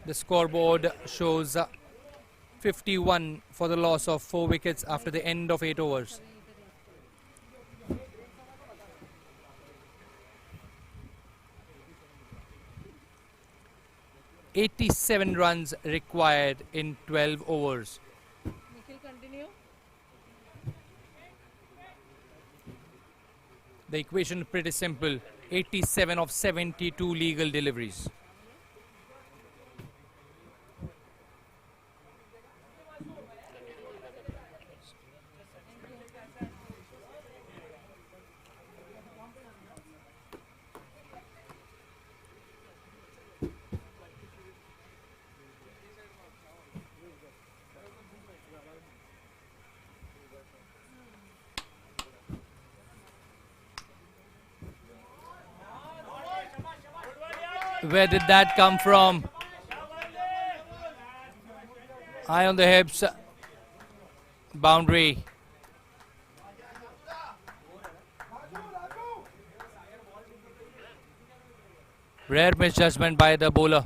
[SPEAKER 3] The scoreboard shows 51 for the loss of 4 wickets after the end of 8 overs. $87 runs required in 12 overs.
[SPEAKER 5] Nikhil, continue.
[SPEAKER 3] The equation pretty simple. 87 of 72 legal deliveries. Where did that come from? High on the hips. Boundary. Rare misjudgment by the bowler.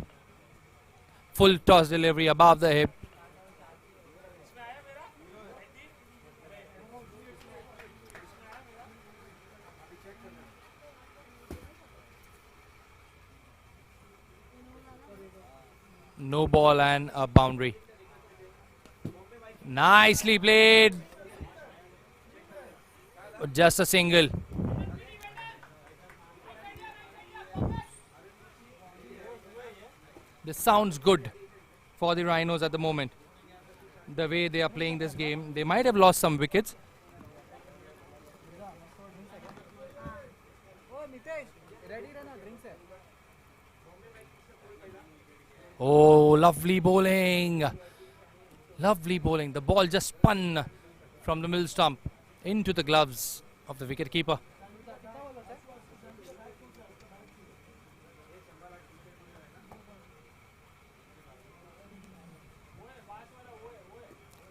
[SPEAKER 3] Full toss delivery above the hip. No ball and a boundary. Nicely played. Just a single. This sounds good. for the Rhinos at the moment. The way they are playing this game, they might have lost some wickets. Oh, lovely bowling. Lovely bowling. The ball just spun from the middle stump into the gloves of the wicketkeeper.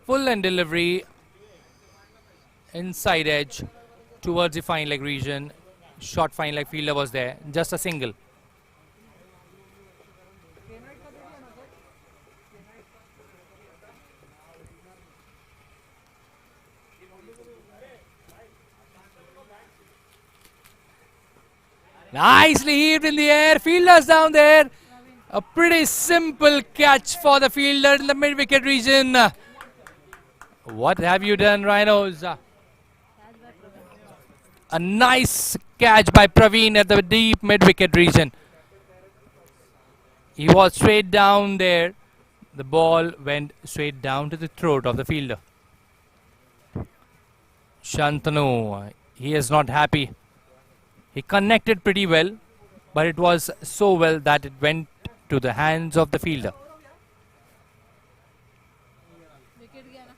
[SPEAKER 3] Full end delivery, inside edge towards the fine leg region. Short fine leg fielder was there, just a single. Nicely heaved in the air, fielders down there. A pretty simple catch for the fielder in the mid-wicket region. What have you done, Rhinos? A nice catch by Praveen at the deep mid-wicket region. He was straight down there. The ball went straight down to the throat of the fielder. Shantanu, he is not happy. He connected pretty well, but it was so well that it went to the hands of the fielder.
[SPEAKER 5] Wicket गया ना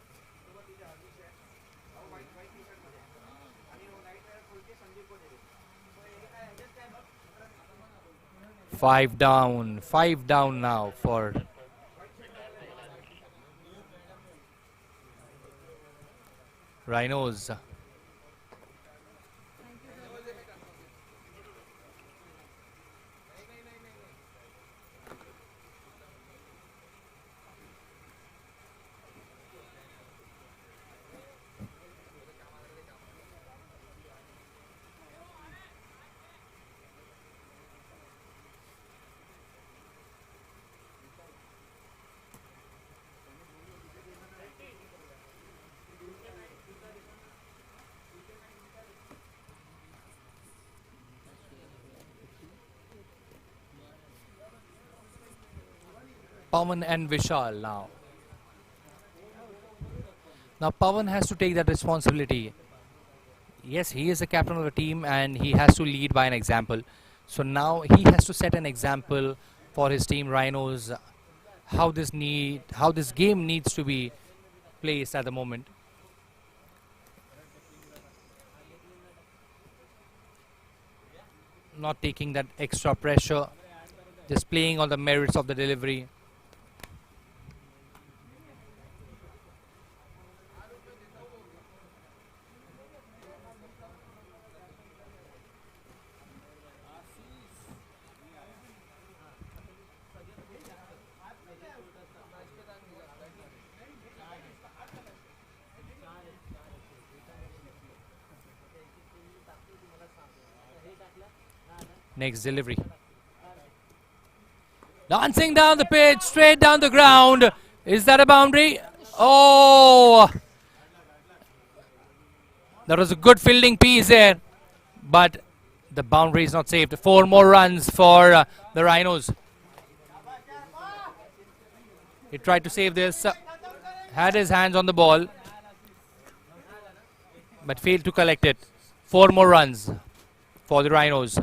[SPEAKER 3] 5 down now for Rhinos. Pawan and Vishal now. Now Pawan has to take that responsibility. Yes, he is the captain of the team and he has to lead by an example. So now he has to set an example for his team Rhinos, how this game needs to be placed at the moment. Not taking that extra pressure, just playing on the merits of the delivery. Next delivery. Dancing down the pitch, straight down the ground. Is that a boundary? Oh! That was a good fielding piece there. But the boundary is not saved. 4 more runs for the Rhinos. He tried to save this. Had his hands on the ball. But failed to collect it. 4 more runs for the Rhinos.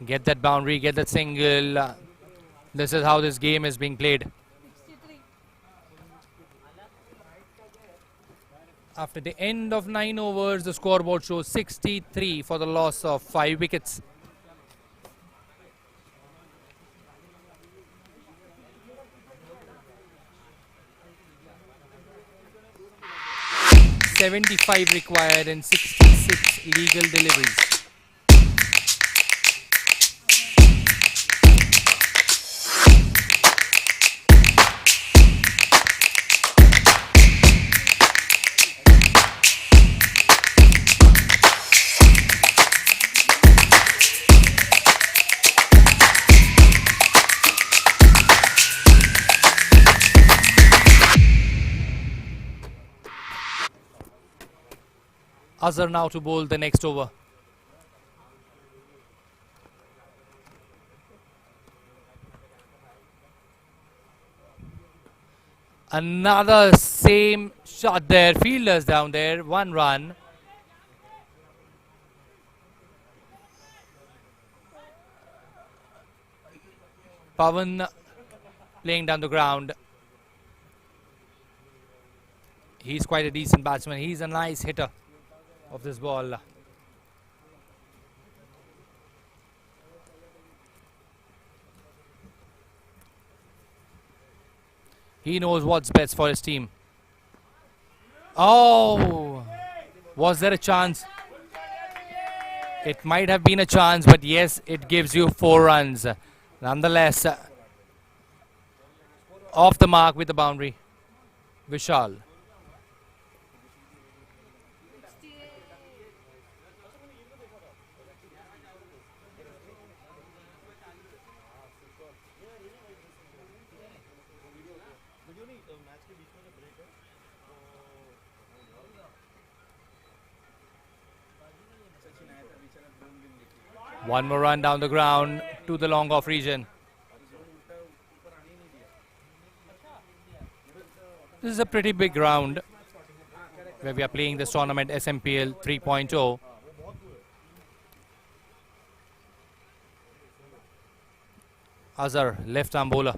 [SPEAKER 3] Get that boundary, get that single. This is how this game is being played.
[SPEAKER 5] 63
[SPEAKER 3] After the end of 9 overs, the scoreboard shows 63 for the loss of 5 wickets. $75 required and 66 legal deliveries. Azhar now to bowl the next over. Another same shot there. Fielders down there. 1 run. Pawan playing down the ground. He's quite a decent batsman. He's a nice hitter of this ball. He knows what's best for his team. Oh, was there a chance? It might have been a chance, but yes, it gives you 4 runs. Nonetheless, off the mark with the boundary. Vishal. One more run down the ground to the long off region. This is a pretty big ground where we are playing this tournament, Smpl 3.0. Azhar, left arm bowler.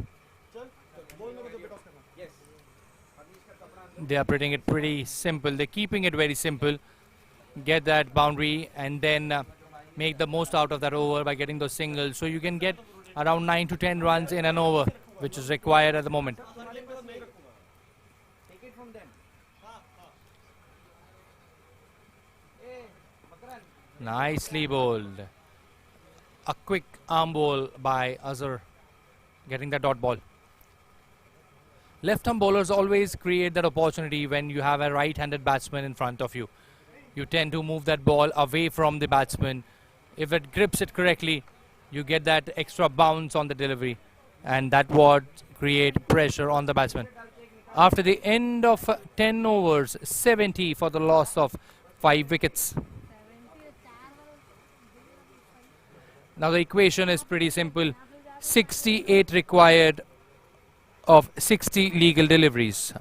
[SPEAKER 3] They are putting it pretty simple. They're keeping it very simple. Get that boundary and then make the most out of that over by getting those singles. So you can get around 9 to 10 runs in an over, which is required at the moment. Nicely bowled. A quick arm ball by Azhar, getting that dot ball. Left arm bowlers always create that opportunity when you have a right-handed batsman in front of you. You tend to move that ball away from the batsman. If it grips it correctly, you get that extra bounce on the delivery, and that would create pressure on the batsman. After the end of 10 overs, 70 for the loss of 5 wickets. Now the equation is pretty simple. 68 required of 60 legal deliveries.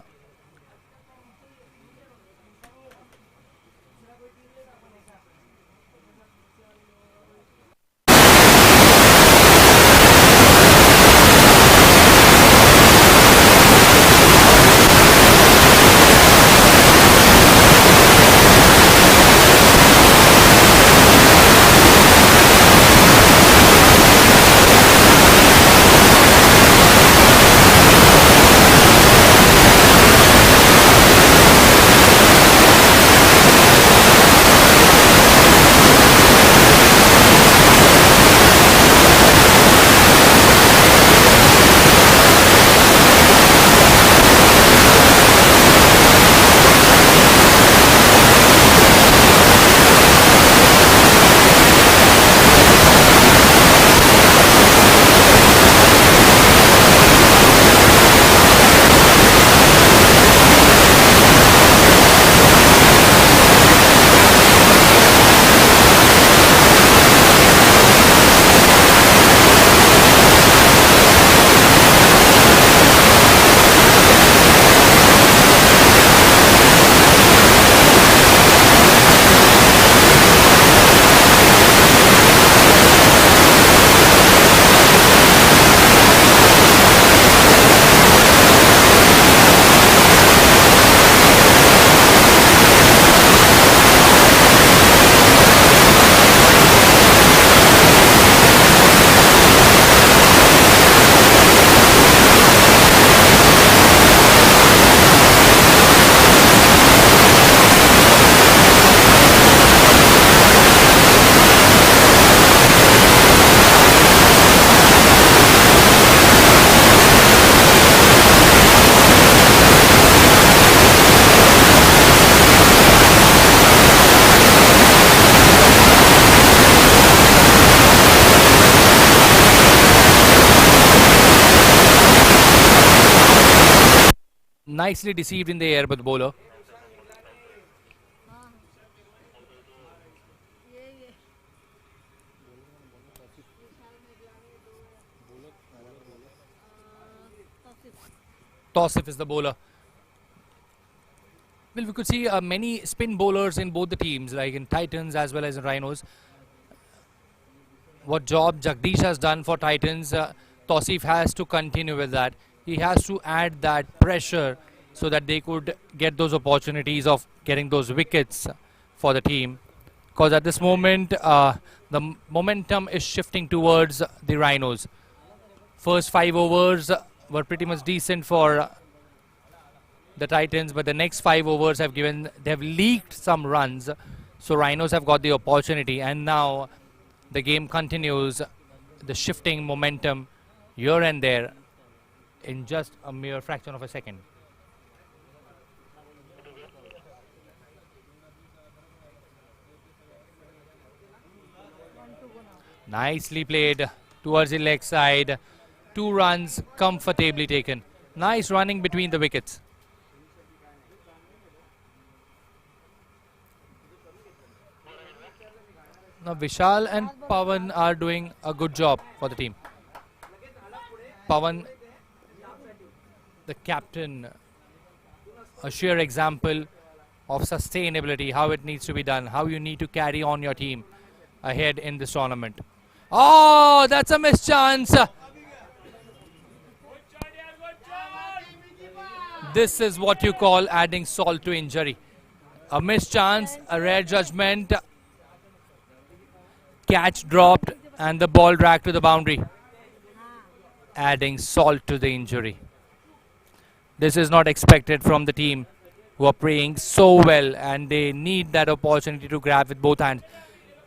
[SPEAKER 3] Nicely deceived in the air by the bowler. Tausif is the bowler. Well, we could see many spin bowlers in both the teams, like in Titans as well as in Rhinos. What job Jagdish has done for Titans, Tausif has to continue with that. He has to add that pressure so that they could get those opportunities of getting those wickets for the team. Because at this moment, the momentum is shifting towards the Rhinos. First 5 overs were pretty much decent for the Titans, but the next 5 overs have leaked some runs, so Rhinos have got the opportunity, and now the game continues, the shifting momentum here and there in just a mere fraction of a second. Nicely played towards the leg side. 2 runs comfortably taken. Nice running between the wickets. Now Vishal and Pawan are doing a good job for the team. Pawan, the captain, a sheer example of sustainability, how it needs to be done, how you need to carry on your team ahead in this tournament. Oh, that's a missed chance. This is what you call adding salt to injury. A missed chance, a rare judgment. Catch dropped and the ball dragged to the boundary, adding salt to the injury. This is not expected from the team, who are playing so well, and they need that opportunity to grab with both hands.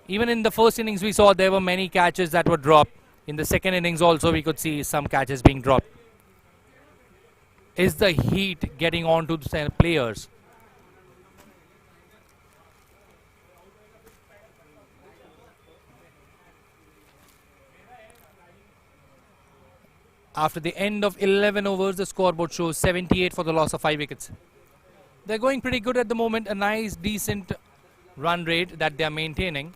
[SPEAKER 3] Even in the first innings we saw there were many catches that were dropped. In the second innings also we could see some catches being dropped. Is the heat getting on to the players? After the end of 11 overs, the scoreboard shows 78 for the loss of 5 wickets. They're going pretty good at the moment, a nice, decent run rate that they're maintaining.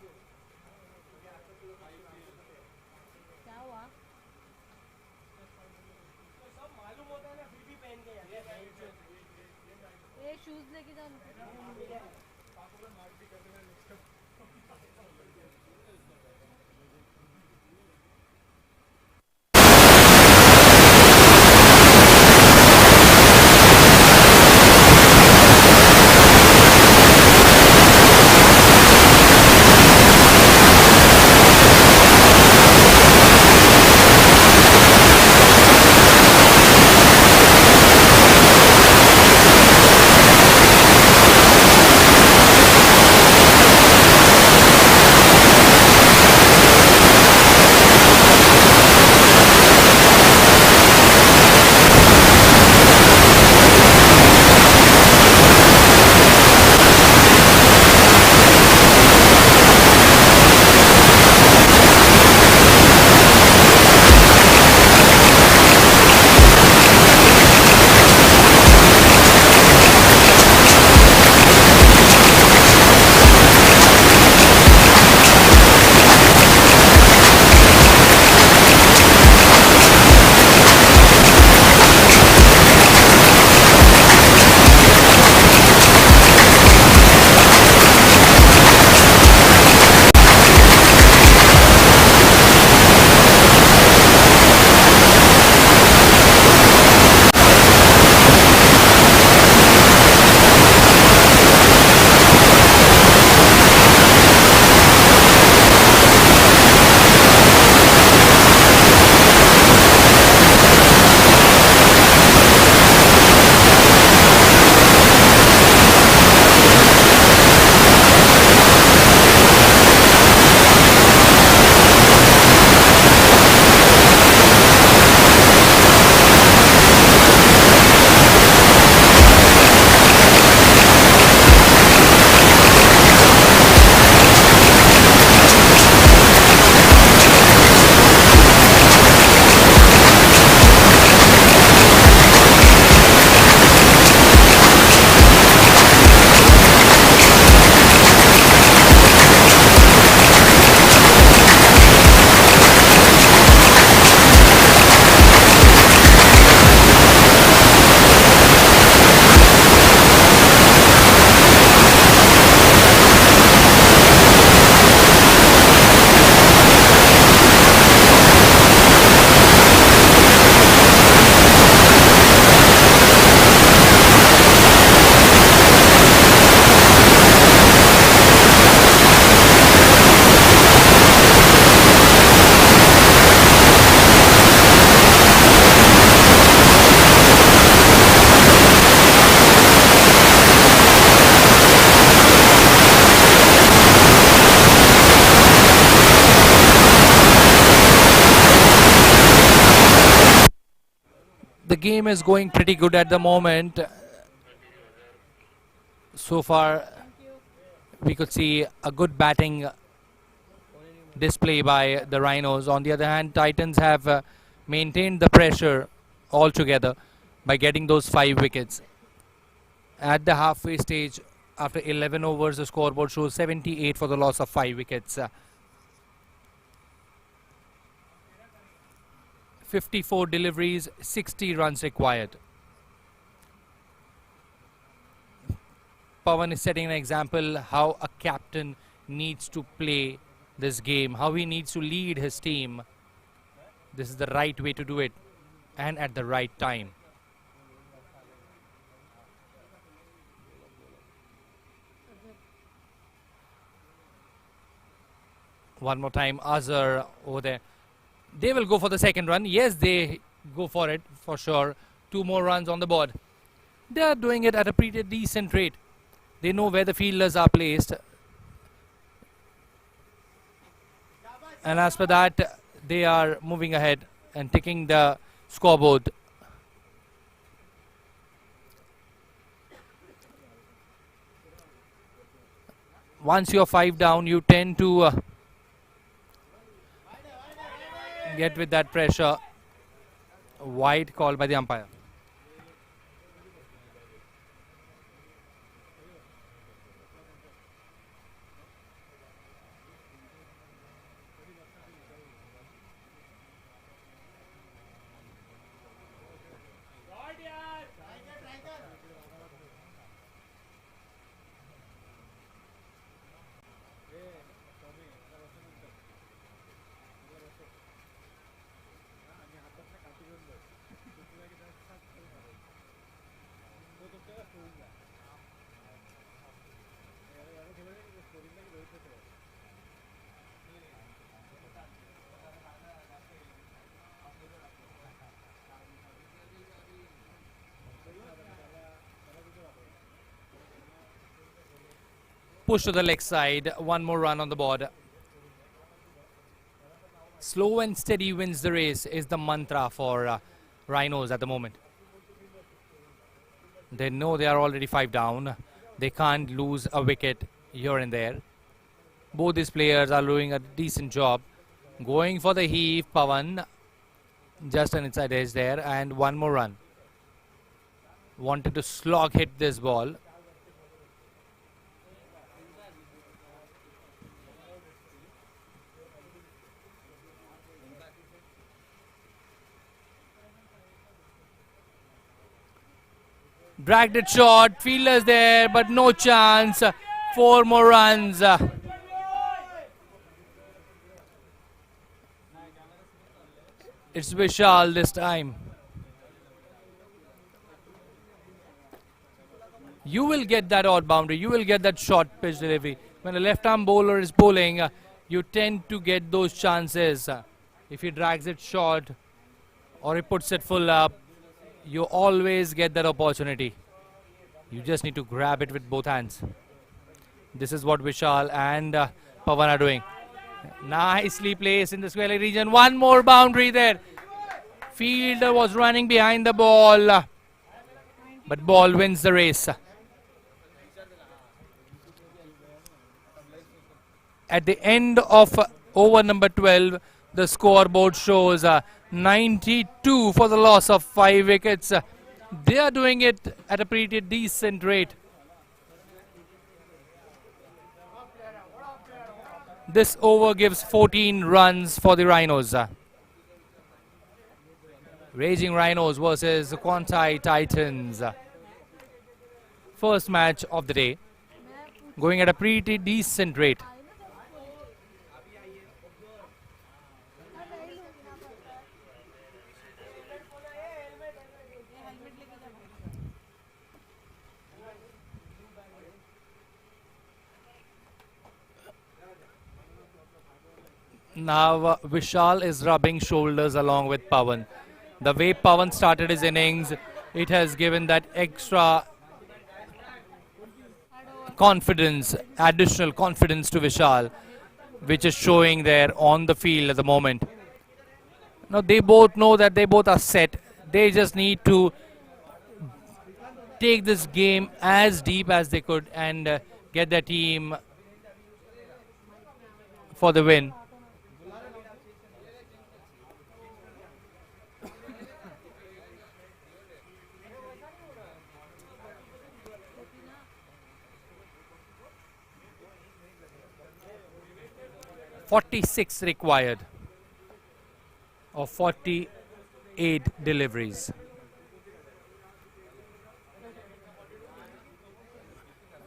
[SPEAKER 3] the game is going pretty good at the moment. So far, we could see a good batting display by the Rhinos. On the other hand, Titans have maintained the pressure altogether by getting those 5 wickets. At the halfway stage, after 11 overs, the scoreboard shows 78 for the loss of 5 wickets. 54 deliveries, 60 runs required. Pawan is setting an example how a captain needs to play this game, how he needs to lead his team. This is the right way to do it, and at the right time. One more time, Azhar over there. They will go for the second run. Yes, they go for it for sure. 2 more runs on the board. They are doing it at a pretty decent rate. They know where the fielders are placed. And as for that, they are moving ahead and ticking the scoreboard. Once you're 5 down, you tend to get with that pressure. Wide call by the umpire. Push to the leg side. 1 more run on the board. Slow and steady wins the race is the mantra for Rhinos at the moment. They know they are already 5 down. They can't lose a wicket here and there. Both these players are doing a decent job. Going for the heave, Pawan. Just an inside edge there, and 1 more run. Wanted to slog hit this ball. Dragged it short, fielders there, but no chance. 4 more runs. It's Vishal this time. You will get that odd boundary, you will get that short pitch delivery. When a left arm bowler is bowling, you tend to get those chances. If he drags it short or he puts it full up, you always get that opportunity. You just need to grab it with both hands. This is what Vishal and Pawan are doing. Nicely placed in the square leg region. 1 more boundary there. Fielder was running behind the ball, but ball wins the race. At the end of over number 12, the scoreboard shows 92 for the loss of 5 wickets. They are doing it at a pretty decent rate. This over gives 14 runs for the Rhinos. Raging Rhinos versus Quantei Titans. First match of the day. Going at a pretty decent rate. Now Vishal is rubbing shoulders along with Pawan. The way Pawan started his innings, it has given that extra confidence, additional confidence to Vishal, which is showing there on the field at the moment. Now they both know that they both are set. They just need to take this game as deep as they could and get their team for the win. "46 required of 48 deliveries."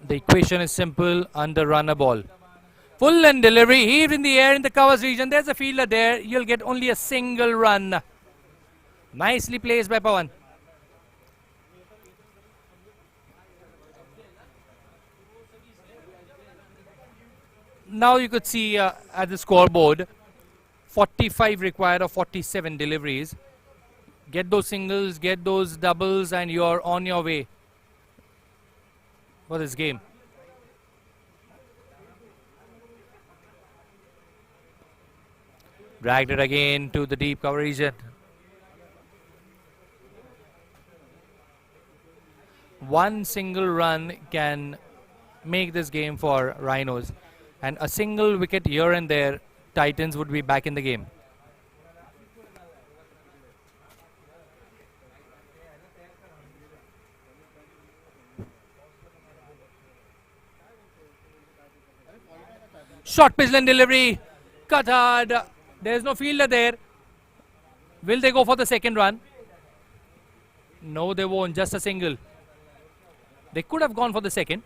[SPEAKER 3] The equation is simple: under run a ball. Full end delivery, heaved in the air in the covers region. There's a fielder there. You'll get only a single run. Nicely placed by Pawan. Now you could see at the scoreboard, 45 required of 47 deliveries. Get those singles, get those doubles, and you're on your way for this game. Dragged it again to the deep cover region. One single run can make this game for Rhinos, and a single wicket here and there, Titans would be back in the game. Short pitch and delivery, cut hard. There's no fielder there. Will they go for the second run? No, they won't. Just a single. They could have gone for the second.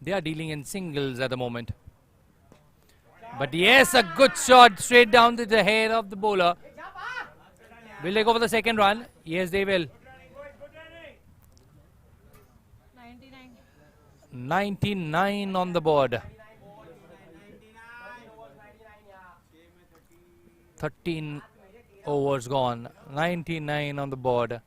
[SPEAKER 3] They are dealing in singles at the moment. But yes, a good shot straight down to the head of the bowler. Will they go for the second run? Yes, they will.
[SPEAKER 5] 99.
[SPEAKER 3] 99 on the board. 13 overs gone. 99 on the board.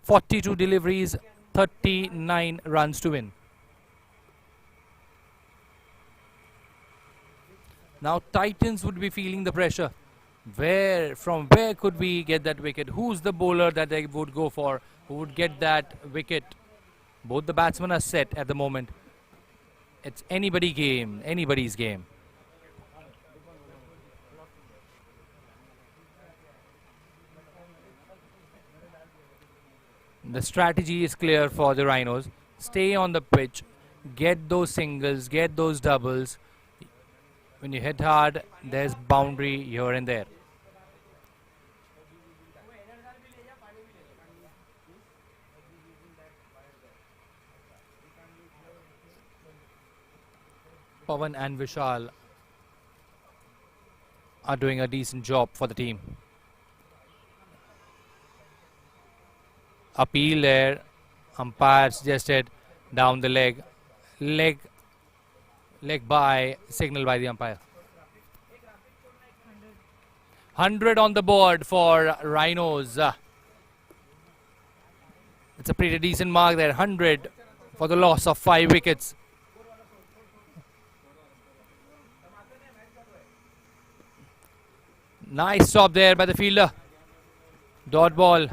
[SPEAKER 3] "42 deliveries, 39 runs to win." Now Titans would be feeling the pressure. From where could we get that wicket? Who's the bowler that they would go for? Who would get that wicket? Both the batsmen are set at the moment. It's anybody's game. The strategy is clear for the Rhinos. Stay on the pitch, get those singles, get those doubles. When you hit hard, there's boundary here and there. Pawan and Vishal are doing a decent job for the team. Appeal there. Umpire suggested down the leg. Leg by, signal by the umpire. 100 on the board for Rhinos. It's a pretty decent mark there. 100 for the loss of 5 wickets. Nice stop there by the fielder. Dot ball.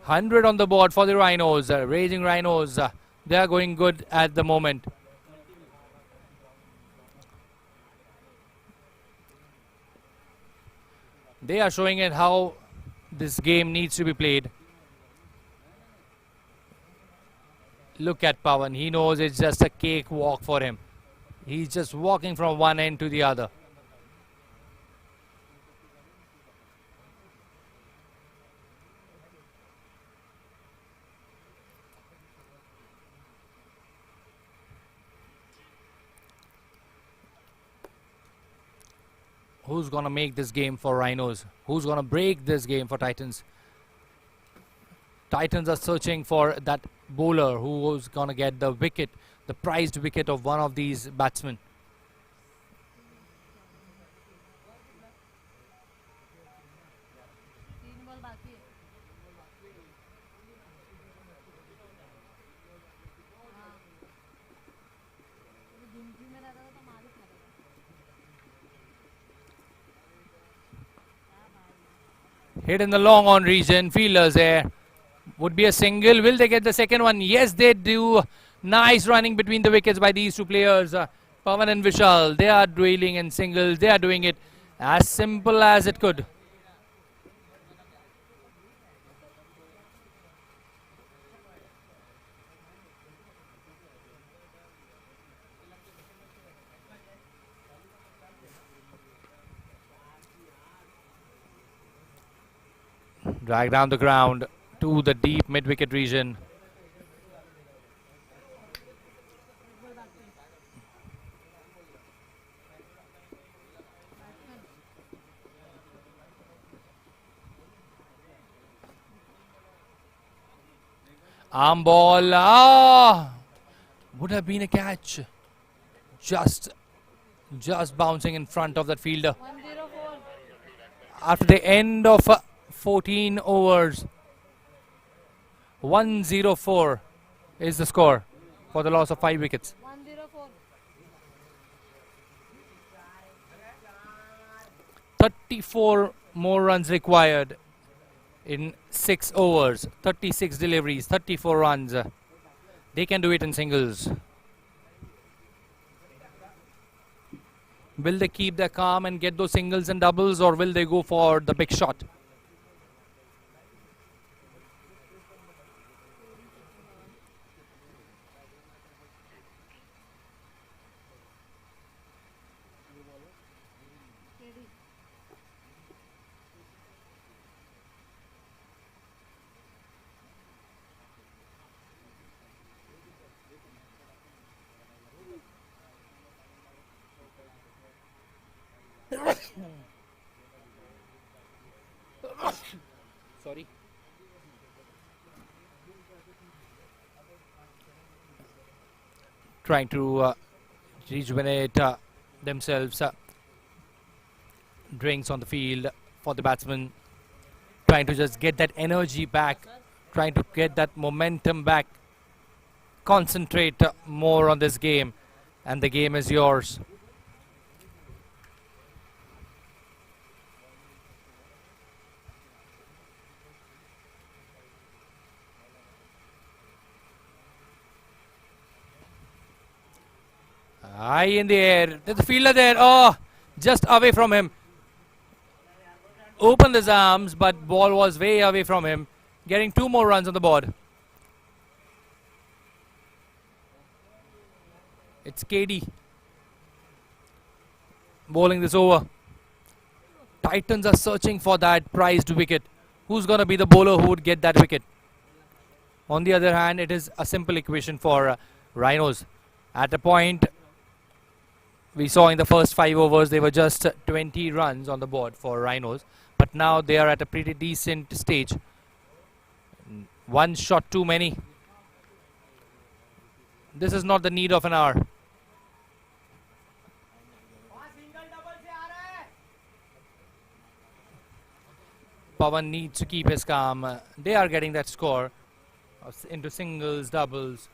[SPEAKER 3] 100 on the board for the Rhinos. Raging Rhinos. They are going good at the moment. They are showing it how this game needs to be played. Look at Pawan. He knows it's just a cakewalk for him. He's just walking from one end to the other. Who's going to make this game for Rhinos? Who's going to break this game for Titans? Titans are searching for that bowler who's going to get the wicket, the prized wicket of one of these batsmen. Hit in the long on region. Fielders there. Would be a single. Will they get the second one? Yes, they do. Nice running between the wickets by these two players. Pawan and Vishal. They are dwelling in singles. They are doing it as simple as it could. Drag down the ground to the deep mid-wicket region. Arm ball. Would have been a catch. Just bouncing in front of that fielder.
[SPEAKER 5] 104.
[SPEAKER 3] After the end of 14 overs. 104 is the score for the loss of 5 wickets.
[SPEAKER 5] 104.
[SPEAKER 3] 34 more runs required in 6 overs. 36 deliveries, 34 runs. They can do it in singles. Will they keep their calm and get those singles and doubles, or will they go for the big shot? Sorry. Trying to rejuvenate themselves. Drinks on the field for the batsmen. Trying to just get that energy back. Trying to get that momentum back. Concentrate more on this game. And the game is yours. High in the air. There's a fielder there. Oh, just away from him. Opened his arms, but ball was way away from him. Getting 2 more runs on the board. It's KD bowling this over. Titans are searching for that prized wicket. Who's going to be the bowler who would get that wicket? On the other hand, it is a simple equation for Rhinos. At a point, we saw in the first 5 overs, they were just 20 runs on the board for Rhinos. But now they are at a pretty decent stage. 1 shot too many. This is not the need of an hour. Pawan needs to keep his calm. They are getting that score into singles, doubles.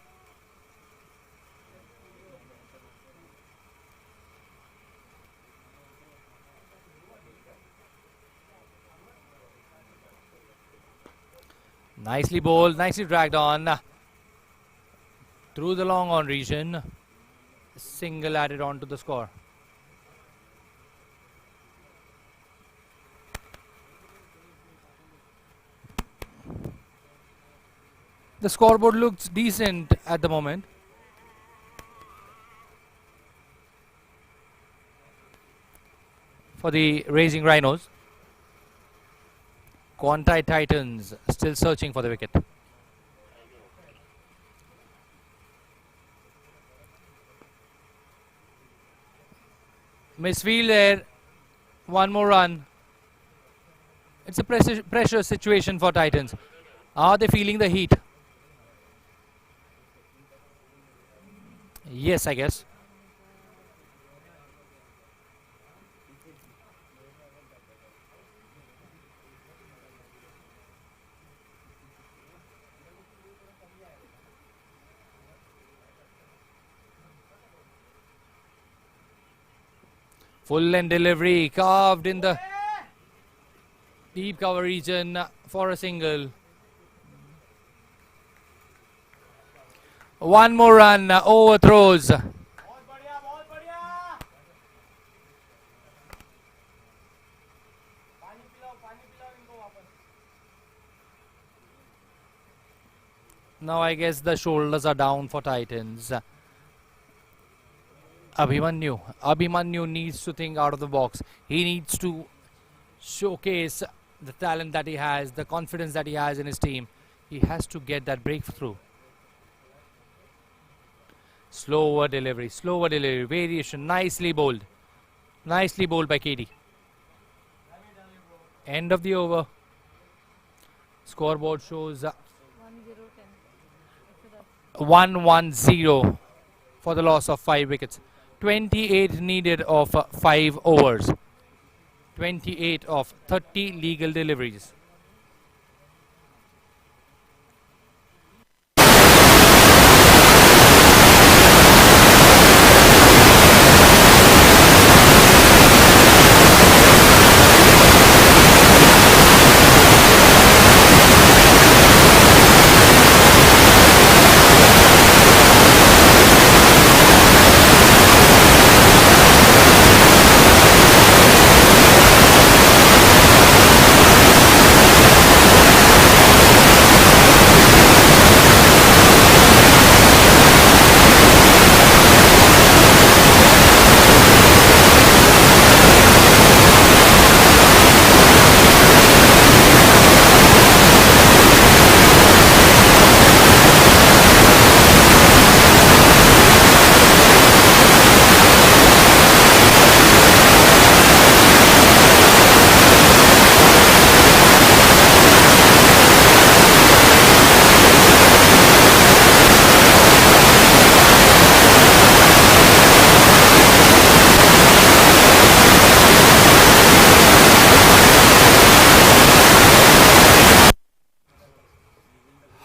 [SPEAKER 3] Nicely bowled, nicely dragged on through the long on region. Single added on to the score. The scoreboard looks decent at the moment. For the Raging Rhinos. Quantei Titans still searching for the wicket. Misfield there. One more run. It's a pressure situation for Titans. Are they feeling the heat? Yes, I guess. Full length delivery carved in the deep cover region for a single. One more run, overthrows. Now I guess the shoulders are down for Titans. Abhimanyu needs to think out of the box. He needs to showcase the talent that he has, the confidence that he has in his team. He has to get that breakthrough. Slower delivery, variation, nicely bowled. Nicely bowled by KD. End of the over. Scoreboard shows 1-1-0 for the loss of 5 wickets. 28 needed of 5 overs. 28 of 30 legal deliveries.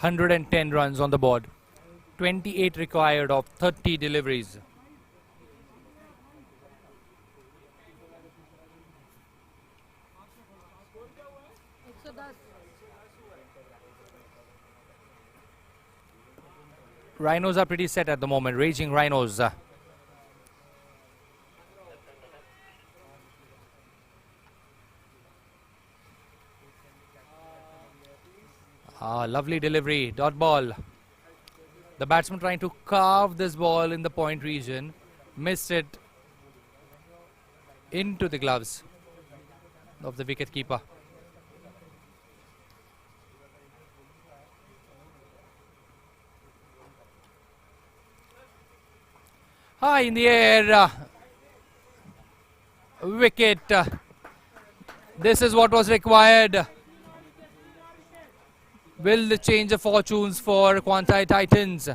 [SPEAKER 3] (110 runs on the board, 28 required of 30 deliveries. Rhinos are pretty set at the moment, Raging Rhinos. Lovely delivery, dot ball. The batsman trying to carve this ball in the point region, missed it into the gloves of the wicket keeper. High in the air, wicket. This is what was required. Will the change of fortunes for Quantei Titans?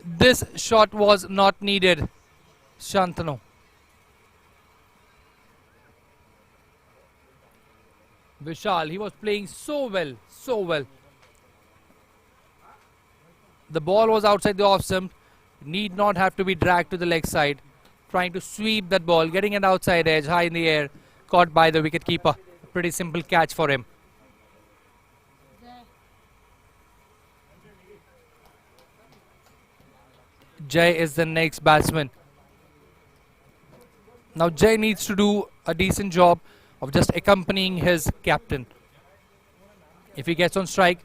[SPEAKER 3] This shot was not needed, Shantanu. Vishal, he was playing so well, so well. The ball was outside the off stump, need not have to be dragged to the leg side. Trying to sweep that ball, getting it outside edge, high in the air, caught by the wicket keeper. Pretty simple catch for him. Jay is the next batsman. Now Jay needs to do a decent job of just accompanying his captain. If he gets on strike,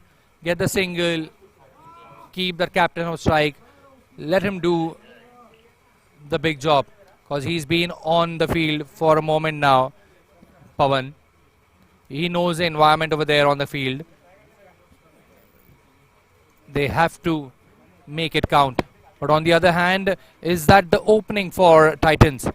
[SPEAKER 3] get the single, keep the captain on strike, let him do the big job, because he's been on the field for a moment now, Pawan. He knows the environment over there on the field. They have to make it count. But on the other hand, is that the opening for Titans?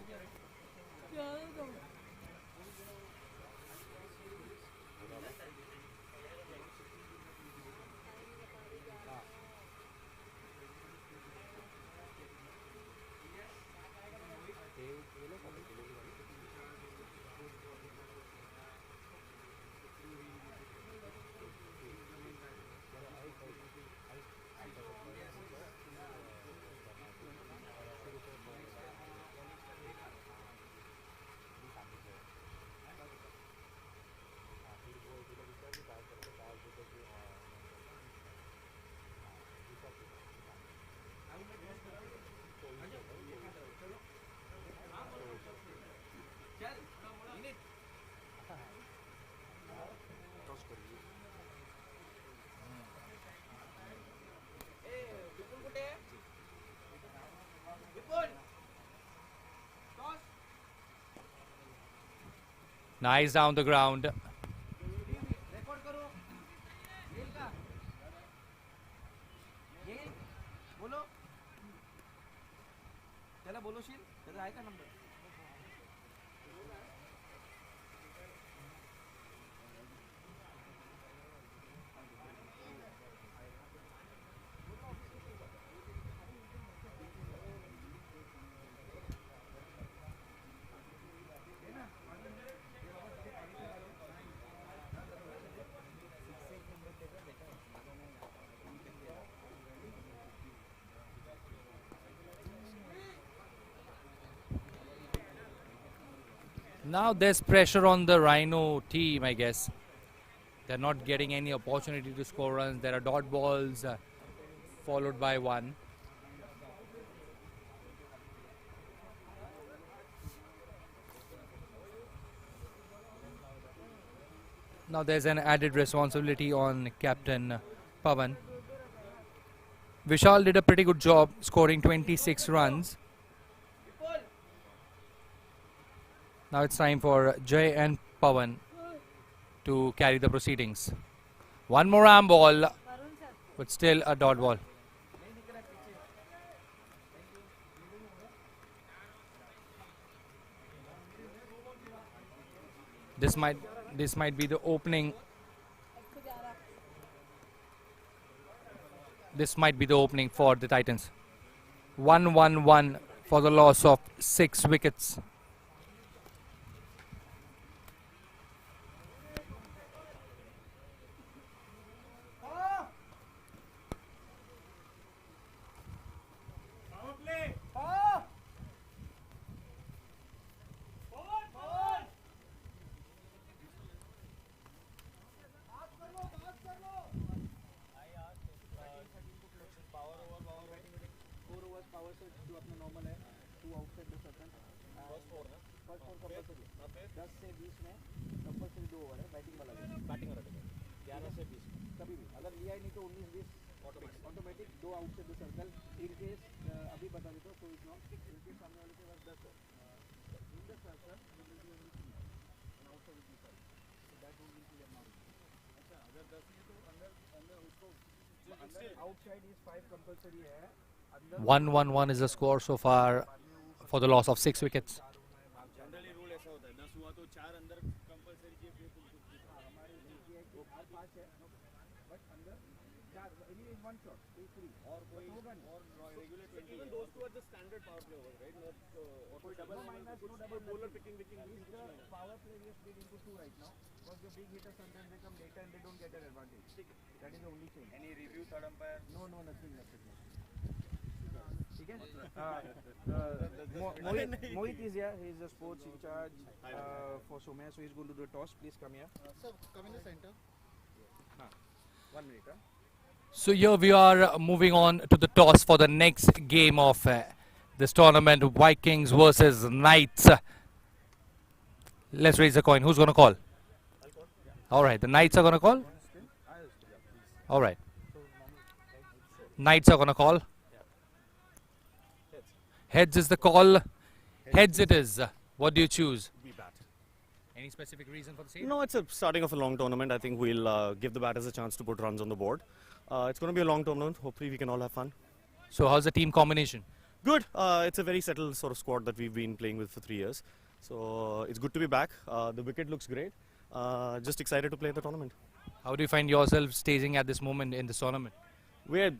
[SPEAKER 3] Nice down the ground.
[SPEAKER 2] बोलो त्याला बोलवशील त्याचा आहे का number
[SPEAKER 3] Now there's pressure on the Rhino team, I guess. They're not getting any opportunity to score runs. There are dot balls followed by one. Now there's an added responsibility on Captain Pawan. Vishal did a pretty good job scoring 26 runs. Now it's time for Jay and Pawan to carry the proceedings. One more arm ball, but still a dot ball. This might be the opening. This might be the opening for the Titans. 1-1-1 for the loss of 6 wickets.
[SPEAKER 2] outside is 5 compulsory है
[SPEAKER 3] 1-1-1 is the score so far for the loss of 6 wickets.
[SPEAKER 1] Generally rule ऐसा होता है 10 हुआ तो 4 अंदर compulsory के फिर हमारे ये है कि 5 है बट अंदर
[SPEAKER 2] Anyway, one shot, 2-3. Or regular 20. Even those two are just standard power play overs, right? No, double minus, no double bowler picking. Power play we are split into two right now. Because the big hitters sometimes they come later and they don't get an advantage. That is the only thing. Any review, third umpire? No, nothing. Okay? Mohit is here. He is the sports in charge for Somaya, so he's going to do the toss. Please come here.
[SPEAKER 6] Sir, come in the center.
[SPEAKER 2] 1 minute.
[SPEAKER 3] So here we are moving on to the toss for the next game of this tournament, Vikings versus Knights. Let's raise a coin. Who's going to call? All right, the Knights are going to call? All right. Knights are going to call. Heads is the call. Heads it is. What do you choose?
[SPEAKER 6] We bat.
[SPEAKER 3] Any specific reason for the same?
[SPEAKER 6] No, it's a starting of a long tournament. I think we'll give the batters a chance to put runs on the board. It's going to be a long tournament. Hopefully we can all have fun.
[SPEAKER 3] So how's the team combination?
[SPEAKER 6] Good. It's a very settled sort of squad that we've been playing with for 3 years. So it's good to be back. The wicket looks great. Just excited to play the tournament.
[SPEAKER 3] How do you find yourself staging at this moment in this tournament?
[SPEAKER 6] We're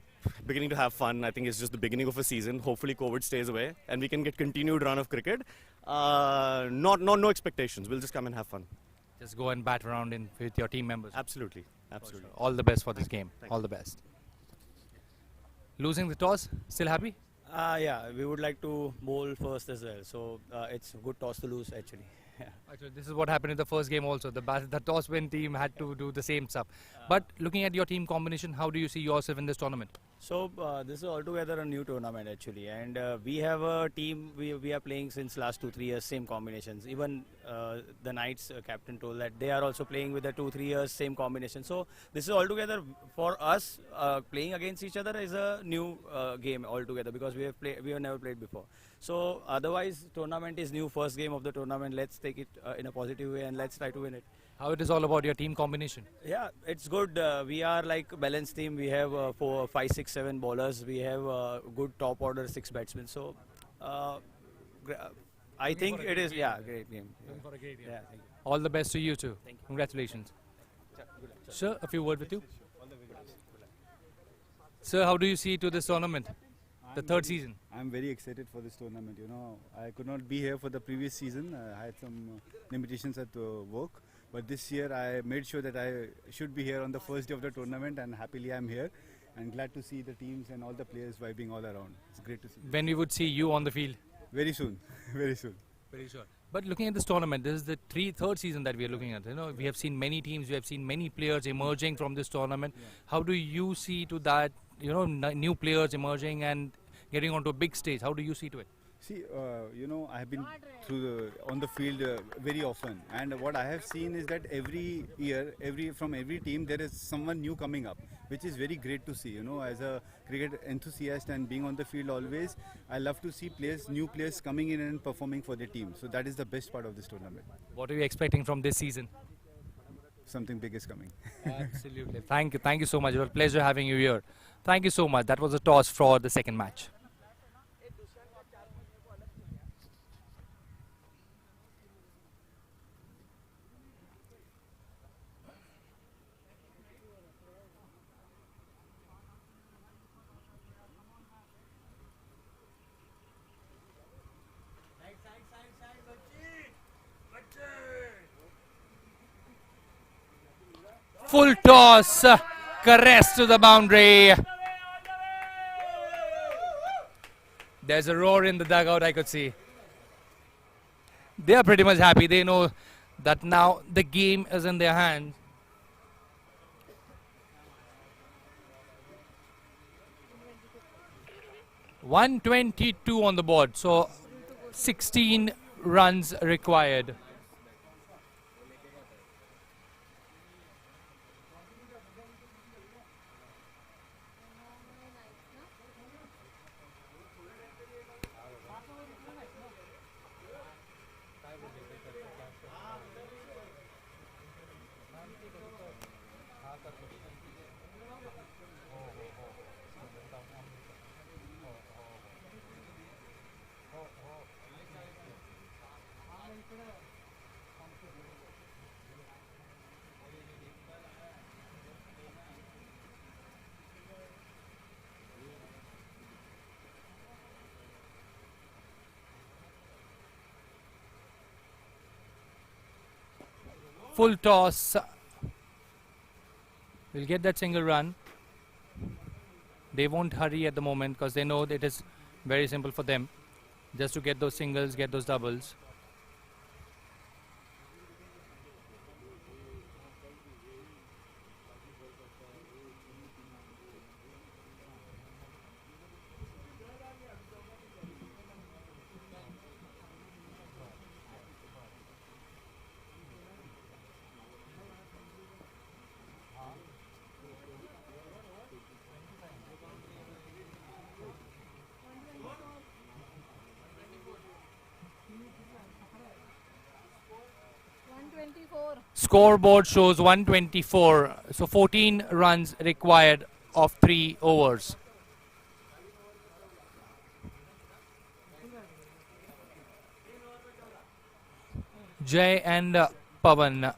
[SPEAKER 6] beginning to have fun. I think it's just the beginning of a season. Hopefully COVID stays away and we can get continued run of cricket. No expectations. We'll just come and have fun.
[SPEAKER 3] Just go and bat around with your team members.
[SPEAKER 6] Absolutely.
[SPEAKER 3] All the best for this game. All the best. Losing the toss, still happy?
[SPEAKER 7] Yeah, we would like to bowl first as well. So it's a good toss to lose actually.
[SPEAKER 3] Actually, this is what happened in the first game also. The toss win team had to do the same stuff. But looking at your team combination, how do you see yourself in this tournament?
[SPEAKER 7] So this is altogether a new tournament actually, and we have a team we are playing since last 2-3 years, same combinations. Even the Knights captain told that they are also playing with the 2-3 years same combination. So this is altogether for us playing against each other is a new game altogether because we have never played before. So otherwise tournament is new, first game of the tournament. Let's take it in a positive way and let's try to win it.
[SPEAKER 3] How it is all about your team combination?
[SPEAKER 7] Yeah, it's good. We are like a balanced team. We have 4, 5, 6, 7 bowlers. We have good top order 6 batsmen. So I think it is great game.
[SPEAKER 3] Looking for a great game.
[SPEAKER 7] Yeah, thank you.
[SPEAKER 3] All the best to you too. Congratulations. Sir, a few words with you. Sir, how do you see to this tournament? The third season.
[SPEAKER 8] I'm very excited for this tournament. You know, I could not be here for the previous season. I had some limitations at work. But this year I made sure that I should be here on the first day of the tournament, and happily I'm here and glad to see the teams and all the players vibing all around. It's great to see.
[SPEAKER 3] When we would see you on the field?
[SPEAKER 8] Very soon, very soon.
[SPEAKER 3] Very sure. But looking at this tournament, this is the third season that we are looking at. You know, we have seen many teams, we have seen many players emerging from this tournament. Yeah. How do you see to that, you know, new players emerging and getting onto a big stage? How do you see to it?
[SPEAKER 8] See, you know, I have been on the field very often, and what I have seen is that every year, from every team, there is someone new coming up, which is very great to see. You know, as a cricket enthusiast and being on the field always, I love to see new players coming in and performing for their team. So that is the best part of this tournament.
[SPEAKER 3] What are you expecting from this season?
[SPEAKER 8] Something big is coming.
[SPEAKER 3] Absolutely. Thank you so much. It was a pleasure having you here. Thank you so much. That was a toss for the second match. Full toss, caress to the boundary. There's a roar in the dugout, I could see. They are pretty much happy. They know that now the game is in their hands. .122 on the board, so 16 runs required. full toss. Will get that single run. They won't hurry at the moment because they know that it is very simple for them just to get those singles, get those doubles. Scoreboard shows 124. So 14 runs required of 3 overs. Jay and Pavan,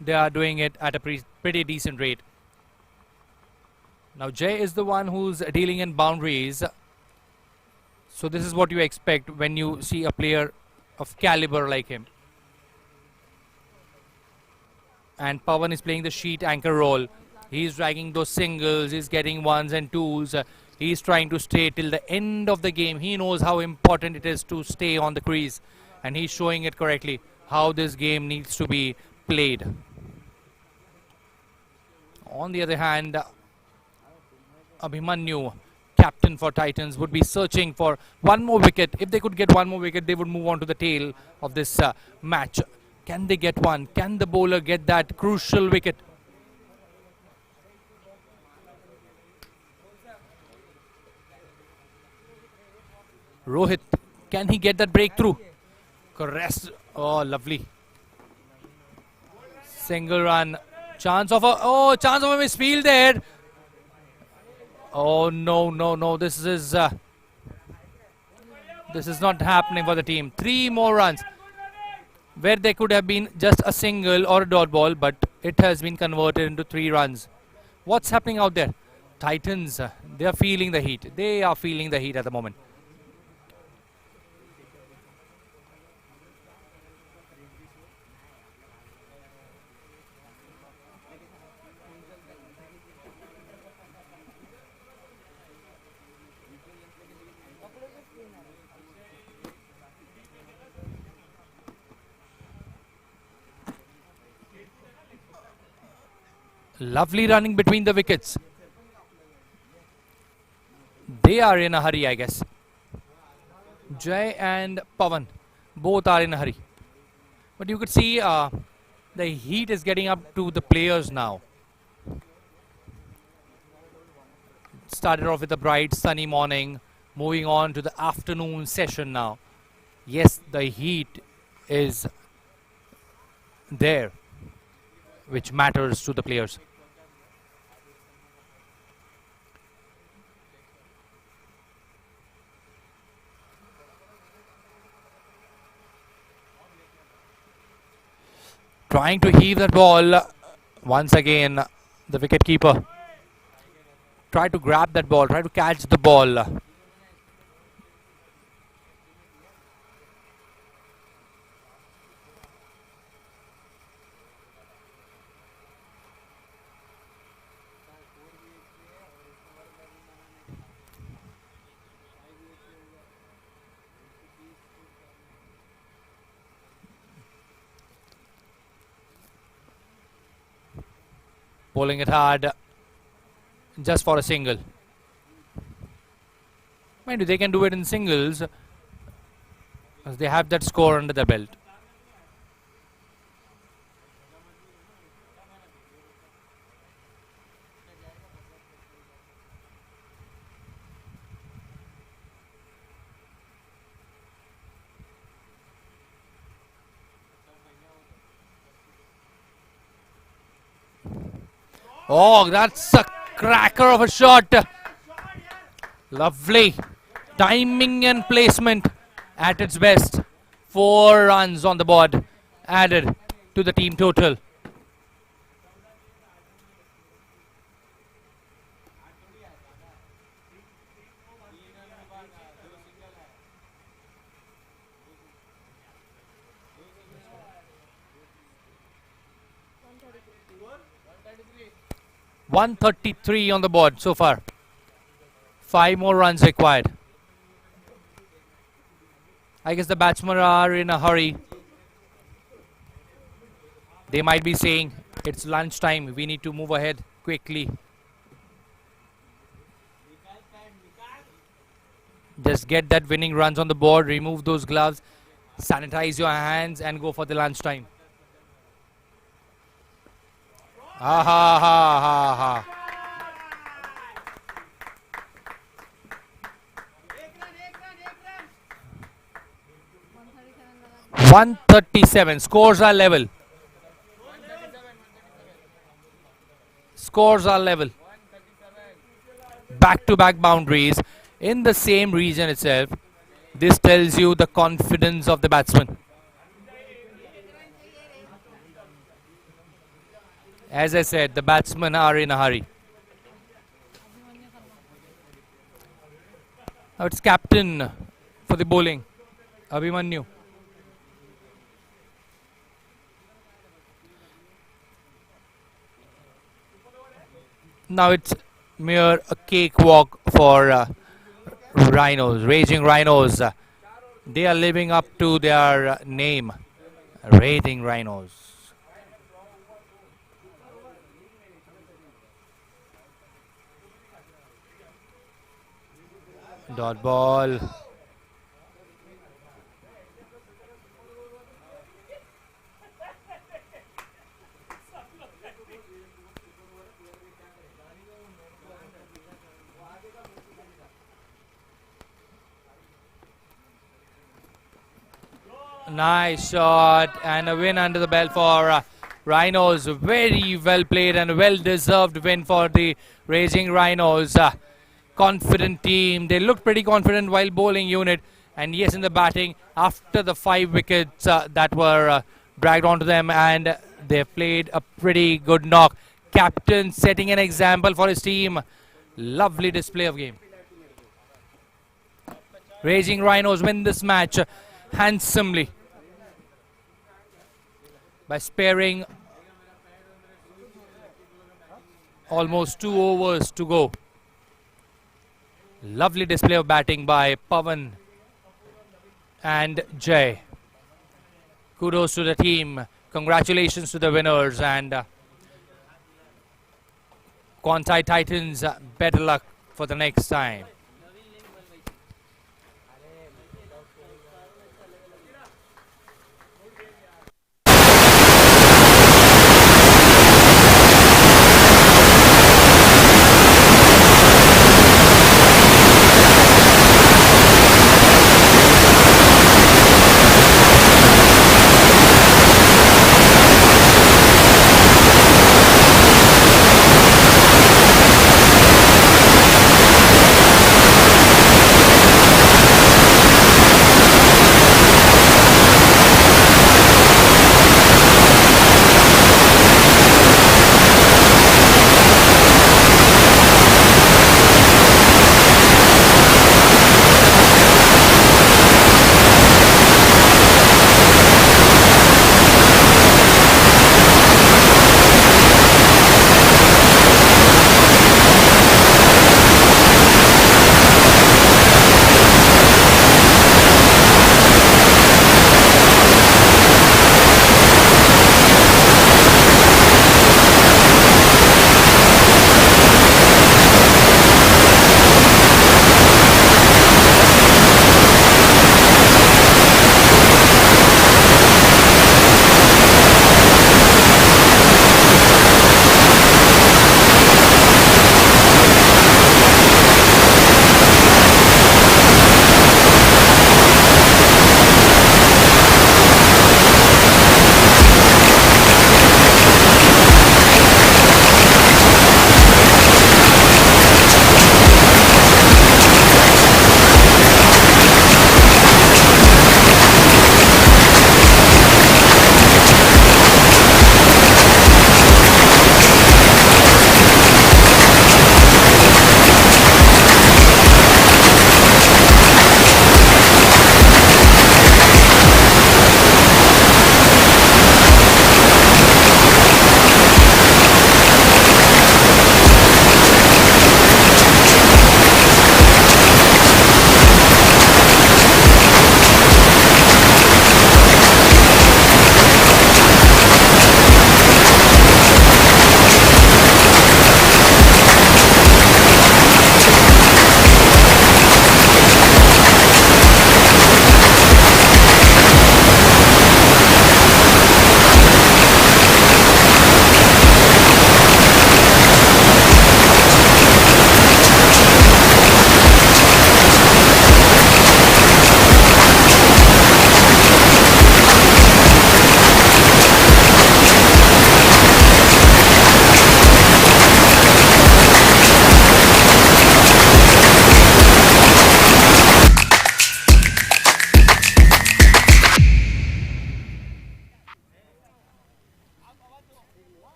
[SPEAKER 3] they are doing it at a pretty decent rate. Now Jay is the one who's dealing in boundaries. So this is what you expect when you see a player of caliber like him. And Pavan is playing the sheet anchor role. He's dragging those singles, he's getting ones and twos. He's trying to stay till the end of the game. He knows how important it is to stay on the crease. And he's showing it correctly, how this game needs to be played. On the other hand, Abhimanyu, captain for Titans, would be searching for one more wicket. If they could get one more wicket, they would move on to the tail of this match. Can they get one? Can the bowler get that crucial wicket? Rohit, can he get that breakthrough? Caress. Oh, lovely. Single run. Chance of a misfield there. Oh no. This is not happening for the team. 3 more runs, where they could have been just a single or a dot ball, but it has been converted into 3 runs. What's happening out there? Titans, they are feeling the heat. They are feeling the heat at the moment. Lovely running between the wickets. They are in a hurry, I guess. Jay and Pavan, both are in a hurry. But you could see the heat is getting up to the players now. Started off with a bright sunny morning, moving on to the afternoon session now. Yes, the heat is there, which matters to the players. Trying to heave that ball. Once again, the wicket keeper tried to grab that ball, try to catch the ball. Bowling it hard just for a single. Mind you, they can do it in singles as they have that score under their belt. Oh, that's a cracker of a shot. Lovely timing and placement at its best. 4 runs on the board added to the team total. 133 on the board so far. 5 more runs required. I guess the batsmen are in a hurry. They might be saying it's lunchtime, we need to move ahead quickly. Just get that winning runs on the board, remove those gloves, sanitize your hands and go for the lunchtime. Ha ha ha ha ha. 137. Scores are level. Scores are level. Back-to-back boundaries in the same region itself. This tells you the confidence of the batsman. As I said, the batsmen are in a hurry. Now it's captain for the bowling, Abhimanyu. Now it's mere a cakewalk for Rhinos, Raging Rhinos. They are living up to their name, Raging Rhinos. Dot ball. Nice shot and a win under the belt for Rhinos. Very well played and well deserved win for the Raging Rhinos. Confident team. They looked pretty confident while bowling unit. And yes, in the batting, after the 5 wickets that were dragged onto them, and they played a pretty good knock. Captain setting an example for his team. Lovely display of game. Raging Rhinos win this match handsomely by sparing almost 2 overs to go. Lovely display of batting by Pawan and Jay. Kudos to the team. Congratulations to the winners, and Quantei Titans, better luck for the next time.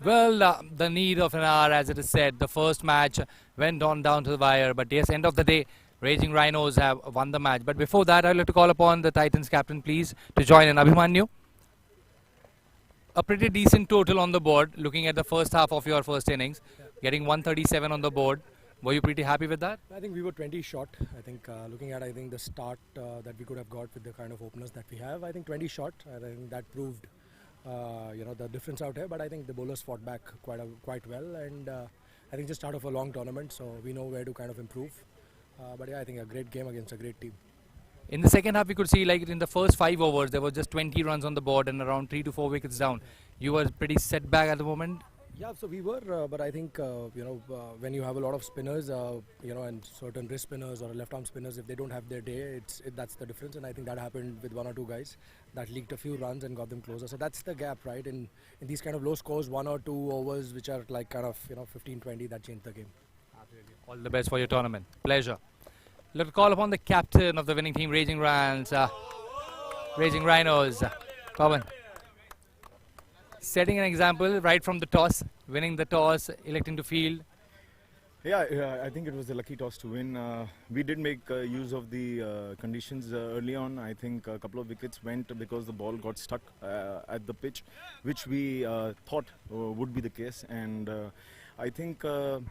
[SPEAKER 3] Well, the need of an hour, as it is said, the first match went on down to the wire. But yes, end of the day, Raging Rhinos have won the match. But before that, I'd like to call upon the Titans captain, please, to join in. Abhimanyu, a pretty decent total on the board, looking at the first half of your first innings, getting 137 on the board. Were you pretty happy with that?
[SPEAKER 4] I think we were 20 short. I think looking at the start that we could have got with the kind of openers that we have, I think 20 short. I think that proved the difference out here. But I think the bowlers fought back quite well, and I think just start of a long tournament, so we know where to kind of improve. But yeah, I think a great game against a great team.
[SPEAKER 3] In the second half, we could see like in the first 5 overs, there were just 20 runs on the board and around 3 to 4 wickets down. You were pretty set back at the moment.
[SPEAKER 4] Yeah, so we were, but I think when you have a lot of spinners, and certain wrist spinners or left-arm spinners, if they don't have their day, that's the difference. And I think that happened with 1 or 2 guys that leaked a few runs and got them closer. So that's the gap, right? In these kind of low scores, 1 or 2 overs, which are like kind of 15-20, that changed the game.
[SPEAKER 3] All the best for your tournament. Pleasure. Let's call upon the captain of the winning team, Raging Rhinos. Pawan. Setting an example right from the toss, winning the toss, electing to field.
[SPEAKER 9] Yeah, I think it was a lucky toss to win. We did make use of the conditions early on. I think a couple of wickets went because the ball got stuck at the pitch, which we thought would be the case. And I think the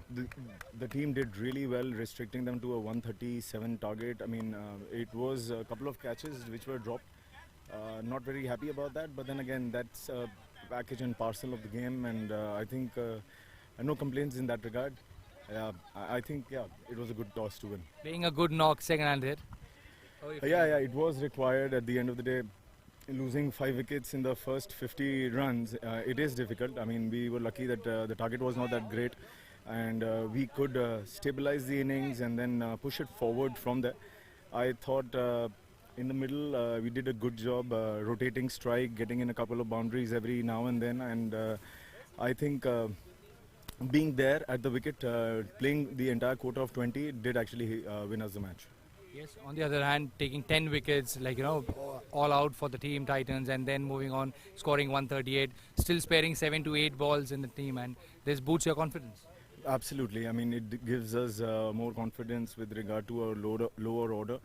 [SPEAKER 9] team did really well, restricting them to a 137 target. I mean, it was a couple of catches which were dropped. Not very happy about that, but then again, that's a package and parcel of the game, and I think no complaints in that regard. I think it was a good toss to win.
[SPEAKER 3] Playing a good knock, second-hand hit.
[SPEAKER 9] Yeah, it was required at the end of the day. Losing 5 wickets in the first 50 runs, it is difficult. I mean, we were lucky that the target was not that great, and we could stabilize the innings and then push it forward from there. I thought in the middle we did a good job rotating strike, getting in a couple of boundaries every now and then, and I think being there at the wicket, playing the entire quota of 20 did actually win us the match.
[SPEAKER 3] Yes, on the other hand, taking 10 wickets, all out for the team Titans, and then moving on, scoring 138, still sparing 7 to 8 balls in the team, and this boosts your confidence.
[SPEAKER 9] Absolutely. I mean, it gives us more confidence with regard to our lower order,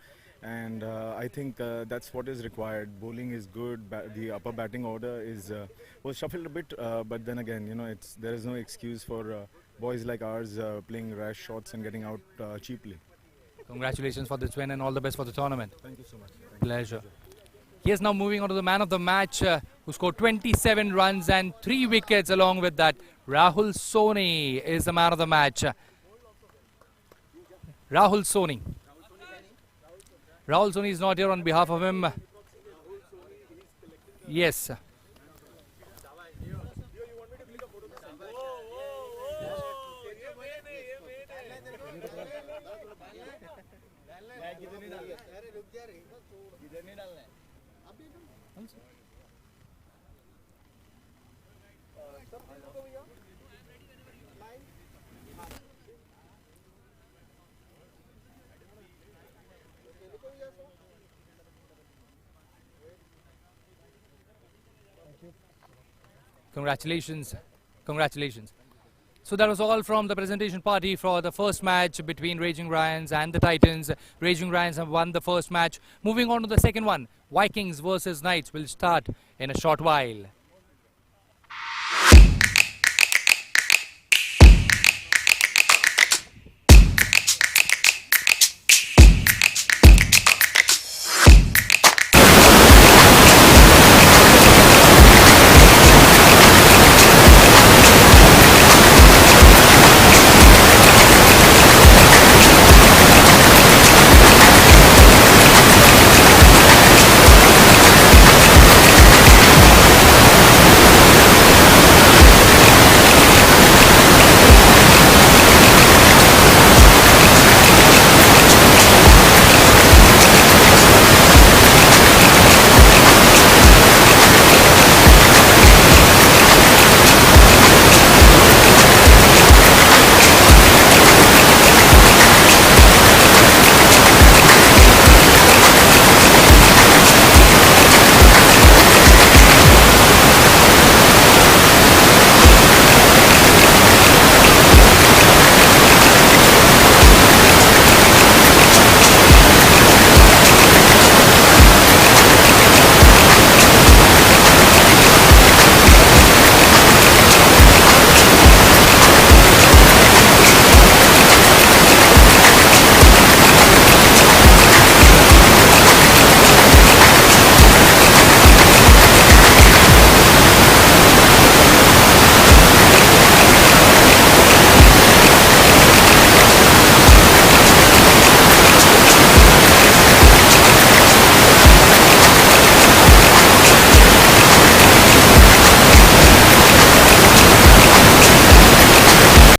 [SPEAKER 9] and I think that's what is required. Bowling is good. The upper batting order was shuffled a bit, but then again, there is no excuse for boys like ours playing rash shots and getting out cheaply.
[SPEAKER 3] Congratulations for this win and all the best for the tournament.
[SPEAKER 9] Thank you so much.
[SPEAKER 3] Pleasure. Yes, now moving on to the man of the match, who scored 27 runs and 3 wickets along with that. Rahul Soni is the man of the match. Rahul Soni. Rahul Soni is not here on behalf of him. Yes. Congratulations. Congratulations. So that was all from the presentation party for the first match between Raging Rhinos and the Titans. Raging Rhinos have won the first match. Moving on to the second one, Vikings versus Knights will start in a short while.